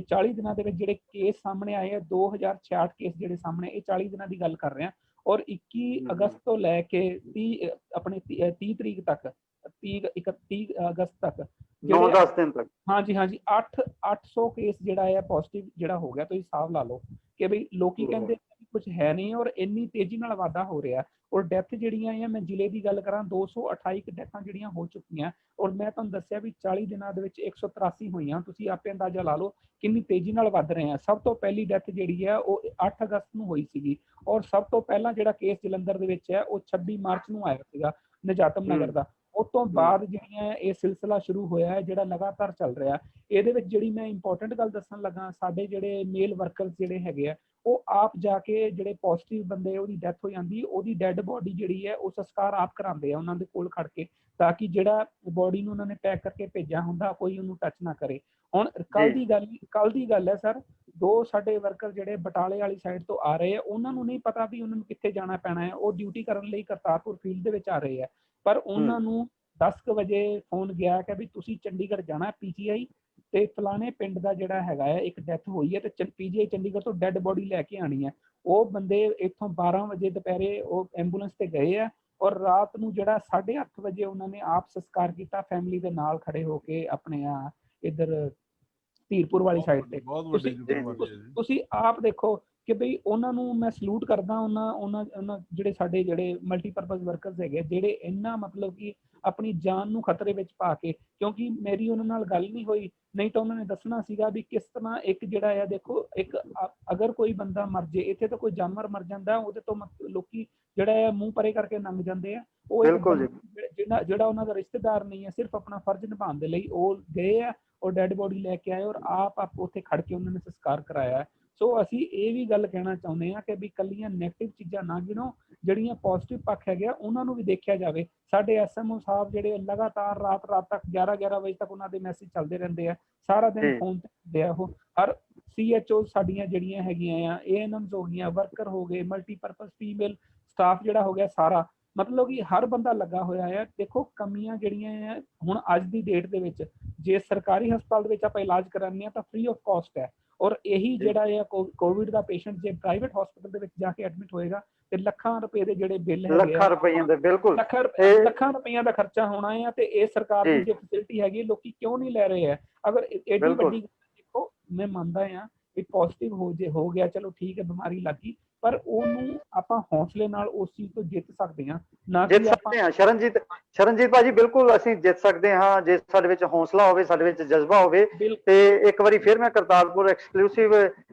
40 ਦਿਨਾਂ ਦੇ ਵਿੱਚ ਜਿਹੜੇ ਕੇਸ ਸਾਹਮਣੇ ਆਏ ਆ, 2066 ਕੇਸ ਜਿਹੜੇ ਸਾਹਮਣੇ, ਇਹ 40 ਦਿਨਾਂ ਦੀ ਗੱਲ ਕਰ ਰਹੇ ਆ। ਔਰ 21 ਅਗਸਤ ਤੋਂ ਲੈ ਕੇ 30 ਤਰੀਕ ਤੱਕ, 31 ਅਗਸਤ ਤੱਕ 9-10 ਦਿਨ ਤੱਕ। ਹਾਂਜੀ 800 ਕੇਸ ਜਿਹੜਾ ਹੈ ਪੋਜ਼ਿਟਿਵ ਜਿਹੜਾ ਹੋ ਗਿਆ। ਤੁਸੀਂ ਹਿਸਾਬ ਲਾ ਲਓ ਕਿ ਬਈ ਲੋਕੀ ਕਹਿੰਦੇ ਕੁਝ ਹੈ ਨਹੀਂ, ਔਰ ਇੰਨੀ ਤੇਜ਼ੀ ਨਾਲ ਵਾਧਾ ਹੋ ਰਿਹਾ। ਔਰ ਡੈਥ ਜਿਹੜੀਆਂ ਆ, ਮੈਂ ਜ਼ਿਲ੍ਹੇ ਦੀ ਗੱਲ ਕਰਾਂ 228 ਡੈਥਾਂ ਜਿਹੜੀਆਂ ਹੋ ਚੁੱਕੀਆਂ। ਔਰ ਮੈਂ ਤੁਹਾਨੂੰ ਦੱਸਿਆ ਵੀ 40 ਦਿਨਾਂ ਦੇ ਵਿੱਚ 183 ਹੋਈਆਂ। ਤੁਸੀਂ ਆਪੇ ਅੰਦਾਜ਼ਾ ਲਾ ਲਓ ਕਿੰਨੀ ਤੇਜ਼ੀ ਨਾਲ ਵੱਧ ਰਹੇ ਆ। ਸਭ ਤੋਂ ਪਹਿਲੀ ਡੈਥ ਜਿਹੜੀ ਹੈ ਉਹ 8 ਅਗਸਤ ਨੂੰ ਹੋਈ ਸੀਗੀ, ਔਰ ਸਭ ਤੋਂ ਪਹਿਲਾਂ ਜਿਹੜਾ ਕੇਸ ਜਲੰਧਰ ਦੇ ਵਿੱਚ ਹੈ ਉਹ 26 ਮਾਰਚ ਨੂੰ ਆਇਆ ਸੀਗਾ, ਨਜਾਤਮ ਨਗਰ ਦਾ। ਉਸ ਤੋਂ ਬਾਅਦ ਜਿਹੜੀਆਂ ਇਹ ਸਿਲਸਿਲਾ ਸ਼ੁਰੂ ਹੋਇਆ ਹੈ ਜਿਹੜਾ ਲਗਾਤਾਰ ਚੱਲ ਰਿਹਾ। ਇਹਦੇ ਵਿੱਚ ਜਿਹੜੀ ਮੈਂ ਇੰਪੋਰਟੈਂਟ ਗੱਲ ਦੱਸਣ ਲੱਗਾ, ਸਾਡੇ ਜਿਹੜੇ ਮੇਲ ਵਰਕਰਸ ਜਿਹੜੇ ਹੈਗੇ ਆ, ਉਹ ਆਪ ਜਾ ਕੇ ਜਿਹੜੇ ਪੋਜ਼ਿਟਿਵ ਬੰਦੇ ਉਹਦੀ ਡੈਥ ਹੋ ਜਾਂਦੀ, ਉਹਦੀ ਡੈੱਡ ਬੋਡੀ ਜਿਹੜੀ ਹੈ ਉਹ ਸੰਸਕਾਰ ਆਪ ਕਰਾਉਂਦੇ ਆ ਉਹਨਾਂ ਦੇ ਕੋਲ ਖੜ ਕੇ, ਤਾਂ ਕਿ ਜਿਹੜਾ ਬੋਡੀ ਨੂੰ ਉਹਨਾਂ ਨੇ ਪੈਕ ਕਰਕੇ ਭੇਜਿਆ ਹੁੰਦਾ ਕੋਈ ਉਹਨੂੰ ਟੱਚ ਨਾ ਕਰੇ। ਹੁਣ ਕੱਲ ਦੀ ਗੱਲ ਹੈ ਸਰ, 2 ਸਾਡੇ ਵਰਕਰ ਜਿਹੜੇ ਬਟਾਲੇ ਵਾਲੀ ਸਾਈਡ ਤੋਂ ਆ ਰਹੇ ਆ, ਉਹਨਾਂ ਨੂੰ ਨਹੀਂ ਪਤਾ ਵੀ ਉਹਨਾਂ ਨੂੰ ਕਿੱਥੇ ਜਾਣਾ ਪੈਣਾ ਹੈ। ਉਹ ਡਿਊਟੀ ਕਰਨ ਲਈ ਕਰਤਾਰਪੁਰ ਫੀਲਡ ਦੇ ਵਿੱਚ ਆ ਰਹੇ ਆ, ਪਰ ਉਹਨਾਂ ਨੂੰ 10 ਵਜੇ ਫੋਨ ਗਿਆ ਕਿ ਵੀ ਤੁਸੀਂ ਚੰਡੀਗੜ੍ਹ ਜਾਣਾ PGI, ਤੇ ਫਲਾਣੇ ਪਿੰਡ ਦਾ ਜਿਹੜਾ ਹੈਗਾ ਹੈ ਇੱਕ ਡੈਥ ਹੋਈ ਹੈ, ਤੇ PGI ਚੰਡੀਗੜ੍ਹ ਤੋਂ ਡੈੱਡ ਬੋਡੀ ਲੈ ਕੇ ਆਣੀ ਹੈ। ਉਹ ਬੰਦੇ ਇੱਥੋਂ 12 ਵਜੇ ਦੁਪਹਿਰੇ ਉਹ ਐਂਬੂਲੈਂਸ ਤੇ ਗਏ ਆ, ਔਰ ਰਾਤ ਨੂੰ ਜਿਹੜਾ 8:30 ਵਜੇ ਉਹਨਾਂ ਨੇ ਆਪ ਸੰਸਕਾਰ ਕੀਤਾ ਫੈਮਿਲੀ ਦੇ ਨਾਲ ਖੜੇ ਹੋ ਕੇ, ਆਪਣੇ ਇੱਧਰ ਧੀਰਪੁਰ ਵਾਲੀ ਸਾਈਡ ਤੇ। ਤੁਸੀਂ ਆਪ ਦੇਖੋ ਕਿ ਬਈ ਉਹਨਾਂ ਨੂੰ ਮੈਂ ਸਲੂਟ ਕਰਦਾ। ਉਹਨਾਂ ਜਿਹੜੇ ਸਾਡੇ ਜਿਹੜੇ ਮਲਟੀਪਰਪਜ਼ ਵਰਕਰਸ ਹੈਗੇ, ਜਿਹੜੇ ਇੰਨਾ ਮਤਲਬ ਕਿ ਆਪਣੀ ਜਾਨ ਨੂੰ ਖਤਰੇ ਵਿੱਚ ਪਾ ਕੇ, ਕਿਉਂਕਿ ਮੇਰੀ ਉਹਨਾਂ ਨਾਲ ਗੱਲ ਨਹੀਂ ਹੋਈ, ਨਹੀਂ ਤਾਂ ਉਹਨਾਂ ਨੇ ਦੱਸਣਾ ਸੀਗਾ ਵੀ ਕਿਸ ਤਰ੍ਹਾਂ ਇੱਕ ਜਿਹੜਾ ਹੈ, ਦੇਖੋ ਇੱਕ ਅਗਰ ਕੋਈ ਬੰਦਾ ਮਰ ਜੇ, ਇੱਥੇ ਤਾਂ ਕੋਈ ਜਾਨਵਰ ਮਰ ਜਾਂਦਾ ਉਹਦੇ ਤੋਂ ਲੋਕੀ ਜਿਹੜਾ ਹੈ ਮੂੰਹ ਪਰੇ ਕਰਕੇ ਲੰਘ ਜਾਂਦੇ ਆ। ਉਹ ਜਿਹੜਾ ਉਹਨਾਂ ਦਾ ਰਿਸ਼ਤੇਦਾਰ ਨਹੀਂ ਹੈ, ਸਿਰਫ ਆਪਣਾ ਫਰਜ਼ ਨਿਭਾਉਣ ਦੇ ਲਈ ਉਹ ਗਏ ਆ, ਔਰ ਡੈੱਡ ਬੋਡੀ ਲੈ ਕੇ ਆਏ, ਔਰ ਆਪ ਉੱਥੇ ਖੜ ਕੇ ਉਹਨਾਂ ਨੇ ਸੰਸਕਾਰ ਕਰਾਇਆ। ਸੋ ਅਸੀਂ ਇਹ ਵੀ ਗੱਲ ਕਹਿਣਾ ਚਾਹੁੰਦੇ ਹਾਂ ਕਿ ਵੀ ਕੱਲੀਆਂ ਨੈਗੇਟਿਵ ਚੀਜ਼ਾਂ ਨਾ ਗਿਣੋ, ਜਿਹੜੀਆਂ ਪੋਜ਼ਿਟਿਵ ਪੱਖ ਹੈਗੇ ਆ ਉਹਨਾਂ ਨੂੰ ਵੀ ਦੇਖਿਆ ਜਾਵੇ। ਸਾਡੇ SMO ਸਾਹਿਬ ਜਿਹੜੇ ਲਗਾਤਾਰ ਰਾਤ ਤੱਕ 11 ਵਜੇ ਤੱਕ ਉਹਨਾਂ ਦੇ ਮੈਸੇਜ ਚੱਲਦੇ ਰਹਿੰਦੇ ਆ, ਸਾਰਾ ਦਿਨ ਫੋਨ ਤੇ ਹੁੰਦੇ ਆ ਉਹ। ਹਰ CHO ਸਾਡੀਆਂ ਜਿਹੜੀਆਂ ਹੈਗੀਆਂ ਆ, ANMs ਹੋ ਗਈਆਂ, ਵਰਕਰ ਹੋ ਗਏ, ਮਲਟੀਪਰਪਜ਼ ਫੀਮੇਲ ਸਟਾਫ ਜਿਹੜਾ ਹੋ ਗਿਆ ਸਾਰਾ, ਮਤਲਬ ਕਿ ਹਰ ਬੰਦਾ ਲੱਗਾ ਹੋਇਆ ਹੈ। ਦੇਖੋ ਕਮੀਆਂ ਜਿਹੜੀਆਂ ਆ, ਹੁਣ ਅੱਜ ਦੀ ਡੇਟ ਦੇ ਵਿੱਚ ਜੇ ਸਰਕਾਰੀ ਹਸਪਤਾਲ ਦੇ ਵਿੱਚ ਆਪਾਂ ਇਲਾਜ ਕਰਾਉਂਦੇ ਹਾਂ ਤਾਂ ਫ੍ਰੀ ਆਫ ਕਾਸਟ ਹੈ, ਔਰ ਇਹੀ ਜੀ। ਜਿਹੜਾ ਹੈ ਕੋਵਿਡ ਦਾ ਪੇਸ਼ੈਂਟ ਜੇ ਪ੍ਰਾਈਵੇਟ ਹਸਪੀਟਲ ਦੇ ਵਿੱਚ ਜਾ ਕੇ ਐਡਮਿਟ ਹੋਏਗਾ ਤੇ ਲੱਖਾਂ ਰੁਪਏ ਦੇ ਜਿਹੜੇ ਬਿੱਲ ਹੈਗੇ ਲੱਖਾਂ ਆ, ਰੁਪਈਆਂ ਦੇ ਬਿਲਕੁਲ ਲੱਖਾਂ ਰੁਪਈਆਂ ਦਾ ਖਰਚਾ ਹੋਣਾ ਹੈ। ਤੇ ਇਹ ਸਰਕਾਰ ਦੀ ਜੀ ਜੇ ਫੈਸਿਲਿਟੀ ਹੈਗੀ, ਲੋਕੀ ਕਿਉਂ ਨਹੀਂ ਲੈ ਰਹੇ ਹੈ? ਅਗਰ ਐਡੀ ਬਿਲਕੁਲ ਵੱਡੀ, ਦੇਖੋ ਮੈਂ ਮੰਨਦਾ ਹਾਂ ਵੀ ਪੋਜ਼ਿਟਿਵ ਹੋ ਗਿਆ, ਚਲੋ ਠੀਕ ਹੈ, ਬਿਮਾਰੀ ਲੱਗ ਗਈ, ਪਰ ਉਹਨੂੰ ਆਪਾਂ ਹੌਸਲੇ ਨਾਲ ਉਸ ਚੀਜ਼ ਤੋਂ ਜਿੱਤ ਸਕਦੇ ਹਾਂ, ਨਾ ਜਿੱਤ ਕਿ ਆਪਾਂ ਸਕਦੇ ਹਾਂ। ਸ਼ਰਨਜੀਤ ਭਾਜੀ, ਬਿਲਕੁਲ ਅਸੀਂ ਜਿੱਤ ਸਕਦੇ ਹਾਂ ਜੇ ਸਾਡੇ ਵਿੱਚ ਹੌਸਲਾ ਹੋਵੇ, ਸਾਡੇ ਵਿੱਚ ਜਜ਼ਬਾ ਹੋਵੇ। ਤੇ ਇੱਕ ਵਾਰੀ ਫਿਰ ਮੈਂ ਕਰਤਾਰਪੁਰ ਐਕਸਕਲੂਸਿਵ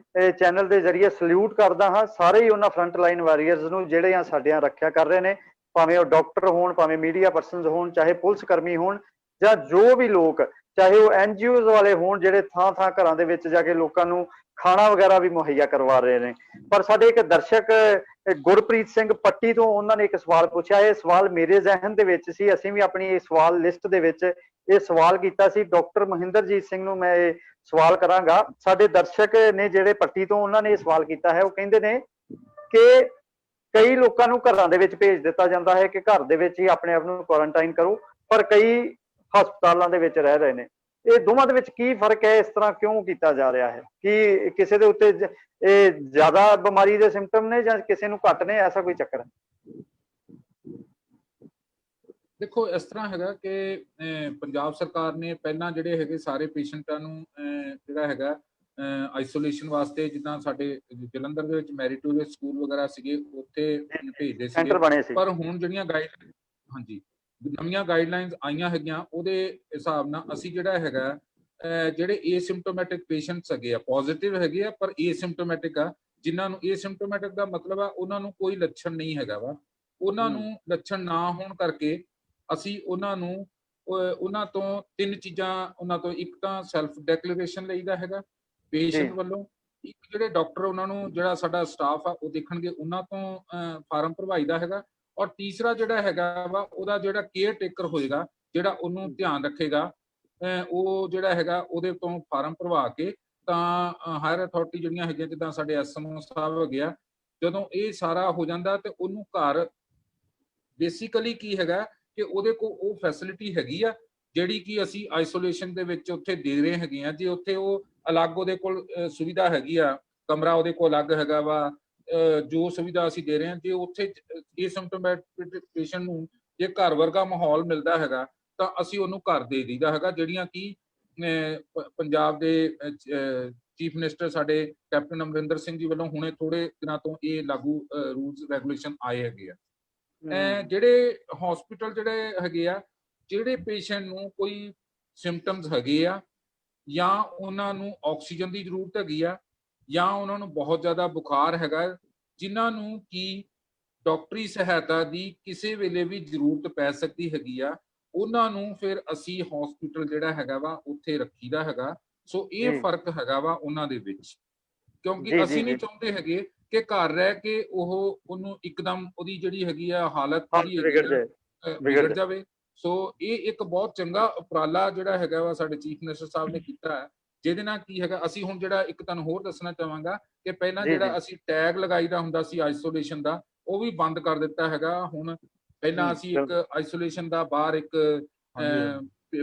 ਚੈਨਲ ਦੇ ਜ਼ਰੀਏ ਸਲੂਟ ਕਰਦਾ ਹਾਂ ਸਾਰੇ ਹੀ ਉਹਨਾਂ ਫਰੰਟ ਲਾਈਨ ਵਾਰੀਅਰਸ ਨੂੰ ਜਿਹੜੇ ਆ ਸਾਡਿਆਂ ਰੱਖਿਆ ਕਰ ਰਹੇ ਨੇ, ਭਾਵੇਂ ਉਹ ਡਾਕਟਰ ਹੋਣ, ਭਾਵੇਂ ਮੀਡੀਆ ਪਰਸਨਸ ਹੋਣ, ਚਾਹੇ ਪੁਲਿਸ ਕਰਮੀ ਹੋਣ, ਜਾਂ ਜੋ ਵੀ ਲੋਕ, ਚਾਹੇ ਉਹ NGOs ਵਾਲੇ ਹੋਣ ਜਿਹੜੇ ਥਾਂ ਥਾਂ ਘਰਾਂ ਦੇ ਵਿੱਚ ਜਾ ਕੇ ਲੋਕਾਂ ਨੂੰ ਖਾਣਾ ਵਗੈਰਾ ਵੀ ਮੁਹੱਈਆ ਕਰਵਾ ਰਹੇ ਨੇ। ਪਰ ਸਾਡੇ ਇੱਕ ਦਰਸ਼ਕ ਗੁਰਪ੍ਰੀਤ ਸਿੰਘ ਪੱਟੀ ਤੋਂ, ਉਹਨਾਂ ਨੇ ਇੱਕ ਸਵਾਲ ਪੁੱਛਿਆ। ਇਹ ਸਵਾਲ ਮੇਰੇ ਜ਼ਿਹਨ ਦੇ ਵਿੱਚ ਸੀ, ਅਸੀਂ ਵੀ ਆਪਣੀ ਇਹ ਸਵਾਲ ਲਿਸਟ ਦੇ ਵਿੱਚ ਇਹ ਸਵਾਲ ਕੀਤਾ ਸੀ। ਡਾਕਟਰ ਮਹਿੰਦਰਜੀਤ ਸਿੰਘ ਨੂੰ ਮੈਂ ਇਹ ਸਵਾਲ ਕਰਾਂਗਾ। ਸਾਡੇ ਦਰਸ਼ਕ ਨੇ ਜਿਹੜੇ ਪੱਟੀ ਤੋਂ, ਉਹਨਾਂ ਨੇ ਇਹ ਸਵਾਲ ਕੀਤਾ ਹੈ। ਉਹ ਕਹਿੰਦੇ ਨੇ ਕਿ ਕਈ ਲੋਕਾਂ ਨੂੰ ਘਰਾਂ ਦੇ ਵਿੱਚ ਭੇਜ ਦਿੱਤਾ ਜਾਂਦਾ ਹੈ ਕਿ ਘਰ ਦੇ ਵਿੱਚ ਹੀ ਆਪਣੇ ਆਪ ਨੂੰ ਕੁਆਰੰਟਾਈਨ ਕਰੋ, ਪਰ ਕਈ ਹਸਪਤਾਲਾਂ ਦੇ ਵਿੱਚ ਰਹਿ ਰਹੇ ਨੇ। ਇਹ ਦੋਵਾਂ ਦੇ ਵਿੱਚ ਕੀ ਫਰਕ ਹੈ? ਇਸ ਤਰ੍ਹਾਂ ਕਿਉਂ ਕੀਤਾ ਜਾ ਰਿਹਾ ਹੈ? ਕਿ ਕਿਸੇ ਦੇ ਉੱਤੇ ਇਹ ਜ਼ਿਆਦਾ ਬਿਮਾਰੀ ਦੇ ਸਿੰਪਟਮ ਨੇ ਜਾਂ ਕਿਸੇ ਨੂੰ ਘੱਟ ਨੇ? ਐਸਾ ਕੋਈ ਚੱਕਰ ਹੈ? ਦੇਖੋ, ਇਸ ਤਰ੍ਹਾਂ ਹੈਗਾ ਕਿ ਪੰਜਾਬ ਸਰਕਾਰ ਨੇ ਪਹਿਲਾਂ ਜਿਹੜੇ ਹੈਗੇ ਸਾਰੇ ਪੇਸ਼ੈਂਟਾਂ ਨੂੰ ਜਿਹੜਾ ਹੈਗਾ ਆਈਸੋਲੇਸ਼ਨ ਵਾਸਤੇ, ਜਿੱਦਾਂ ਸਾਡੇ ਜਲੰਧਰ ਦੇ ਵਿੱਚ ਮੈਰੀਟੋਰੀਅਸ ਸਕੂਲ ਵਗੈਰਾ ਸੀਗੇ, ਉੱਥੇ ਭੇਜਦੇ ਸੈਂਟਰ ਬਣੇ ਸੀ। ਪਰ ਹੁਣ ਜਿਹੜੀਆਂ ਹਾਂਜੀ, ਨਵੀਆਂ ਗਾਈਡਲਾਈਨਸ ਆਈਆਂ ਹੈਗੀਆਂ, ਉਹਦੇ ਹਿਸਾਬ ਨਾਲ ਅਸੀਂ ਜਿਹੜਾ ਹੈਗਾ ਜਿਹੜੇ ਏਸਿਮਟੋਮੈਟਿਕ ਪੇਸ਼ੈਂਟਸ ਹੈਗੇ ਆ, ਪੋਜ਼ਿਟਿਵ ਹੈਗੇ ਆ ਪਰ ਏਸਿਮਟੋਮੈਟਿਕ ਆ, ਜਿਨ੍ਹਾਂ ਨੂੰ ਏਸਿਮਟੋਮੈਟਿਕ ਦਾ ਮਤਲਬ ਆ ਉਹਨਾਂ ਨੂੰ ਕੋਈ ਲੱਛਣ ਨਹੀਂ ਹੈਗਾ ਵਾ, ਉਹਨਾਂ ਨੂੰ ਲੱਛਣ ਨਾ ਹੋਣ ਕਰਕੇ ਅਸੀਂ ਉਹਨਾਂ ਤੋਂ ਤਿੰਨ ਚੀਜ਼ਾਂ, ਉਹਨਾਂ ਤੋਂ ਇੱਕ ਤਾਂ ਸੈਲਫ ਡੈਕਲੇਰੇਸ਼ਨ ਲਈਦਾ ਹੈਗਾ ਪੇਸ਼ੈਂਟ ਵੱਲੋਂ, ਇੱਕ ਜਿਹੜੇ ਡਾਕਟਰ ਉਹਨਾਂ ਨੂੰ, ਜਿਹੜਾ ਸਾਡਾ ਸਟਾਫ ਆ ਉਹ ਦੇਖਣਗੇ, ਉਹਨਾਂ ਤੋਂ ਫਾਰਮ ਭਰਵਾਈਦਾ ਹੈਗਾ, ਔਰ ਤੀਸਰਾ ਜਿਹੜਾ ਹੈਗਾ ਵਾ ਉਹਦਾ ਜਿਹੜਾ ਕੇਅਰ ਟੇਕਰ ਹੋਏਗਾ, ਜਿਹੜਾ ਉਹਨੂੰ ਧਿਆਨ ਰੱਖੇਗਾ, ਉਹ ਜਿਹੜਾ ਹੈਗਾ ਉਹਦੇ ਤੋਂ ਫਾਰਮ ਭਰਵਾ ਕੇ ਤਾਂ ਹਾਇਰ ਅਥਾਰਟੀ ਜਿਹੜੀਆਂ ਹੈਗੀਆਂ, ਜਿੱਦਾਂ ਸਾਡੇ SMO ਸਾਹਿਬ ਹੈਗੇ ਆ, ਜਦੋਂ ਇਹ ਸਾਰਾ ਹੋ ਜਾਂਦਾ ਤੇ ਉਹਨੂੰ ਘਰ ਬੇਸਿਕਲੀ ਕੀ ਹੈਗਾ ਕਿ ਉਹਦੇ ਕੋਲ ਉਹ ਫੈਸਿਲਿਟੀ ਹੈਗੀ ਆ ਜਿਹੜੀ ਕਿ ਅਸੀਂ ਆਈਸੋਲੇਸ਼ਨ ਦੇ ਵਿੱਚ ਉੱਥੇ ਦੇ ਰਹੇ ਹੈਗੇ ਆ। ਜੇ ਉੱਥੇ ਉਹ ਅਲੱਗ ਉਹਦੇ ਕੋਲ ਸੁਵਿਧਾ ਹੈਗੀ ਆ, ਕਮਰਾ ਉਹਦੇ ਕੋਲ ਅਲੱਗ ਹੈਗਾ ਵਾ, ਜੋ ਸੁਵਿਧਾ ਅਸੀਂ ਦੇ ਰਹੇ ਹਾਂ, ਜੇ ਉੱਥੇ ਏਸਿਮਟੋਮੈਟਿਕ ਪੇਸ਼ੈਂਟ ਨੂੰ ਜੇ ਘਰ ਵਰਗਾ ਮਾਹੌਲ ਮਿਲਦਾ ਹੈਗਾ ਤਾਂ ਅਸੀਂ ਉਹਨੂੰ ਘਰ ਦੇ ਦਈਦਾ ਹੈਗਾ, ਜਿਹੜੀਆਂ ਕਿ ਪੰਜਾਬ ਦੇ ਚੀਫ ਮਿਨਿਸਟਰ ਸਾਡੇ ਕੈਪਟਨ ਅਮਰਿੰਦਰ ਸਿੰਘ ਜੀ ਵੱਲੋਂ ਹੁਣੇ ਥੋੜੇ ਦਿਨਾਂ ਤੋਂ ਇਹ ਲਾਗੂ ਰੂਲਸ ਰੈਗੂਲੇਸ਼ਨ ਆਏ ਹੈਗੇ ਆ। ਜਿਹੜੇ ਹਸਪੀਟਲ ਜਿਹੜੇ ਹੈਗੇ ਆ, ਜਿਹੜੇ ਪੇਸ਼ੈਂਟ ਨੂੰ ਕੋਈ ਸਿੰਪਟਮਸ ਹੈਗੇ ਆ, ਜਾਂ ਉਹਨਾਂ ਨੂੰ ਆਕਸੀਜਨ ਦੀ ਜ਼ਰੂਰਤ ਹੈਗੀ ਆ, ਜਾਂ ਉਹਨਾਂ ਨੂੰ ਬਹੁਤ ਜ਼ਿਆਦਾ ਬੁਖਾਰ ਹੈਗਾ, ਜਿਨ੍ਹਾਂ ਨੂੰ ਕਿ ਡਾਕਟਰੀ ਸਹਾਇਤਾ ਦੀ ਕਿਸੇ ਵੇਲੇ ਵੀ ਜ਼ਰੂਰਤ ਪੈ ਸਕਦੀ ਹੈਗੀ ਆ, ਉਹਨਾਂ ਨੂੰ ਫਿਰ ਅਸੀਂ ਹਸਪੀਟਲ ਜਿਹੜਾ ਹੈਗਾ ਵਾ ਉੱਥੇ ਰੱਖੀਦਾ ਹੈਗਾ। ਸੋ ਇਹ ਫਰਕ ਹੈਗਾ ਵਾ ਉਹਨਾਂ ਦੇ ਵਿੱਚ, ਕਿਉਂਕਿ ਅਸੀਂ ਨਹੀਂ ਚਾਹੁੰਦੇ ਹੈਗੇ ਕਿ ਘਰ ਰਹਿ ਕੇ ਉਹਨੂੰ ਇੱਕਦਮ ਉਹਦੀ ਜਿਹੜੀ ਹੈਗੀ ਆ ਹਾਲਤ ਵਿਗੜ ਜਾਵੇ। ਸੋ ਇਹ ਇੱਕ ਬਹੁਤ ਚੰਗਾ ਉਪਰਾਲਾ ਜਿਹੜਾ ਹੈਗਾ ਵਾ ਸਾਡੇ ਚੀਫ ਮਿਨਿਸਟਰ ਸਾਹਿਬ ਨੇ ਕੀਤਾ ਹੈ, ਜਿਹਦੇ ਨਾਲ ਕੀ ਹੈਗਾ, ਅਸੀਂ ਹੁਣ ਜਿਹੜਾ ਇੱਕ ਤੁਹਾਨੂੰ ਹੋਰ ਦੱਸਣਾ ਚਾਹਾਂਗਾ ਕਿ ਪਹਿਲਾਂ ਜਿਹੜਾ ਅਸੀਂ ਟੈਗ ਲਗਾਈਦਾ ਹੁੰਦਾ ਸੀ ਆਈਸੋਲੇਸ਼ਨ ਦਾ, ਉਹ ਵੀ ਬੰਦ ਕਰ ਦਿੱਤਾ ਹੈਗਾ। ਹੁਣ ਪਹਿਲਾਂ ਅਸੀਂ ਇੱਕ ਆਈਸੋਲੇਸ਼ਨ ਦਾ ਬਾਹਰ ਇੱਕ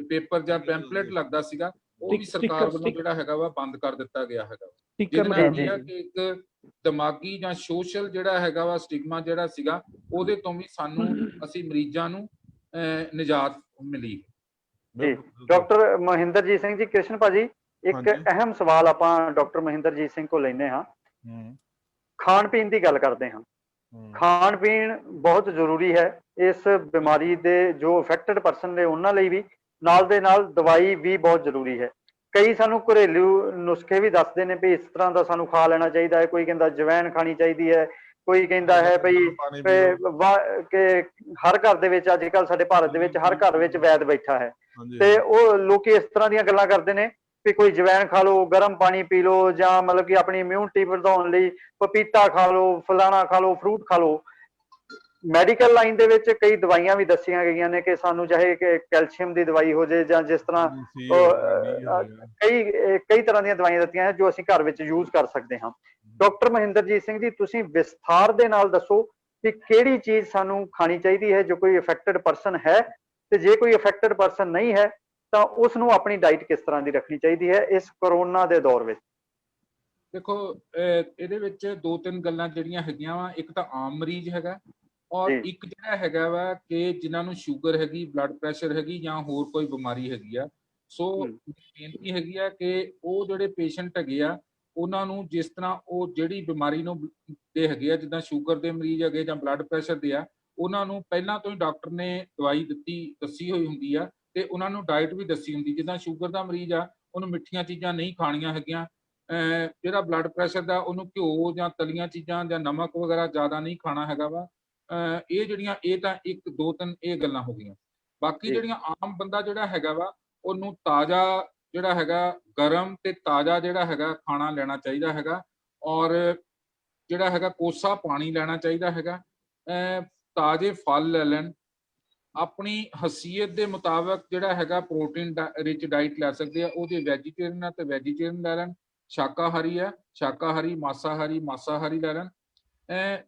ਪੇਪਰ ਜਾਂ ਪੈਂਪਲੇਟ ਲੱਗਦਾ ਸੀਗਾ, ਉਹ ਵੀ ਸਰਕਾਰ ਵੱਲੋਂ ਜਿਹੜਾ ਹੈਗਾ ਵਾ ਬੰਦ ਕਰ ਦਿੱਤਾ ਗਿਆ ਹੈਗਾ, ਜਿਹਦੇ ਨਾਲ ਕੀ ਹੈ ਕਿ ਇੱਕ ਦਿਮਾਗੀ ਜਾਂ ਸੋਸ਼ਲ ਜਿਹੜਾ ਹੈਗਾ ਵਾ ਸਟਿਗਮਾ ਜਿਹੜਾ ਸੀਗਾ, ਉਹਦੇ ਤੋਂ ਵੀ ਸਾਨੂੰ ਅਸੀਂ ਮਰੀਜ਼ਾਂ ਨੂੰ ਨਿਜਾਤ ਮਿਲੀ। ਜੀ ਡਾਕਟਰ ਮਹਿੰਦਰਜੀਤ ਸਿੰਘ ਜੀ, ਕ੍ਰਿਸ਼ਨ ਭਾਜੀ, ਇੱਕ ਅਹਿਮ ਸਵਾਲ ਆਪਾਂ ਡਾਕਟਰ ਮਹਿੰਦਰਜੀਤ ਸਿੰਘ ਕੋਲ ਲੈਂਦੇ ਹਾਂ। ਖਾਣ ਪੀਣ ਦੀ ਗੱਲ ਕਰਦੇ ਹਾਂ। ਖਾਣ ਪੀਣ ਬਹੁਤ ਜ਼ਰੂਰੀ ਹੈ ਇਸ ਬਿਮਾਰੀ ਦੇ ਜੋ ਅਫੈਕਟਡ ਪਰਸਨ ਨੇ ਉਹਨਾਂ ਲਈ ਵੀ, ਨਾਲ ਦੇ ਨਾਲ ਦਵਾਈ ਵੀ ਬਹੁਤ ਜ਼ਰੂਰੀ ਹੈ। ਕਈ ਸਾਨੂੰ ਘਰੇਲੂ ਨੁਸਖੇ ਵੀ ਦੱਸਦੇ ਨੇ ਵੀ ਇਸ ਤਰ੍ਹਾਂ ਦਾ ਸਾਨੂੰ ਖਾ ਲੈਣਾ ਚਾਹੀਦਾ ਹੈ। ਕੋਈ ਕਹਿੰਦਾ ਜਵੈਣ ਖਾਣੀ ਚਾਹੀਦੀ ਹੈ, ਕੋਈ ਕਹਿੰਦਾ ਹੈ ਬਈ ਕਿ ਹਰ ਘਰ ਦੇ ਵਿੱਚ ਅੱਜ ਕੱਲ੍ਹ ਸਾਡੇ ਭਾਰਤ ਦੇ ਵਿੱਚ ਹਰ ਘਰ ਵਿੱਚ ਵੈਦ ਬੈਠਾ ਹੈ, ਤੇ ਉਹ ਲੋਕੀ ਇਸ ਤਰ੍ਹਾਂ ਦੀਆਂ ਗੱਲਾਂ ਕਰਦੇ ਨੇ ਵੀ ਕੋਈ ਜਵੈਣ ਖਾ ਲਓ, ਗਰਮ ਪਾਣੀ ਪੀ ਲਓ, ਜਾਂ ਮਤਲਬ ਕਿ ਆਪਣੀ ਇਮਿਊਨਿਟੀ ਵਧਾਉਣ ਲਈ ਪਪੀਤਾ ਖਾ ਲਓ, ਫਲਾਣਾ ਖਾ ਲਓ, ਫਰੂਟ ਖਾ ਲਓ। ਮੈਡੀਕਲ ਲਾਈਨ ਦੇ ਵਿੱਚ ਕਈ ਦਵਾਈਆਂ ਵੀ ਦੱਸੀਆਂ ਗਈਆਂ ਨੇ ਕਿ ਸਾਨੂੰ ਚਾਹੇ ਕਿ ਕੈਲਸ਼ੀਅਮ ਦੀ ਦਵਾਈ ਹੋ ਜਾਏ, ਜਾਂ ਜਿਸ ਤਰ੍ਹਾਂ ਕਈ ਤਰ੍ਹਾਂ ਦੀਆਂ ਦਵਾਈਆਂ ਦਿੱਤੀਆਂ ਹਨ ਜੋ ਅਸੀਂ ਘਰ ਵਿੱਚ ਯੂਜ਼ ਕਰ ਸਕਦੇ ਹਾਂ। ਡਾਕਟਰ ਮਹਿੰਦਰਜੀਤ ਸਿੰਘ ਜੀ, ਤੁਸੀਂ ਵਿਸਥਾਰ ਦੇ ਨਾਲ ਦੱਸੋ ਕਿ ਕਿਹੜੀ ਚੀਜ਼ ਸਾਨੂੰ ਖਾਣੀ ਚਾਹੀਦੀ ਹੈ ਜੋ ਕੋਈ ਅਫੈਕਟਡ ਪਰਸਨ ਹੈ, ਤੇ ਜੇ ਕੋਈ ਅਫੈਕਟਡ ਪਰਸਨ ਨਹੀਂ ਹੈ ਤਾਂ ਉਸ ਨੂੰ ਆਪਣੀ ਡਾਈਟ ਕਿਸ ਤਰ੍ਹਾਂ ਦੀ ਰੱਖਣੀ ਚਾਹੀਦੀ ਹੈ ਇਸ ਕਰੋਨਾ ਦੇ ਦੌਰ ਵਿੱਚ? ਦੇਖੋ ਇਹਦੇ ਵਿੱਚ ਦੋ ਤਿੰਨ ਗੱਲਾਂ ਜਿਹੜੀਆਂ ਹੈਗੀਆਂ ਵਾ, ਇੱਕ ਤਾਂ ਆਮ ਮਰੀਜ਼ ਹੈਗਾ ਔਰ ਜੀ। ਇੱਕ ਜਿਹੜਾ ਹੈਗਾ ਵਾ ਕਿ ਜਿਨ੍ਹਾਂ ਨੂੰ ਸ਼ੂਗਰ ਹੈਗੀ, ਬਲੱਡ ਪ੍ਰੈਸ਼ਰ ਹੈਗੀ ਜਾਂ ਹੋਰ ਕੋਈ ਬਿਮਾਰੀ ਹੈਗੀ ਆ। ਸੋ ਬੇਨਤੀ ਹੈਗੀ ਆ ਕਿ ਉਹ ਜਿਹੜੇ ਪੇਸ਼ੈਂਟ ਹੈਗੇ ਆ ਉਹਨਾਂ ਨੂੰ ਜਿਸ ਤਰ੍ਹਾਂ ਉਹ ਜਿਹੜੀ ਬਿਮਾਰੀ ਨੂੰ ਦੇ ਹੈਗੇ ਆ, ਜਿੱਦਾਂ ਸ਼ੂਗਰ ਦੇ ਮਰੀਜ਼ ਹੈਗੇ ਜਾਂ ਬਲੱਡ ਪ੍ਰੈਸ਼ਰ ਦੇ ਆ, ਉਹਨਾਂ ਨੂੰ ਪਹਿਲਾਂ ਤੋਂ ਹੀ ਡਾਕਟਰ ਨੇ ਦਵਾਈ ਦੱਸੀ ਹੋਈ ਹੁੰਦੀ ਆ ਤੇ ਉਹਨਾਂ ਨੂੰ ਡਾਈਟ ਵੀ ਦੱਸੀ ਹੁੰਦੀ। ਜਿੱਦਾਂ ਸ਼ੂਗਰ ਦਾ ਮਰੀਜ਼ ਆ ਉਹਨੂੰ ਮਿੱਠੀਆਂ ਚੀਜ਼ਾਂ ਨਹੀਂ ਖਾਣੀਆਂ ਹੈਗੀਆਂ। ਜਿਹੜਾ ਬਲੱਡ ਪ੍ਰੈਸ਼ਰ ਦਾ ਉਹਨੂੰ ਘਿਓ ਜਾਂ ਤਲੀਆਂ ਚੀਜ਼ਾਂ ਜਾਂ ਨਮਕ ਵਗੈਰਾ ਜ਼ਿਆਦਾ ਨਹੀਂ ਖਾਣਾ ਹੈਗਾ ਵਾ। ਇਹ ਜਿਹੜੀਆਂ ਇਹ ਤਾਂ ਇੱਕ ਦੋ ਤਿੰਨ ਇਹ ਗੱਲਾਂ ਹੋ ਗਈਆਂ। ਬਾਕੀ ਜੀ। ਜਿਹੜੀਆਂ ਆਮ ਬੰਦਾ ਜਿਹੜਾ ਹੈਗਾ ਵਾ ਉਹਨੂੰ ਤਾਜ਼ਾ ਜਿਹੜਾ ਹੈਗਾ ਗਰਮ ਤੇ ਤਾਜ਼ਾ ਜਿਹੜਾ ਹੈਗਾ ਖਾਣਾ ਲੈਣਾ ਚਾਹੀਦਾ ਹੈਗਾ ਔਰ ਜਿਹੜਾ ਹੈਗਾ ਕੋਸਾ ਪਾਣੀ ਲੈਣਾ ਚਾਹੀਦਾ ਹੈਗਾ। ਤਾਜ਼ੇ ਫਲ ਲੈ ਲੈਣ, ਆਪਣੀ ਹਸੀਅਤ ਦੇ ਮੁਤਾਬਕ ਜਿਹੜਾ ਹੈਗਾ ਪ੍ਰੋਟੀਨ ਰਿਚ ਡਾਈਟ ਲੈ ਸਕਦੇ ਆ। ਉਹਦੇ ਵੈਜੀਟੇਰੀਅਨ ਆ ਤੇ ਵੈਜੀਟੇਰੀਅਨ ਲੈ ਲੈਣ, ਸ਼ਾਕਾਹਾਰੀ ਆ ਸ਼ਾਕਾਹਾਰੀ, ਮਾਸਾਹਾਰੀ ਲੈ ਲੈਣ।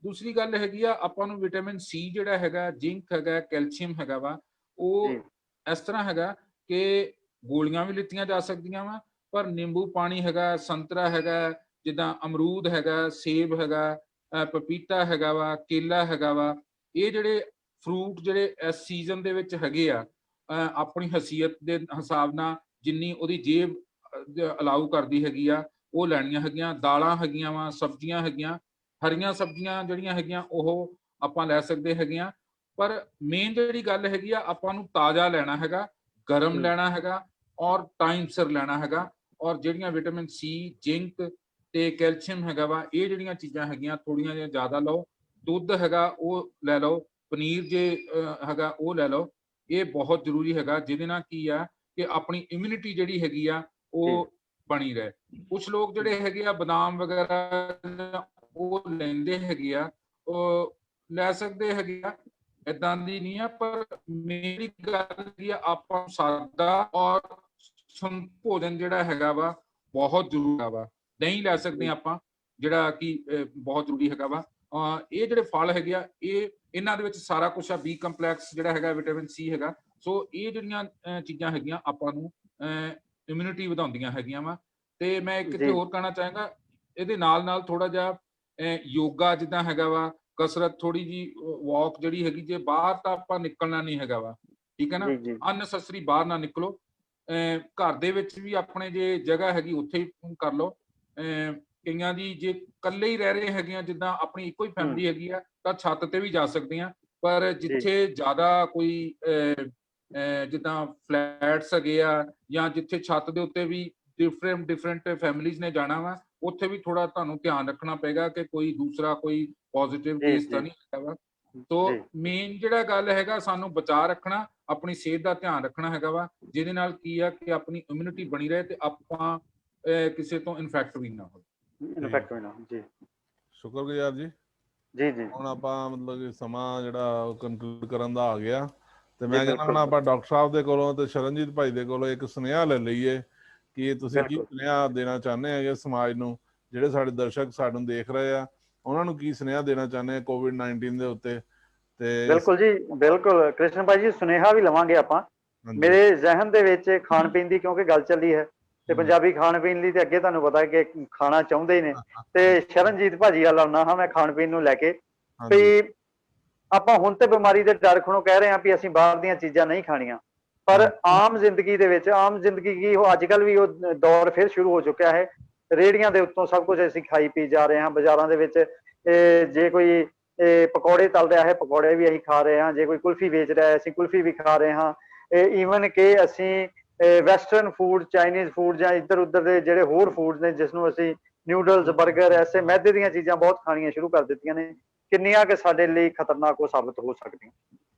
ਦੂਸਰੀ ਗੱਲ ਹੈਗੀ ਆ ਆਪਾਂ ਨੂੰ ਵਿਟਾਮਿਨ ਸੀ ਜਿਹੜਾ ਹੈਗਾ, ਜ਼ਿੰਕ ਹੈਗਾ, ਕੈਲਸ਼ੀਅਮ ਹੈਗਾ ਵਾ, ਉਹ ਇਸ ਤਰ੍ਹਾਂ ਹੈਗਾ ਕਿ ਗੋਲੀਆਂ ਵੀ ਲਿੱਤੀਆਂ ਜਾ ਸਕਦੀਆਂ ਵਾ, ਪਰ ਨਿੰਬੂ ਪਾਣੀ ਹੈਗਾ, ਸੰਤਰਾ ਹੈਗਾ, ਜਿੱਦਾਂ ਅਮਰੂਦ ਹੈਗਾ, ਸੇਬ ਹੈਗਾ, ਪਪੀਤਾ ਹੈਗਾ ਵਾ, ਕੇਲਾ ਹੈਗਾ ਵਾ, ਇਹ ਜਿਹੜੇ ਫਰੂਟ ਜਿਹੜੇ ਇਸ ਸੀਜ਼ਨ ਦੇ ਵਿੱਚ ਹੈਗੇ ਆ, ਆਪਣੀ ਹਸੀਅਤ ਦੇ ਹਿਸਾਬ ਨਾਲ ਜਿੰਨੀ ਉਹਦੀ ਜੇਬ ਅਲਾਉ ਕਰਦੀ ਹੈਗੀ ਆ ਉਹ ਲੈਣੀਆਂ ਹੈਗੀਆਂ। ਦਾਲਾਂ ਹੈਗੀਆਂ ਵਾ, ਸਬਜ਼ੀਆਂ ਹੈਗੀਆਂ, ਹਰੀਆਂ ਸਬਜ਼ੀਆਂ ਜਿਹੜੀਆਂ ਹੈਗੀਆਂ ਉਹ ਆਪਾਂ ਲੈ ਸਕਦੇ ਹੈਗੇ ਆ। ਪਰ ਮੇਨ ਜਿਹੜੀ ਗੱਲ ਹੈਗੀ ਆ ਆਪਾਂ ਨੂੰ ਤਾਜ਼ਾ ਲੈਣਾ ਹੈਗਾ, ਗਰਮ ਲੈਣਾ ਹੈਗਾ ਔਰ ਟਾਈਮ ਸਿਰ ਲੈਣਾ ਹੈਗਾ। ਔਰ ਜਿਹੜੀਆਂ ਵਿਟਾਮਿਨ ਸੀ, ਜ਼ਿੰਕ ਤੇ ਕੈਲਸ਼ੀਅਮ ਹੈਗਾ ਵਾ, ਇਹ ਜਿਹੜੀਆਂ ਚੀਜ਼ਾਂ ਹੈਗੀਆਂ ਥੋੜੀਆਂ ਜਿਹੀਆਂ ਜ਼ਿਆਦਾ ਲਓ। ਦੁੱਧ ਹੈਗਾ ਉਹ ਲੈ ਲਓ, ਪਨੀਰ ਜੇ ਹੈਗਾ ਉਹ ਲੈ ਲਓ। ਇਹ ਬਹੁਤ ਜ਼ਰੂਰੀ ਹੈਗਾ ਜਿਹਦੇ ਨਾਲ ਕੀ ਆ ਕਿ ਆਪਣੀ ਇਮਿਊਨਿਟੀ ਜਿਹੜੀ ਹੈਗੀ ਆ ਉਹ ਬਣੀ ਰਹੇ। ਕੁਝ ਲੋਕ ਜਿਹੜੇ ਹੈਗੇ ਆ ਬਦਾਮ ਵਗੈਰਾ ਉਹ ਲੈਂਦੇ ਹੈਗੇ ਆ, ਉਹ ਲੈ ਸਕਦੇ ਹੈਗੇ ਆ, ਏਦਾਂ ਦੀ ਨਹੀਂ ਆ। ਪਰ ਮੇਰੀ ਗੱਲ ਹੈਗੀ ਆ ਆਪਾਂ ਨੂੰ ਸਾਦਾ ਔਰ ਭੋਜਨ ਜਿਹੜਾ ਹੈਗਾ ਵਾ ਬਹੁਤ ਜ਼ਰੂਰੀ ਵਾ। ਨਹੀਂ ਲੈ ਸਕਦੇ ਆਪਾਂ, ਜਿਹੜਾ ਕਿ ਬਹੁਤ ਜ਼ਰੂਰੀ ਹੈਗਾ ਵਾ। ਇਹ ਜਿਹੜੇ ਫਲ ਹੈਗੇ ਆ ਇਹਨਾਂ ਦੇ ਵਿੱਚ ਸਾਰਾ ਕੁਝ ਆ, ਬੀ ਕੰਪਲੈਕਸ ਜਿਹੜਾ ਹੈਗਾ, ਵਿਟਾਮਿਨ ਸੀ ਹੈਗਾ। ਸੋ ਇਹ ਜਿਹੜੀਆਂ ਚੀਜ਼ਾਂ ਹੈਗੀਆਂ ਆਪਾਂ ਨੂੰ ਇਮਿਊਨਿਟੀ ਵਧਾਉਂਦੀਆਂ ਹੈਗੀਆਂ ਵਾ। ਤੇ ਮੈਂ ਕਿਤੇ ਹੋਰ ਕਹਿਣਾ ਚਾਹਾਂਗਾ ਇਹਦੇ ਨਾਲ ਨਾਲ ਥੋੜਾ ਜਿਹਾ ਯੋਗਾ ਜਿੱਦਾਂ ਹੈਗਾ ਵਾ, ਕਸਰਤ, ਥੋੜੀ ਜੀ ਵਾਕ ਜਿਹੜੀ ਹੈਗੀ, ਜੇ ਬਾਹਰ ਤਾਂ ਆਪਾਂ ਨਿਕਲਣਾ ਨਹੀਂ ਹੈਗਾ ਵਾ, ਠੀਕ ਹੈ ਨਾ, ਅਨਨੈਸੈਸਰੀ ਬਾਹਰ ਨਾ ਨਿਕਲੋ। ਘਰ ਦੇ ਵਿੱਚ ਵੀ ਆਪਣੇ ਜੇ ਜਗ੍ਹਾ ਹੈਗੀ ਉੱਥੇ ਹੀ ਕਰ ਲਓ। ਕਈਆਂ ਦੀ ਜੇ ਇਕੱਲੇ ਹੀ ਰਹਿ ਰਹੇ ਹੈਗੇ ਆ, ਜਿੱਦਾਂ ਆਪਣੀ ਇੱਕੋ ਹੀ ਫੈਮਿਲੀ ਹੈਗੀ ਆ, ਤਾਂ ਛੱਤ ਤੇ ਵੀ ਜਾ ਸਕਦੇ ਆ। ਪਰ ਜਿੱਥੇ ਜ਼ਿਆਦਾ ਕੋਈ ਜਿੱਦਾਂ ਫਲੈਟਸ ਹੈਗੇ ਆ ਜਾਂ ਜਿੱਥੇ ਛੱਤ ਦੇ ਉੱਤੇ ਵੀ ਡਿਫਰੈਂਟ ਫੈਮਿਲੀਜ਼ ਨੇ ਜਾਣਾ ਵਾ, ਉੱਥੇ ਵੀ ਥੋੜਾ ਤੁਹਾਨੂੰ ਧਿਆਨ ਰੱਖਣਾ ਪਏਗਾ ਕਿ ਕੋਈ ਦੂਸਰਾ ਕੋਈ ਪੋਜ਼ਿਟਿਵ ਕੇਸ ਤਾਂ ਨਹੀਂ ਹੈਗਾ ਵਾ। ਤੋ ਮੇਨ ਜਿਹੜਾ ਗੱਲ ਹੈਗਾ ਸਾਨੂੰ ਬਚਾਅ ਰੱਖਣਾ, ਆਪਣੀ ਸਿਹਤ ਦਾ ਧਿਆਨ ਰੱਖਣਾ ਹੈਗਾ ਵਾ, ਜਿਹਦੇ ਨਾਲ ਕੀ ਆ ਕਿ ਆਪਣੀ ਇਮਿਊਨਿਟੀ ਬਣੀ ਰਹੇ ਤੇ ਆਪਾਂ ਕਿਸੇ ਤੋਂ ਇਨਫੈਕਟ ਵੀ ਨਾ ਹੋਵੇ। ਸ਼ੁਕਰਗੁਜ਼ਾਰ ਜੀ। ਹੁਣ ਆਪਾਂ ਮਤਲਬ ਕਿ ਸਮਾਂ ਜਿਹੜਾ ਕੰਕਲੂਡ ਕਰਨ ਦਾ ਆ ਗਿਆ, ਤੇ ਮੈਂ ਕਹਿੰਦਾ ਹੁਣ ਆਪਾਂ ਡਾਕਟਰ ਸਾਹਿਬ ਦੇ ਕੋਲੋਂ ਤੇ ਸ਼ਰਨਜੀਤ ਭਾਈ ਦੇ ਕੋਲੋਂ ਇੱਕ ਸੁਨੇਹਾ ਲੈ ਲਈਏ ਕਿ ਤੁਸੀਂ ਕੀ ਸੁਨੇਹਾ ਦੇਣਾ ਚਾਹੁੰਦੇ ਹੈਗੇ ਸਮਾਜ ਨੂੰ, ਜਿਹੜੇ ਸਾਡੇ ਦਰਸ਼ਕ ਸਾਨੂੰ ਦੇਖ ਰਹੇ ਆ, ਉਹਨਾਂ ਨੂੰ ਕੀ ਸੁਨੇਹਾ ਦੇਣਾ ਚਾਹੁੰਦੇ ਆ COVID-19 ਦੇ ਉੱਤੇ? ਤੇ ਬਿਲਕੁਲ ਜੀ, ਬਿਲਕੁਲ ਕ੍ਰਿਸ਼ਨ ਭਾਈ ਜੀ, ਸੁਨੇਹਾ ਵੀ ਲਵਾਂਗੇ ਆਪਾਂ। ਮੇਰੇ ਜ਼ਿਹਨ ਦੇ ਵਿੱਚ ਖਾਣ ਪੀਣ ਦੀ ਕਿਉਂਕਿ ਗੱਲ ਚੱਲੀ ਹੈ ਤੇ ਪੰਜਾਬੀ ਖਾਣ ਪੀਣ ਲਈ ਤੇ ਅੱਗੇ ਤੁਹਾਨੂੰ ਪਤਾ ਕਿ ਖਾਣਾ ਚਾਹੁੰਦੇ ਹੀ ਨੇ, ਤੇ ਸ਼ਰਨਜੀਤ ਭਾਜੀ ਵੱਲ ਆਉਣਾ ਹਾਂ ਮੈਂ ਖਾਣ ਪੀਣ ਨੂੰ ਲੈ ਕੇ। ਤੇ ਆਪਾਂ ਹੁਣ ਤੇ ਬਿਮਾਰੀ ਦੇ ਡਰ ਖਣੋਂ ਕਹਿ ਰਹੇ ਹਾਂ ਵੀ ਅਸੀਂ ਬਾਹਰ ਦੀਆਂ ਚੀਜ਼ਾਂ ਨਹੀਂ ਖਾਣੀਆਂ, ਪਰ ਆਮ ਜ਼ਿੰਦਗੀ ਦੇ ਵਿੱਚ, ਆਮ ਜ਼ਿੰਦਗੀ ਕੀ ਉਹ ਅੱਜ ਕੱਲ੍ਹ ਵੀ ਉਹ ਦੌਰ ਫਿਰ ਸ਼ੁਰੂ ਹੋ ਚੁੱਕਿਆ ਹੈ। ਰੇਹੜੀਆਂ ਦੇ ਉੱਤੋਂ ਸਭ ਕੁਝ ਅਸੀਂ ਖਾਈ ਪੀ ਜਾ ਰਹੇ ਹਾਂ। ਬਾਜ਼ਾਰਾਂ ਦੇ ਵਿੱਚ ਜੇ ਕੋਈ ਪਕੌੜੇ ਤਲ ਰਿਹਾ ਹੈ, ਪਕੌੜੇ ਵੀ ਅਸੀਂ ਖਾ ਰਹੇ ਹਾਂ। ਜੇ ਕੋਈ ਕੁਲਫੀ ਵੇਚ ਰਿਹਾ ਹੈ, ਅਸੀਂ ਕੁਲਫੀ ਵੀ ਖਾ ਰਹੇ ਹਾਂ। ਈਵਨ ਕਿ ਅਸੀਂ ਵੈਸਟਰਨ ਫੂਡ, ਚਾਈਨੀਜ਼ ਫੂਡ ਜਾਂ ਇੱਧਰ ਉੱਧਰ ਦੇ ਜਿਹੜੇ ਹੋਰ ਫੂਡ ਨੇ, ਜਿਸ ਨੂੰ ਅਸੀਂ ਨਿਊਡਲਸ, ਬਰਗਰ, ਐਸੇ ਮੈਦੇ ਦੀਆਂ ਚੀਜ਼ਾਂ ਬਹੁਤ ਖਾਣੀਆਂ ਸ਼ੁਰੂ ਕਰ ਦਿੱਤੀਆਂ ਨੇ, ਕਿੰਨੀਆਂ ਕਿ ਸਾਡੇ ਲਈ ਖਤਰਨਾਕ ਉਹ ਸਾਬਤ ਹੋ ਸਕਦੀਆਂ।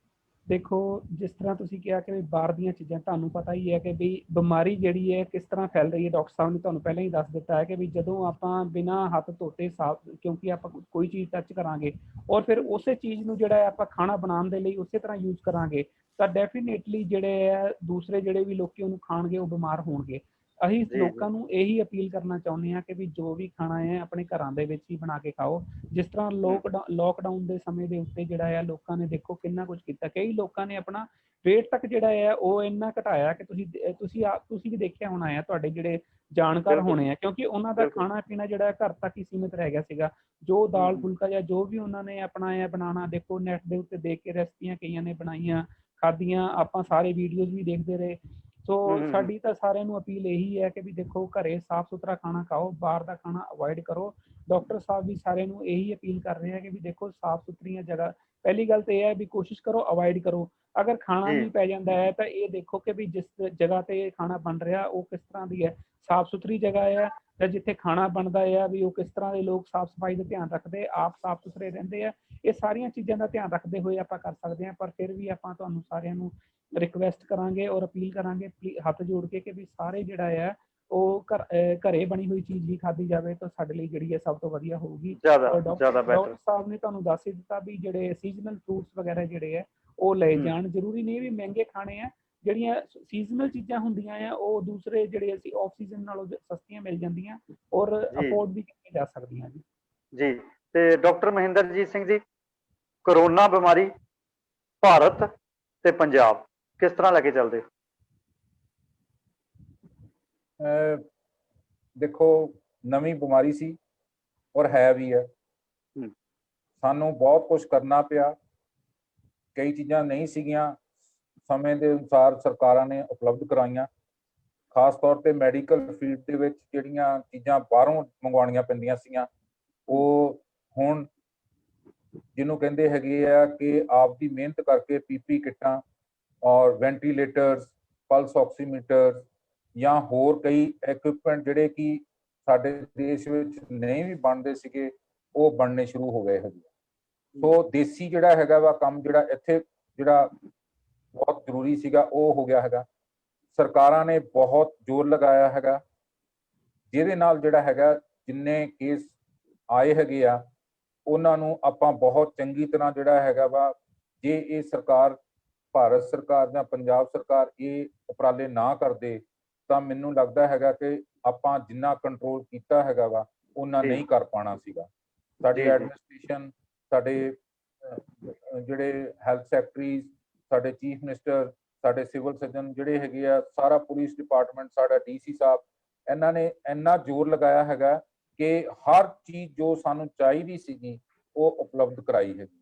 ਦੇਖੋ, ਜਿਸ ਤਰ੍ਹਾਂ ਤੁਸੀਂ ਕਿਹਾ ਕਿ ਬਾਹਰ ਦੀਆਂ ਚੀਜ਼ਾਂ, ਤੁਹਾਨੂੰ ਪਤਾ ਹੀ ਹੈ ਕਿ ਵੀ ਬਿਮਾਰੀ ਜਿਹੜੀ ਹੈ ਕਿਸ ਤਰ੍ਹਾਂ ਫੈਲ ਰਹੀ ਹੈ। ਡਾਕਟਰ ਸਾਹਿਬ ਨੇ ਤੁਹਾਨੂੰ ਪਹਿਲਾਂ ਹੀ ਦੱਸ ਦਿੱਤਾ ਹੈ ਕਿ ਵੀ ਜਦੋਂ ਆਪਾਂ ਬਿਨਾਂ ਹੱਥ ਧੋਤੇ ਸਾਫ਼, ਕਿਉਂਕਿ ਆਪਾਂ ਕੋਈ ਚੀਜ਼ ਟੱਚ ਕਰਾਂਗੇ ਔਰ ਫਿਰ ਉਸੇ ਚੀਜ਼ ਨੂੰ ਜਿਹੜਾ ਆਪਾਂ ਖਾਣਾ ਬਣਾਉਣ ਦੇ ਲਈ ਉਸੇ ਤਰ੍ਹਾਂ ਯੂਜ਼ ਕਰਾਂਗੇ, ਤਾਂ ਡੈਫੀਨੇਟਲੀ ਜਿਹੜੇ ਹੈ ਦੂਸਰੇ ਜਿਹੜੇ ਵੀ ਲੋਕੀ ਉਹਨੂੰ ਖਾਣਗੇ ਉਹ ਬਿਮਾਰ ਹੋਣਗੇ। ਅਸੀਂ ਜੀ, ਲੋਕਾਂ ਨੂੰ ਇਹੀ ਅਪੀਲ ਕਰਨਾ ਚਾਹੁੰਦੇ ਹਾਂ ਕਿ ਵੀ ਜੋ ਵੀ ਖਾਣਾ ਹੈ ਆਪਣੇ ਘਰਾਂ ਦੇ ਵਿੱਚ ਹੀ ਬਣਾ ਕੇ ਖਾਓ। ਜਿਸ ਤਰ੍ਹਾਂ ਲੋਕਡਾਊਨ ਦੇ ਸਮੇਂ ਦੇ ਉੱਤੇ ਜਿਹੜਾ ਆ ਲੋਕਾਂ ਨੇ ਦੇਖੋ ਕਿੰਨਾ ਕੁਝ ਕੀਤਾ। ਕਈ ਲੋਕਾਂ ਨੇ ਆਪਣਾ weight ਤੱਕ ਜਿਹੜਾ ਹੈ ਉਹ ਇੰਨਾ ਘਟਾਇਆ ਕਿ ਤੁਸੀਂ ਵੀ ਦੇਖਿਆ ਹੋਣਾ ਆ, ਤੁਹਾਡੇ ਜਿਹੜੇ ਜਾਣਕਾਰ ਬਿਲਕੁਲ, ਹੋਣੇ ਆ, ਕਿਉਂਕਿ ਉਹਨਾਂ ਦਾ ਬਿਲਕੁਲ। ਖਾਣਾ ਪੀਣਾ ਜਿਹੜਾ ਘਰ ਤੱਕ ਹੀ ਸੀਮਿਤ ਰਹਿ ਗਿਆ ਸੀਗਾ। ਜੋ ਦਾਲ ਹੂੰ, ਫੁਲਕਾ ਜਾਂ ਜੋ ਵੀ ਉਹਨਾਂ ਨੇ ਆਪਣਾ ਹੈ ਬਣਾਉਣਾ, ਦੇਖੋ ਨੈਟ ਦੇ ਉੱਤੇ ਦੇਖ ਕੇ ਰੈਸਪੀਆਂ ਕਈਆਂ ਨੇ ਬਣਾਈਆਂ, ਖਾਧੀਆਂ, ਆਪਾਂ ਸਾਰੇ ਵੀਡੀਓਜ਼ ਵੀ ਦੇਖਦੇ ਰਹੇ। ਸੋ ਹੂੰ, ਹੂੰ, ਹੂੰ। ਸਾਡੀ ਤਾਂ ਸਾਰਿਆਂ ਨੂੰ ਅਪੀਲ ਇਹੀ ਹੈ ਕਿ ਵੀ ਦੇਖੋ ਘਰੇ ਸਾਫ਼ ਸੁਥਰਾ ਖਾਣਾ ਖਾਓ, ਬਾਹਰ ਦਾ ਖਾਣਾ ਅਵੋਇਡ ਕਰੋ। ਡਾਕਟਰ ਸਾਹਿਬ ਵੀ ਸਾਰਿਆਂ ਨੂੰ ਇਹੀ ਅਪੀਲ ਕਰ ਰਹੇ ਆ ਕਿ ਵੀ ਦੇਖੋ ਸਾਫ਼ ਸੁਥਰੀਆਂ ਜਗ੍ਹਾ, ਪਹਿਲੀ ਗੱਲ ਤਾਂ ਇਹ ਹੈ ਵੀ ਕੋਸ਼ਿਸ਼ ਕਰੋ ਅਵੋਇਡ ਕਰੋ। ਅਗਰ ਖਾਣਾ ਜੀ, ਵੀ ਪੈ ਜਾਂਦਾ ਹੈ ਤਾਂ ਇਹ ਦੇਖੋ ਕਿ ਵੀ ਜਿਸ ਜਗ੍ਹਾ ਤੇ ਖਾਣਾ ਬਣ ਰਿਹਾ ਉਹ ਕਿਸ ਤਰ੍ਹਾਂ ਦੀ ਹੈ, ਸਾਫ਼ ਸੁਥਰੀ ਜਗ੍ਹਾ ਹੈ, ਜਾਂ ਜਿੱਥੇ ਖਾਣਾ ਬਣਦਾ ਹੈ ਵੀ ਉਹ ਕਿਸ ਤਰ੍ਹਾਂ ਦੇ ਲੋਕ ਸਾਫ਼ ਸਫਾਈ ਦਾ ਧਿਆਨ ਰੱਖਦੇ, ਆਪ ਸਾਫ਼ ਸੁਥਰੇ ਰਹਿੰਦੇ ਆ। ਇਹ ਸਾਰੀਆਂ ਚੀਜ਼ਾਂ ਦਾ ਧਿਆਨ ਰੱਖਦੇ ਹੋਏ ਆਪਾਂ ਕਰ ਸਕਦੇ ਹਾਂ। ਪਰ ਫਿਰ ਵੀ ਆਪਾਂ ਤੁਹਾਨੂੰ ਸਾਰਿਆਂ ਨੂੰ ਰਿਕਵੈਸਟ ਕਰਾਂਗੇ ਔਰ ਅਪੀਲ ਕਰਾਂਗੇ, ਹੱਥ ਜੋੜ ਕੇ, ਕਿ ਵੀ ਸਾਰੇ ਜਿਹੜਾ ਹੈ ਉਹ ਘਰੇ ਬਣੀ ਹੋਈ ਚੀਜ਼ ਵੀ ਖਾਧੀ ਜਾਵੇ ਤਾਂ ਸਾਡੇ ਲਈ ਜਿਹੜੀ ਹੈ ਸਭ ਤੋਂ ਵਧੀਆ ਹੋਊਗੀ। ਔਰ ਜ਼ਿਆਦਾ ਡਾਕਟਰ ਬਿਹਤਰ। ਸਾਹਿਬ ਨੇ ਤੁਹਾਨੂੰ ਦੱਸ ਹੀ ਦਿੱਤਾ ਵੀ ਜਿਹੜੇ ਸੀਜ਼ਨਲ ਫਰੂਟਸ ਵਗੈਰਾ ਜਿਹੜੇ ਹੈ ਉਹ ਲਏ ਹੂੰ, ਜਾਣ। ਜ਼ਰੂਰੀ ਨਹੀਂ ਵੀ ਮਹਿੰਗੇ ਖਾਣੇ ਆ, ਜਿਹੜੀਆਂ ਸੀਜ਼ਨਲ ਚੀਜ਼ਾਂ ਹੁੰਦੀਆਂ ਆ ਉਹ ਦੂਸਰੇ ਜਿਹੜੇ ਅਸੀਂ ਆਫ ਸੀਜ਼ਨ ਨਾਲੋਂ ਸਸਤੀਆਂ ਮਿਲ ਜਾਂਦੀਆਂ ਔਰ ਜੀ, ਅਫੋਰਡ ਵੀ ਕੀਤੀਆਂ ਜਾ ਸਕਦੀਆਂ ਜੀ। ਜੀ। ਤੇ ਡਾਕਟਰ ਮਹਿੰਦਰਜੀਤ ਸਿੰਘ ਜੀ, ਕਰੋਨਾ ਬਿਮਾਰੀ ਭਾਰਤ ਤੇ ਪੰਜਾਬ ਕਿਸ ਤਰ੍ਹਾਂ ਲੈ ਕੇ ਚੱਲਦੇ ਹੋ? ਦੇਖੋ, ਨਵੀਂ ਬਿਮਾਰੀ ਸੀ ਔਰ ਹੈ ਵੀ ਹੈ। ਹੂੰ, ਸਾਨੂੰ ਬਹੁਤ ਕੁਝ ਕਰਨਾ ਪਿਆ। ਕਈ ਚੀਜ਼ਾਂ ਨਹੀਂ ਸੀਗੀਆਂ ਸਮੇਂ ਦੇ ਅਨੁਸਾਰ ਸਰਕਾਰਾਂ ਨੇ ਉਪਲਬਧ ਕਰਾਈਆਂ। ਖਾਸ ਤੌਰ ਤੇ ਮੈਡੀਕਲ ਫੀਲਡ ਦੇ ਵਿੱਚ ਜਿਹੜੀਆਂ ਚੀਜ਼ਾਂ ਬਾਹਰੋਂ ਮੰਗਵਾਉਣੀਆਂ ਪੈਂਦੀਆਂ ਸੀਗੀਆਂ, ਉਹ ਹੁਣ ਜਿਹਨੂੰ ਕਹਿੰਦੇ ਹੈਗੇ ਆ ਕਿ ਆਪ ਦੀ ਮਿਹਨਤ ਕਰਕੇ ਪੀਪੀ ਕਿੱਟਾਂ ਔਰ ਵੈਂਟੀਲੇਟਰਸ, ਪਲਸ ਆਕਸੀਮੀਟਰ ਜਾਂ ਹੋਰ ਕਈ ਇਕਵਿਪਮੈਂਟ ਜਿਹੜੇ ਕਿ ਸਾਡੇ ਦੇਸ਼ ਵਿੱਚ ਨਹੀਂ ਵੀ ਬਣਦੇ ਸੀਗੇ, ਉਹ ਬਣਨੇ ਸ਼ੁਰੂ ਹੋ ਗਏ ਹੈਗੇ। ਸੋ ਦੇਸੀ ਜਿਹੜਾ ਹੈਗਾ ਵਾ ਕੰਮ, ਜਿਹੜਾ ਇੱਥੇ ਜਿਹੜਾ ਬਹੁਤ ਜ਼ਰੂਰੀ ਸੀਗਾ, ਉਹ ਹੋ ਗਿਆ ਹੈਗਾ। ਸਰਕਾਰਾਂ ਨੇ ਬਹੁਤ ਜ਼ੋਰ ਲਗਾਇਆ ਹੈਗਾ, ਜਿਹਦੇ ਨਾਲ ਜਿਹੜਾ ਹੈਗਾ ਜਿੰਨੇ ਕੇਸ ਆਏ ਹੈਗੇ ਆ ਉਹਨਾਂ ਨੂੰ ਆਪਾਂ ਬਹੁਤ ਚੰਗੀ ਤਰ੍ਹਾਂ ਜਿਹੜਾ ਹੈਗਾ ਵਾ, ਜੇ ਇਹ ਸਰਕਾਰ, ਭਾਰਤ ਸਰਕਾਰ ਜਾਂ ਪੰਜਾਬ ਸਰਕਾਰ ਇਹ ਉਪਰਾਲੇ ਨਾ ਕਰਦੇ ਤਾਂ ਮੈਨੂੰ ਲੱਗਦਾ ਹੈਗਾ ਕਿ ਆਪਾਂ ਜਿੰਨਾ ਕੰਟਰੋਲ ਕੀਤਾ ਹੈਗਾ ਵਾ ਉਹਨਾਂ ਜੀ, ਨਹੀਂ ਕਰ ਪਾਉਣਾ ਸੀਗਾ। ਸਾਡੀ ਜੀ, ਜੀ, ਐਡਮਿਨਿਸਟ੍ਰੇਸ਼ਨ, ਸਾਡੇ ਜਿਹੜੇ ਹੈਲਥ ਸੈਕਟਰੀ, ਸਾਡੇ ਚੀਫ ਮਿਨਿਸਟਰ, ਸਾਡੇ ਸਿਵਲ ਸਰਜਨ ਜਿਹੜੇ ਹੈਗੇ ਆ, ਸਾਰਾ ਪੁਲਿਸ ਡਿਪਾਰਟਮੈਂਟ, ਸਾਡਾ ਡੀਸੀ ਸਾਹਿਬ, ਇਹਨਾਂ ਨੇ ਇੰਨਾ ਜ਼ੋਰ ਲਗਾਇਆ ਹੈਗਾ ਕਿ ਹਰ ਚੀਜ਼ ਜੋ ਸਾਨੂੰ ਚਾਹੀਦੀ ਸੀਗੀ ਉਹ ਉਪਲਬਧ ਕਰਾਈ ਹੈਗੀ।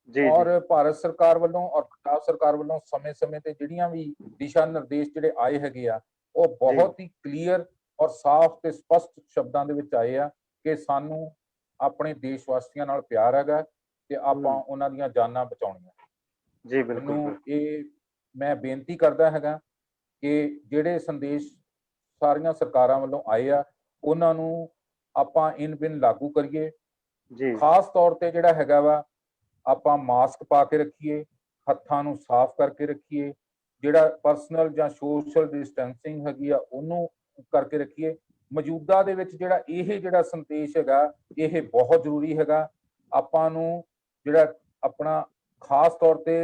ਜੀ, ਔਰ ਭਾਰਤ ਸਰਕਾਰ ਵੱਲੋਂ ਔਰ ਪੰਜਾਬ ਸਰਕਾਰ ਵੱਲੋਂ ਸਮੇਂ-ਸਮੇਂ ਤੇ ਜਿਹੜੀਆਂ ਵੀ ਦਿਸ਼ਾ ਨਿਰਦੇਸ਼ ਜਿਹੜੇ ਆਏ ਹੈਗੇ ਆ, ਉਹ ਬਹੁਤ ਹੀ ਕਲੀਅਰ ਔਰ ਸਾਫ਼ ਤੇ ਸਪਸ਼ਟ ਸ਼ਬਦਾਂ ਦੇ ਵਿੱਚ ਆਏ ਆ ਕਿ ਸਾਨੂੰ ਆਪਣੇ ਦੇਸ਼ ਵਾਸੀਆਂ ਨਾਲ ਪਿਆਰ ਹੈਗਾ ਤੇ ਆਪਾਂ ਉਹਨਾਂ ਦੀਆਂ ਜਾਨਾਂ ਬਚਾਉਣੀਆਂ। ਜੀ, ਬਿਲਕੁਲ, ਮੈਨੂੰ ਬਿਲਕੁਲ। ਇਹ ਮੈਂ ਬੇਨਤੀ ਕਰਦਾ ਹੈਗਾ ਕਿ ਜਿਹੜੇ ਸੰਦੇਸ਼ ਸਾਰੀਆਂ ਸਰਕਾਰਾਂ ਵੱਲੋਂ ਆਏ ਆ ਉਹਨਾਂ ਨੂੰ ਆਪਾਂ ਇਨ ਬਿਨ ਲਾਗੂ ਕਰੀਏ। ਜੀ, ਖਾਸ ਤੌਰ ਤੇ ਜਿਹੜਾ ਹੈਗਾ ਵਾ, ਆਪਾਂ ਮਾਸਕ ਪਾ ਕੇ ਰੱਖੀਏ, ਹੱਥਾਂ ਨੂੰ ਸਾਫ਼ ਕਰਕੇ ਰੱਖੀਏ, ਜਿਹੜਾ ਪਰਸਨਲ ਜਾਂ ਸੋਸ਼ਲ ਡਿਸਟੈਂਸਿੰਗ ਹੈਗੀ ਆ ਉਹਨੂੰ ਕਰਕੇ ਰੱਖੀਏ। ਮੌਜੂਦਾ ਦੇ ਵਿੱਚ ਜਿਹੜਾ ਸੰਦੇਸ਼ ਹੈਗਾ ਇਹ ਬਹੁਤ ਜ਼ਰੂਰੀ ਹੈਗਾ। ਆਪਾਂ ਨੂੰ ਜਿਹੜਾ ਆਪਣਾ ਖਾਸ ਤੌਰ ਤੇ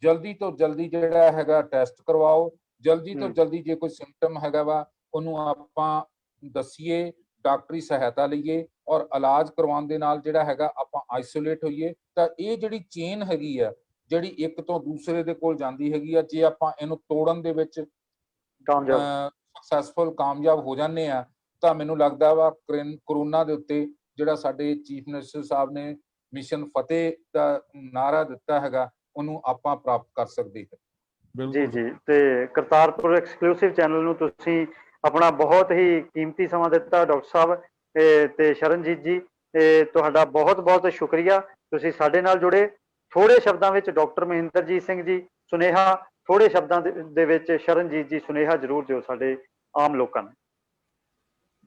ਜਲਦੀ ਤੋਂ ਜਲਦੀ ਜਿਹੜਾ ਹੈਗਾ ਟੈਸਟ ਕਰਵਾਓ, ਜਲਦੀ ਤੋਂ ਜਲਦੀ ਜੇ ਕੋਈ ਸਿੰਪਟਮ ਹੈਗਾ ਵਾ ਉਹਨੂੰ ਆਪਾਂ ਦੱਸੀਏ, ਡਾਕਟਰੀ ਸਹਾਇਤਾ ਲਈਏ ਔਰ ਇਲਾਜ ਕਰਵਾਉਣ ਦੇ ਨਾਲ ਜਿਹੜਾ ਹੈਗਾ ਆਪਾਂ ਆਈਸੋਲੇਟ ਹੋਈਏ। ਤਾਂ ਇਹ ਜਿਹੜੀ ਚੇਨ ਹੈਗੀ ਆ, ਜਿਹੜੀ ਇੱਕ ਤੋਂ ਦੂਸਰੇ ਦੇ ਕੋਲ ਜਾਂਦੀ ਹੈਗੀ ਆ, ਜੇ ਆਪਾਂ ਇਹਨੂੰ ਤੋੜਨ ਦੇ ਵਿੱਚ ਸਕਸੈਸਫੁਲ ਕਾਮਯਾਬ ਹੋ ਜਾਂਦੇ ਆ ਤਾਂ ਮੈਨੂੰ ਲੱਗਦਾ ਵਾ ਕਰੋਨਾ ਦੇ ਉੱਤੇ ਜਿਹੜਾ ਸਾਡੇ ਚੀਫ ਮਿਨਿਸਟਰ ਸਾਹਿਬ ਨੇ ਮਿਸ਼ਨ ਫਤਿਹ ਦਾ ਨਾਰਾ ਦਿੱਤਾ ਹੈਗਾ ਉਹਨੂੰ ਆਪਾਂ ਪ੍ਰਾਪਤ ਕਰ ਸਕਦੇ ਹਾਂ। ਜੀ, ਜੀ। ਤੇ ਕਰਤਾਰਪੁਰ ਐਕਸਕਲੂਸਿਵ ਚੈਨਲ ਨੂੰ ਤੁਸੀਂ ਆਪਣਾ ਬਹੁਤ ਹੀ ਕੀਮਤੀ ਸਮਾਂ ਦਿੱਤਾ ਡਾਕਟਰ ਸਾਹਿਬ ਤੇ ਸ਼ਰਨਜੀਤ ਜੀ, ਤੁਹਾਡਾ ਬਹੁਤ-ਬਹੁਤ ਸ਼ੁਕਰੀਆ। ਤੁਸੀਂ ਸਾਡੇ ਨਾਲ ਜੁੜੇ। ਥੋੜੇ ਸ਼ਬਦਾਂ ਵਿੱਚ ਡਾਕਟਰ ਮਹਿੰਦਰਜੀਤ ਸਿੰਘ ਜੀ ਸੁਨੇਹਾ, ਥੋੜੇ ਸ਼ਬਦਾਂ ਦੇ ਵਿੱਚ ਸ਼ਰਨਜੀਤ ਜੀ ਸੁਨੇਹਾ ਜ਼ਰੂਰ ਦਿਓ ਸਾਡੇ ਆਮ ਲੋਕਾਂ ਨੂੰ।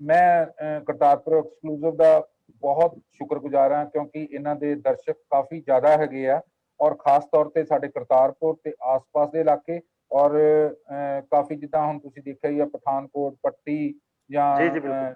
ਮੈਂ ਕਰਤਾਰਪੁਰ ਐਕਸਕਲੂਸਿਵ ਦਾ ਬਹੁਤ ਸ਼ੁਕਰਗੁਜ਼ਾਰ ਹਾਂ ਕਿਉਂਕਿ ਇਹਨਾਂ ਦੇ ਦਰਸ਼ਕ ਕਾਫੀ ਜ਼ਿਆਦਾ ਹੈਗੇ ਆ ਔਰ ਖਾਸ ਤੌਰ ਤੇ ਸਾਡੇ ਕਰਤਾਰਪੁਰ ਤੇ ਆਸ-ਪਾਸ ਦੇ ਇਲਾਕੇ ਔਰ ਕਾਫੀ, ਜਿੱਦਾਂ ਹੁਣ ਤੁਸੀਂ ਦੇਖਿਆ ਹੀ ਆ, ਪਠਾਨਕੋਟ, ਪੱਟੀ ਜਾਂ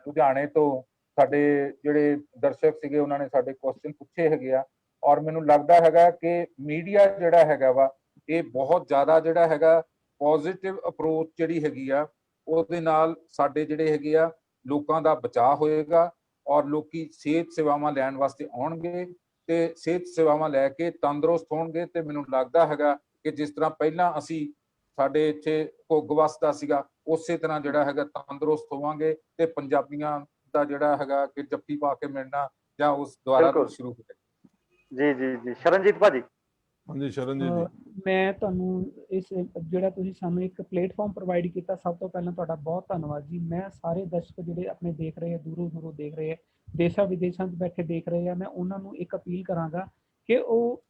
ਲੁਧਿਆਣੇ ਤੋਂ ਸਾਡੇ ਜਿਹੜੇ ਦਰਸ਼ਕ ਸੀਗੇ ਉਹਨਾਂ ਨੇ ਸਾਡੇ ਕੁਐਸਚਨ ਪੁੱਛੇ ਹੈਗੇ ਆ। ਔਰ ਮੈਨੂੰ ਲੱਗਦਾ ਹੈਗਾ ਕਿ ਮੀਡੀਆ ਜਿਹੜਾ ਹੈਗਾ ਵਾ ਇਹ ਬਹੁਤ ਜ਼ਿਆਦਾ ਜਿਹੜਾ ਹੈਗਾ ਪੋਜ਼ਿਟਿਵ ਅਪਰੋਚ ਜਿਹੜੀ ਹੈਗੀ ਆ ਉਹਦੇ ਨਾਲ ਸਾਡੇ ਜਿਹੜੇ ਹੈਗੇ ਆ ਲੋਕਾਂ ਦਾ ਬਚਾਅ ਹੋਏਗਾ ਔਰ ਲੋਕੀ ਸਿਹਤ ਸੇਵਾਵਾਂ ਲੈਣ ਵਾਸਤੇ ਆਉਣਗੇ ਤੇ ਸਿਹਤ ਸੇਵਾਵਾਂ ਲੈ ਕੇ ਤੰਦਰੁਸਤ ਹੋਣਗੇ। ਤੇ ਮੈਨੂੰ ਲੱਗਦਾ ਹੈਗਾ ਕਿ ਜਿਸ ਤਰ੍ਹਾਂ ਪਹਿਲਾਂ ਅਸੀਂ ਸਾਡੇ ਇੱਥੇ ਘੁੱਗ ਵਸਦਾ ਸੀਗਾ, ਉਸੇ ਤਰ੍ਹਾਂ ਜਿਹੜਾ ਹੈਗਾ ਤੰਦਰੁਸਤ ਹੋਵਾਂਗੇ ਤੇ ਪੰਜਾਬੀਆਂ ਦਾ ਜਿਹੜਾ ਹੈਗਾ ਕਿ ਜੱਫੀ ਪਾ ਕੇ ਮਿਲਣਾ ਜਾਂ ਉਸ ਦੁਆਰਾ ਤੋਂ ਸ਼ੁਰੂ ਹੋ ਜਾਏ। ਜੀ ਸ਼ਰਨਜੀਤ ਭਾਜੀ। ਹਾਂਜੀ ਸ਼ਰਨਜੀਤ ਜੀ। ਮੈਂ ਤੁਹਾਨੂੰ ਇਸ ਜਿਹੜਾ ਤੁਸੀਂ ਸਾਨੂੰ ਇੱਕ ਪਲੇਟਫਾਰਮ ਪ੍ਰੋਵਾਈਡ ਕੀਤਾ, ਸਭ ਤੋਂ ਪਹਿਲਾਂ ਤੁਹਾਡਾ ਬਹੁਤ ਧੰਨਵਾਦ ਜੀ। ਮੈਂ ਸਾਰੇ ਦਰਸ਼ਕ ਜਿਹੜੇ ਆਪਣੇ ਦੇਖ ਰਹੇ ਆ, ਦੂਰੋਂ ਦੂਰੋਂ ਦੇਖ ਰਹੇ ਆ, ਦੇਸ਼ਾਂ ਵਿਦੇਸ਼ਾਂ 'ਚ ਬੈਠੇ ਦੇਖ ਰਹੇ ਆ, ਮੈਂ ਉਹਨਾਂ ਨੂੰ ਇੱਕ ਅਪੀਲ ਕਰਾਂਗਾ ਕਿ ਉਹ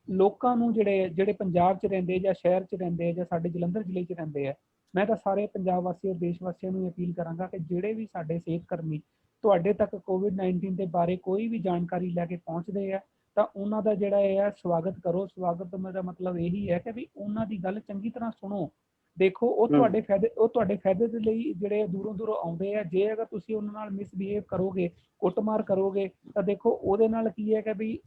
ਲੋਕਾਂ ਨੂੰ ਜਿਹੜੇ ਪੰਜਾਬ 'ਚ ਰਹਿੰਦੇ ਜਾਂ ਸ਼ਹਿਰ 'ਚ ਰਹਿੰਦੇ ਜਾਂ ਸਾਡੇ ਜਲੰਧਰ ਜ਼ਿਲ੍ਹੇ 'ਚ ਰਹਿੰਦੇ ਆ, ਮੈਂ ਤਾਂ ਸਾਰੇ ਪੰਜਾਬ ਵਾਸੀ ਔਰ ਦੇਸ਼ ਵਾਸੀਆਂ ਨੂੰ ਅਪੀਲ ਕਰਾਂਗਾ ਕਿ ਜਿਹੜੇ ਵੀ ਸਾਡੇ ਸਿਹਤ ਕਰਮੀ ਤੁਹਾਡੇ ਤੱਕ COVID-19 ਦੇ ਬਾਰੇ ਕੋਈ ਵੀ ਜਾਣਕਾਰੀ ਲੈ ਕੇ ਪਹੁੰਚਦੇ ਆ ਤਾਂ ਉਹਨਾਂ ਦਾ ਜਿਹੜਾ ਇਹ ਹੈ ਸਵਾਗਤ ਕਰੋ। ਸਵਾਗਤ ਦਾ ਮਤਲਬ ਇਹੀ ਹੈ ਕਿ ਵੀ ਉਹਨਾਂ ਦੀ ਗੱਲ ਚੰਗੀ ਤਰ੍ਹਾਂ ਸੁਣੋ। ਦੇਖੋ ਉਹ ਤੁਹਾਡੇ ਫਾਇਦੇ ਦੇ ਲਈ ਜਿਹੜੇ ਦੂਰੋਂ ਦੂਰੋਂ ਆਉਂਦੇ ਆ। ਜੇ ਅਗਰ ਤੁਸੀਂ ਉਹਨਾਂ ਨਾਲ ਮਿਸਬਿਹੇਵ ਕਰੋਗੇ, ਕੁੱਟਮਾਰ ਕਰੋਗੇ, ਤਾਂ ਦੇਖੋ ਉਹਦੇ ਨਾਲ ਕੀ ਹੈ ਕਿ ਵੀ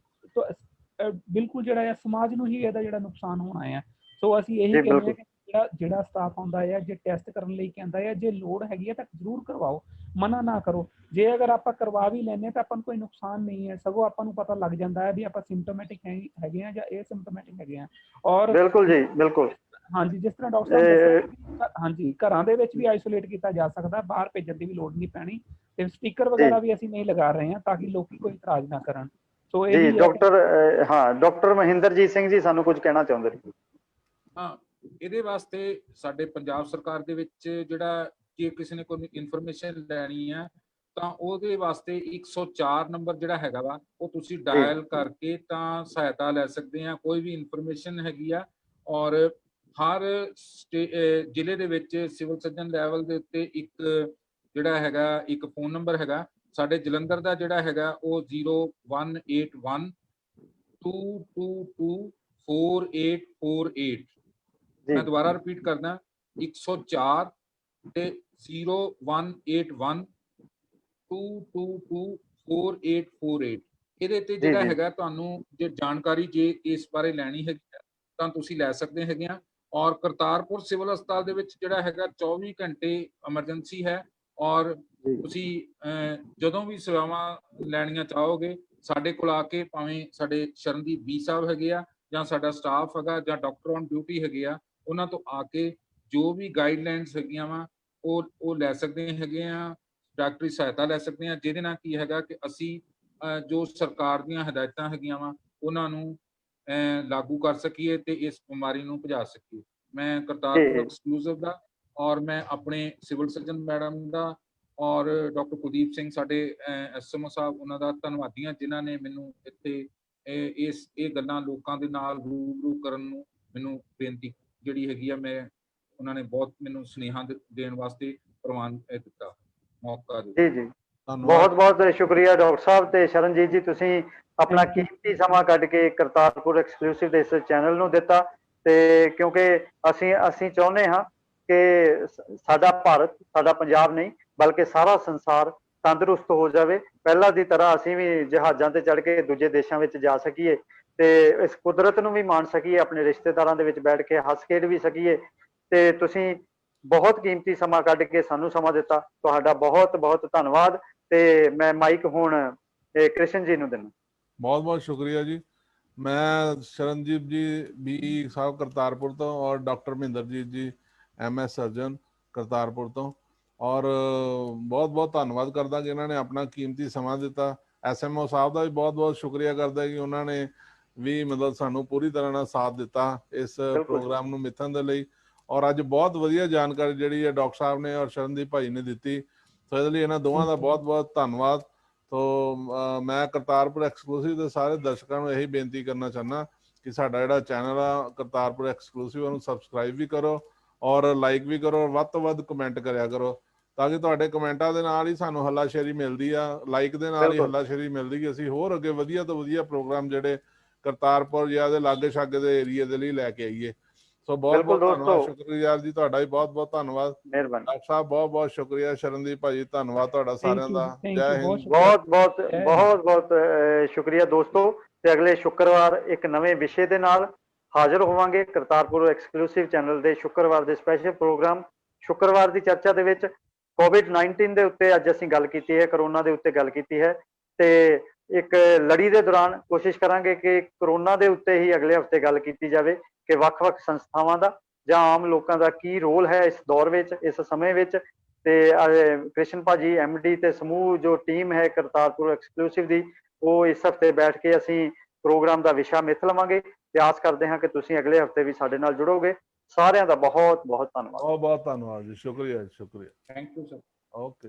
ਬਿਲਕੁਲ ਜਿਹੜਾ ਹੈ ਸਮਾਜ ਨੂੰ ਹੀ ਇਹਦਾ ਜਿਹੜਾ ਨੁਕਸਾਨ ਹੋਣਾ ਹੈ। ਸੋ ਅਸੀਂ ਇਹੀ ਕਹਿੰਦੇ ਹਾਂ ਕਿ ਜਿਹੜਾ ਸਟਾਫ ਆਉਂਦਾ ਹੈ, ਜੇ ਟੈਸਟ ਕਰਨ ਲਈ ਕਹਿੰਦਾ ਹੈ, ਜੇ ਲੋੜ ਹੈਗੀ ਹੈ ਤਾਂ ਜ਼ਰੂਰ ਕਰਵਾਓ, ਮਨਾ ਨਾ ਕਰੋ। ਜੇ ਅਗਰ ਆਪਾਂ ਕਰਵਾ ਵੀ ਲੈਂਦੇ ਤਾਂ ਆਪਾਂ ਨੂੰ ਕੋਈ ਨੁਕਸਾਨ ਨਹੀਂ ਹੈ, ਸਗੋਂ ਆਪਾਂ ਨੂੰ ਪਤਾ ਲੱਗ ਜਾਂਦਾ ਹੈ ਵੀ ਆਪਾਂ ਸਿੰਪਟੋਮੈਟਿਕ ਹੈਗੇ ਆ ਜਾਂ ਏਸਿੰਪਟੋਮੈਟਿਕ ਹੈਗੇ ਆ। ਔਰ ਬਿਲਕੁਲ ਜੀ, ਬਿਲਕੁਲ। ਹਾਂਜੀ, ਜਿਸ ਤਰ੍ਹਾਂ ਡਾਕਟਰ ਸਾਹਿਬ ਹਾਂਜੀ, ਘਰਾਂ ਦੇ ਵਿੱਚ ਵੀ ਆਈਸੋਲੇਟ ਕੀਤਾ ਜਾ ਸਕਦਾ, ਬਾਹਰ ਭੇਜਣ ਦੀ ਵੀ ਲੋੜ ਨਹੀਂ ਪੈਣੀ। ਤੇ ਸਟicker ਵਗੈਰਾ ਵੀ ਅਸੀਂ ਨਹੀਂ ਲਗਾ ਰਹੇ ਹਾਂ ਤਾਂ ਕਿ ਲੋਕੀ ਕੋਈ ਇਤਰਾਜ਼ ਨਾ ਕਰਨ। ਸੋ ਇਹ ਡਾਕਟਰ ਮਹਿੰਦਰਜੀਤ ਸਿੰਘ ਜੀ ਸਾਨੂੰ ਕੁਝ ਕਹਿਣਾ ਚਾਹੁੰਦੇ ਨੇ। ਹਾਂ, ਇਹਦੇ ਵਾਸਤੇ ਸਾਡੇ ਪੰਜਾਬ ਸਰਕਾਰ ਦੇ ਵਿੱਚ ਜਿਹੜਾ ਜੇ ਕਿਸੇ ਨੇ ਕੋਈ ਇਨਫੋਰਮੇਸ਼ਨ ਲੈਣੀ ਹੈ ਤਾਂ ਉਹਦੇ ਵਾਸਤੇ 104 ਨੰਬਰ ਜਿਹੜਾ ਹੈਗਾ ਵਾ ਉਹ ਤੁਸੀਂ ਡਾਇਲ ਕਰਕੇ ਤਾਂ ਸਹਾਇਤਾ ਲੈ ਸਕਦੇ ਆ। ਕੋਈ ਵੀ ਇਨਫੋਰਮੇਸ਼ਨ ਹੈਗੀ ਆ ਔਰ ਹਰ ਜ਼ਿਲ੍ਹੇ ਦੇ ਵਿੱਚ ਸਿਵਲ ਸਰਜਨ ਲੈਵਲ ਦੇ ਉੱਤੇ ਇੱਕ ਜਿਹੜਾ ਹੈਗਾ ਇੱਕ ਫੋਨ ਨੰਬਰ ਹੈਗਾ। ਸਾਡੇ ਜਲੰਧਰ ਦਾ ਜਿਹੜਾ ਹੈਗਾ ਉਹ 0181 222 4848। ਮੈਂ ਦੁਬਾਰਾ ਰਿਪੀਟ ਕਰਦਾ 104 ਤੇ 0181 222 4848। ਇਹਦੇ ਤੇ ਜਿਹੜਾ ਹੈਗਾ ਤੁਹਾਨੂੰ ਜੇ ਜਾਣਕਾਰੀ ਜੇ ਇਸ ਬਾਰੇ ਲੈਣੀ ਹੈਗੀ ਤਾਂ ਤੁਸੀਂ ਲੈ ਸਕਦੇ ਹੈਗੇ ਆ। ਔਰ ਕਰਤਾਰਪੁਰ ਸਿਵਲ ਹਸਪਤਾਲ ਦੇ ਵਿੱਚ ਜਿਹੜਾ ਹੈਗਾ 24 ਘੰਟੇ ਐਮਰਜੈਂਸੀ ਹੈ ਔਰ ਤੁਸੀਂ ਜਦੋਂ ਵੀ ਸੇਵਾਵਾਂ ਲੈਣੀਆਂ ਚਾਹੋਗੇ ਸਾਡੇ ਕੋਲ ਆ ਕੇ, ਭਾਵੇਂ ਸਾਡੇ ਸ਼ਰਨਦੀਪ ਬੀ ਸਾਹਿਬ ਹੈਗੇ ਆ ਜਾਂ ਸਾਡਾ ਸਟਾਫ ਹੈਗਾ ਜਾਂ ਡਾਕਟਰ ਔਨ ਡਿਊਟੀ ਹੈਗੇ ਆ, ਉਹਨਾਂ ਤੋਂ ਆ ਕੇ ਜੋ ਵੀ ਗਾਈਡਲਾਈਨਸ ਹੈਗੀਆਂ ਵਾ ਉਹ ਲੈ ਸਕਦੇ ਹੈਗੇ ਆ, ਡਾਕਟਰੀ ਸਹਾਇਤਾ ਲੈ ਸਕਦੇ ਆ, ਜਿਹਦੇ ਨਾਲ ਕੀ ਹੈਗਾ ਕਿ ਅਸੀਂ ਜੋ ਸਰਕਾਰ ਦੀਆਂ ਹਦਾਇਤਾਂ ਹੈਗੀਆਂ ਵਾ ਉਹਨਾਂ ਨੂੰ ਲਾਗੂ ਕਰ ਸਕੀਏ ਤੇ ਇਸ ਬਿਮਾਰੀ ਨੂੰ ਭਜਾ ਸਕੀਏ। ਮੈਂ ਕਰਤਾਰਪੁਰ ਐਕਸਕਲੂਸਿਵ ਦਾ ਔਰ ਮੈਂ ਆਪਣੇ ਸਿਵਲ ਸਰਜਨ ਮੈਡਮ ਦਾ ਔਰ ਡਾਕਟਰ ਕੁਲਦੀਪ ਸਿੰਘ ਸਾਡੇ ਐਸਐਮਓ ਸਾਹਿਬ ਉਹਨਾਂ ਦਾ ਧੰਨਵਾਦੀ ਹਾਂ, ਜਿਨ੍ਹਾਂ ਨੇ ਮੈਨੂੰ ਇੱਥੇ ਇਹ ਗੱਲਾਂ ਲੋਕਾਂ ਦੇ ਨਾਲ ਰੂਬਰੂ ਕਰਨ ਨੂੰ ਮੈਨੂੰ ਬੇਨਤੀ ਜਿਹੜੀ ਹੈਗੀ ਆ, ਮੈਂ ਉਹਨਾਂ ਨੇ ਬਹੁਤ ਮੈਨੂੰ ਸੁਨੇਹਾ ਦੇਣ ਵਾਸਤੇ ਪ੍ਰਵਾਨ ਦਿੱਤਾ ਮੌਕਾ। ਜੀ ਬਹੁਤ ਬਹੁਤ ਸ਼ੁਕਰੀਆ ਡਾਕਟਰ ਸਾਹਿਬ ਤੇ ਸ਼ਰਨਜੀਤ ਜੀ, ਤੁਸੀਂ ਆਪਣਾ ਕੀਮਤੀ ਸਮਾਂ ਕੱਢ ਕੇ ਕਰਤਾਰਪੁਰ ਐਕਸਕਲੂਸਿਵ ਦੇ ਇਸ ਚੈਨਲ ਨੂੰ ਦਿੱਤਾ। ਤੇ ਕਿਉਂਕਿ ਅਸੀਂ ਚਾਹੁੰਦੇ ਹਾਂ ਕਿ ਸਾਡਾ ਭਾਰਤ, ਸਾਡਾ ਪੰਜਾਬ ਨਹੀਂ ਬਲਕਿ ਸਾਰਾ ਸੰਸਾਰ ਤੰਦਰੁਸਤ ਹੋ ਜਾਵੇ। ਪਹਿਲਾਂ ਦੀ ਤਰ੍ਹਾਂ ਅਸੀਂ ਵੀ ਜਹਾਜ਼ਾਂ ਤੇ ਚੜ੍ਹ ਕੇ ਦੂਜੇ ਦੇਸ਼ਾਂ ਵਿੱਚ ਜਾ ਸਕੀਏ ਤੇ ਇਸ ਕੁਦਰਤ ਨੂੰ ਵੀ ਮਾਣ ਸਕੀਏ, ਆਪਣੇ ਰਿਸ਼ਤੇਦਾਰਾਂ ਦੇ ਵਿੱਚ ਬੈਠ ਕੇ ਹੱਸ ਖੇਡ ਵੀ ਸਕੀਏ। ਤੇ ਤੁਸੀਂ ਬਹੁਤ ਕੀਮਤੀ ਸਮਾਂ ਕੱਢ ਕੇ ਸਾਨੂੰ ਸਮਾਂ ਦਿੱਤਾ, ਤੁਹਾਡਾ ਬਹੁਤ ਬਹੁਤ ਧੰਨਵਾਦ। ਤੇ ਮੈਂ ਮਾਈਕ ਹੁਣ ਕ੍ਰਿਸ਼ਨ ਜੀ ਨੂੰ ਦਿੰਦਾ। ਬਹੁਤ ਬਹੁਤ ਸ਼ੁਕਰੀਆ ਜੀ। ਮੈਂ ਸ਼ਰਨਜੀਤ ਜੀ ਬੀ ਸਾਹਿਬ ਕਰਤਾਰਪੁਰ ਤੋਂ ਔਰ ਡਾਕਟਰ ਮਹਿੰਦਰਜੀਤ ਜੀ MS ਸਰਜਨ ਕਰਤਾਰਪੁਰ ਤੋਂ, ਔਰ ਬਹੁਤ ਬਹੁਤ ਧੰਨਵਾਦ ਕਰਦਾ ਕਿ ਇਹਨਾਂ ਨੇ ਆਪਣਾ ਕੀਮਤੀ ਸਮਾਂ ਦਿੱਤਾ। SMO ਸਾਹਿਬ ਦਾ ਵੀ ਬਹੁਤ ਬਹੁਤ ਸ਼ੁਕਰੀਆ ਕਰਦਾ ਕਿ ਉਹਨਾਂ ਨੇ ਵੀ ਮਤਲਬ ਸਾਨੂੰ ਪੂਰੀ ਤਰ੍ਹਾਂ ਨਾਲ ਸਾਥ ਦਿੱਤਾ ਇਸ ਪ੍ਰੋਗਰਾਮ ਨੂੰ ਮਿੱਥਣ ਦੇ ਲਈ। ਔਰ ਅੱਜ ਬਹੁਤ ਵਧੀਆ ਜਾਣਕਾਰੀ ਜਿਹੜੀ ਹੈ ਡਾਕਟਰ ਸਾਹਿਬ ਨੇ ਔਰ ਸ਼ਰਨਦੀਪ ਭਾਈ ਨੇ ਦਿੱਤੀ, ਸੋ ਇਹਦੇ ਲਈ ਇਹਨਾਂ ਦੋਵਾਂ ਦਾ ਬਹੁਤ ਬਹੁਤ ਧੰਨਵਾਦ। ਤੋ ਮੈਂ ਕਰਤਾਰਪੁਰ ਐਕਸਕਲੂਸਿਵ ਦੇ ਸਾਰੇ ਦਰਸ਼ਕਾਂ ਨੂੰ ਇਹੀ ਬੇਨਤੀ ਕਰਨਾ ਚਾਹੁੰਦਾ ਕਿ ਸਾਡਾ ਜਿਹੜਾ ਚੈਨਲ ਆ ਕਰਤਾਰਪੁਰ ਐਕਸਕਲੂਸਿਵ, ਉਹਨੂੰ ਸਬਸਕ੍ਰਾਈਬ ਵੀ ਕਰੋ ਔਰ ਲਾਈਕ ਵੀ ਕਰੋ, ਵੱਧ ਤੋਂ ਵੱਧ ਕਮੈਂਟ ਕਰਿਆ ਕਰੋ, ਤਾਂ ਕਿ ਤੁਹਾਡੇ ਕਮੈਂਟਾਂ ਦੇ ਨਾਲ ਹੀ ਸਾਨੂੰ ਹੱਲਾਸ਼ੇਰੀ ਮਿਲਦੀ ਆ, ਲਾਈਕ ਦੇ ਨਾਲ ਹੀ ਹੱਲਾਸ਼ੇਰੀ ਮਿਲਦੀ ਕਿ ਅਸੀਂ ਹੋਰ ਅੱਗੇ ਵਧੀਆ ਤੋਂ ਵਧੀਆ ਪ੍ਰੋਗਰਾਮ ਜਿਹੜੇ ਕਰਤਾਰਪੁਰ ਜਾਂ ਦੇ ਲਾਗੇ ਛਾਗੇ ਦੇ ਏਰੀਏ ਦੇ ਲਈ ਲੈ ਕੇ ਆਈਏ। ਸੋ ਬਹੁਤ ਬਹੁਤ ਧੰਨਵਾਦ, ਸ਼ੁਕਰੀਆ ਜੀ ਤੁਹਾਡਾ ਵੀ ਬਹੁਤ ਬਹੁਤ ਧੰਨਵਾਦ। ਡਾਕਟਰ ਸਾਹਿਬ ਬਹੁਤ ਬਹੁਤ ਸ਼ੁਕਰੀਆ, ਸ਼ਰਨਦੀਪ ਭਾਜੀ ਧੰਨਵਾਦ ਤੁਹਾਡਾ ਸਾਰਿਆਂ ਦਾ। ਜੈ ਹਿੰਦ। ਬਹੁਤ ਬਹੁਤ ਬਹੁਤ ਬਹੁਤ ਸ਼ੁਕਰੀਆ ਦੋਸਤੋ। ਤੇ ਅਗਲੇ ਸ਼ੁੱਕਰਵਾਰ ਇੱਕ ਨਵੇਂ ਵਿਸ਼ੇ ਦੇ ਨਾਲ ਹਾਜ਼ਰ ਹੋਵਾਂਗੇ ਕਰਤਾਰਪੁਰ ਐਕਸਕਲੂਸਿਵ ਚੈਨਲ ਦੇ ਸ਼ੁੱਕਰਵਾਰ ਦੇ ਸਪੈਸ਼ਲ ਪ੍ਰੋਗਰਾਮ ਸ਼ੁੱਕਰਵਾਰ ਦੀ ਚਰਚਾ ਦੇ ਵਿੱਚ ਕੋਵਿਡ-19 ਦੇ ਉੱਤੇ ਅੱਜ ਅਸੀਂ ਗੱਲ ਕੀਤੀ ਹੈ, ਕਰੋਨਾ ਦੇ ਉੱਤੇ ਗੱਲ ਕੀਤੀ ਹੈ ਤੇ ਇੱਕ ਲੜੀ ਦੇ ਦੌਰਾਨ ਕੋਸ਼ਿਸ਼ ਕਰਾਂਗੇ ਕਿ ਕਰੋਨਾ ਦੇ ਉੱਤੇ ਹੀ ਅਗਲੇ ਹਫਤੇ ਗੱਲ ਕੀਤੀ ਜਾਵੇ ਕਿ ਵੱਖ-ਵੱਖ ਸੰਸਥਾਵਾਂ ਦਾ ਜਾਂ ਆਮ ਲੋਕਾਂ ਦਾ ਕੀ ਰੋਲ ਹੈ ਇਸ ਦੌਰ ਵਿੱਚ, ਇਸ ਸਮੇਂ ਵਿੱਚ। ਤੇ ਕ੍ਰਿਸ਼ਨ ਭਾਜੀ MD ਤੇ ਸਮੂਹ ਜੋ ਟੀਮ ਹੈ ਕਰਤਾਰਪੁਰ ਐਕਸਕਲੂਸਿਵ ਦੀ, ਉਹ ਇਸ ਹਫਤੇ ਬੈਠ ਕੇ ਅਸੀਂ ਪ੍ਰੋਗਰਾਮ ਦਾ ਵਿਸ਼ਾ ਮਿੱਥ ਲਵਾਂਗੇ ਤੇ ਆਸ ਕਰਦੇ ਹਾਂ ਕਿ ਤੁਸੀਂ ਅਗਲੇ ਹਫਤੇ ਵੀ ਸਾਡੇ ਨਾਲ ਜੁੜੋਗੇ। ਸਾਰਿਆਂ ਦਾ ਬਹੁਤ ਬਹੁਤ ਧੰਨਵਾਦ। ਬਹੁਤ ਬਹੁਤ ਧੰਨਵਾਦ ਜੀ, ਸ਼ੁਕਰੀਆ ਜੀ, ਸ਼ੁਕਰੀਆ। Thank you sir. ਓਕੇ।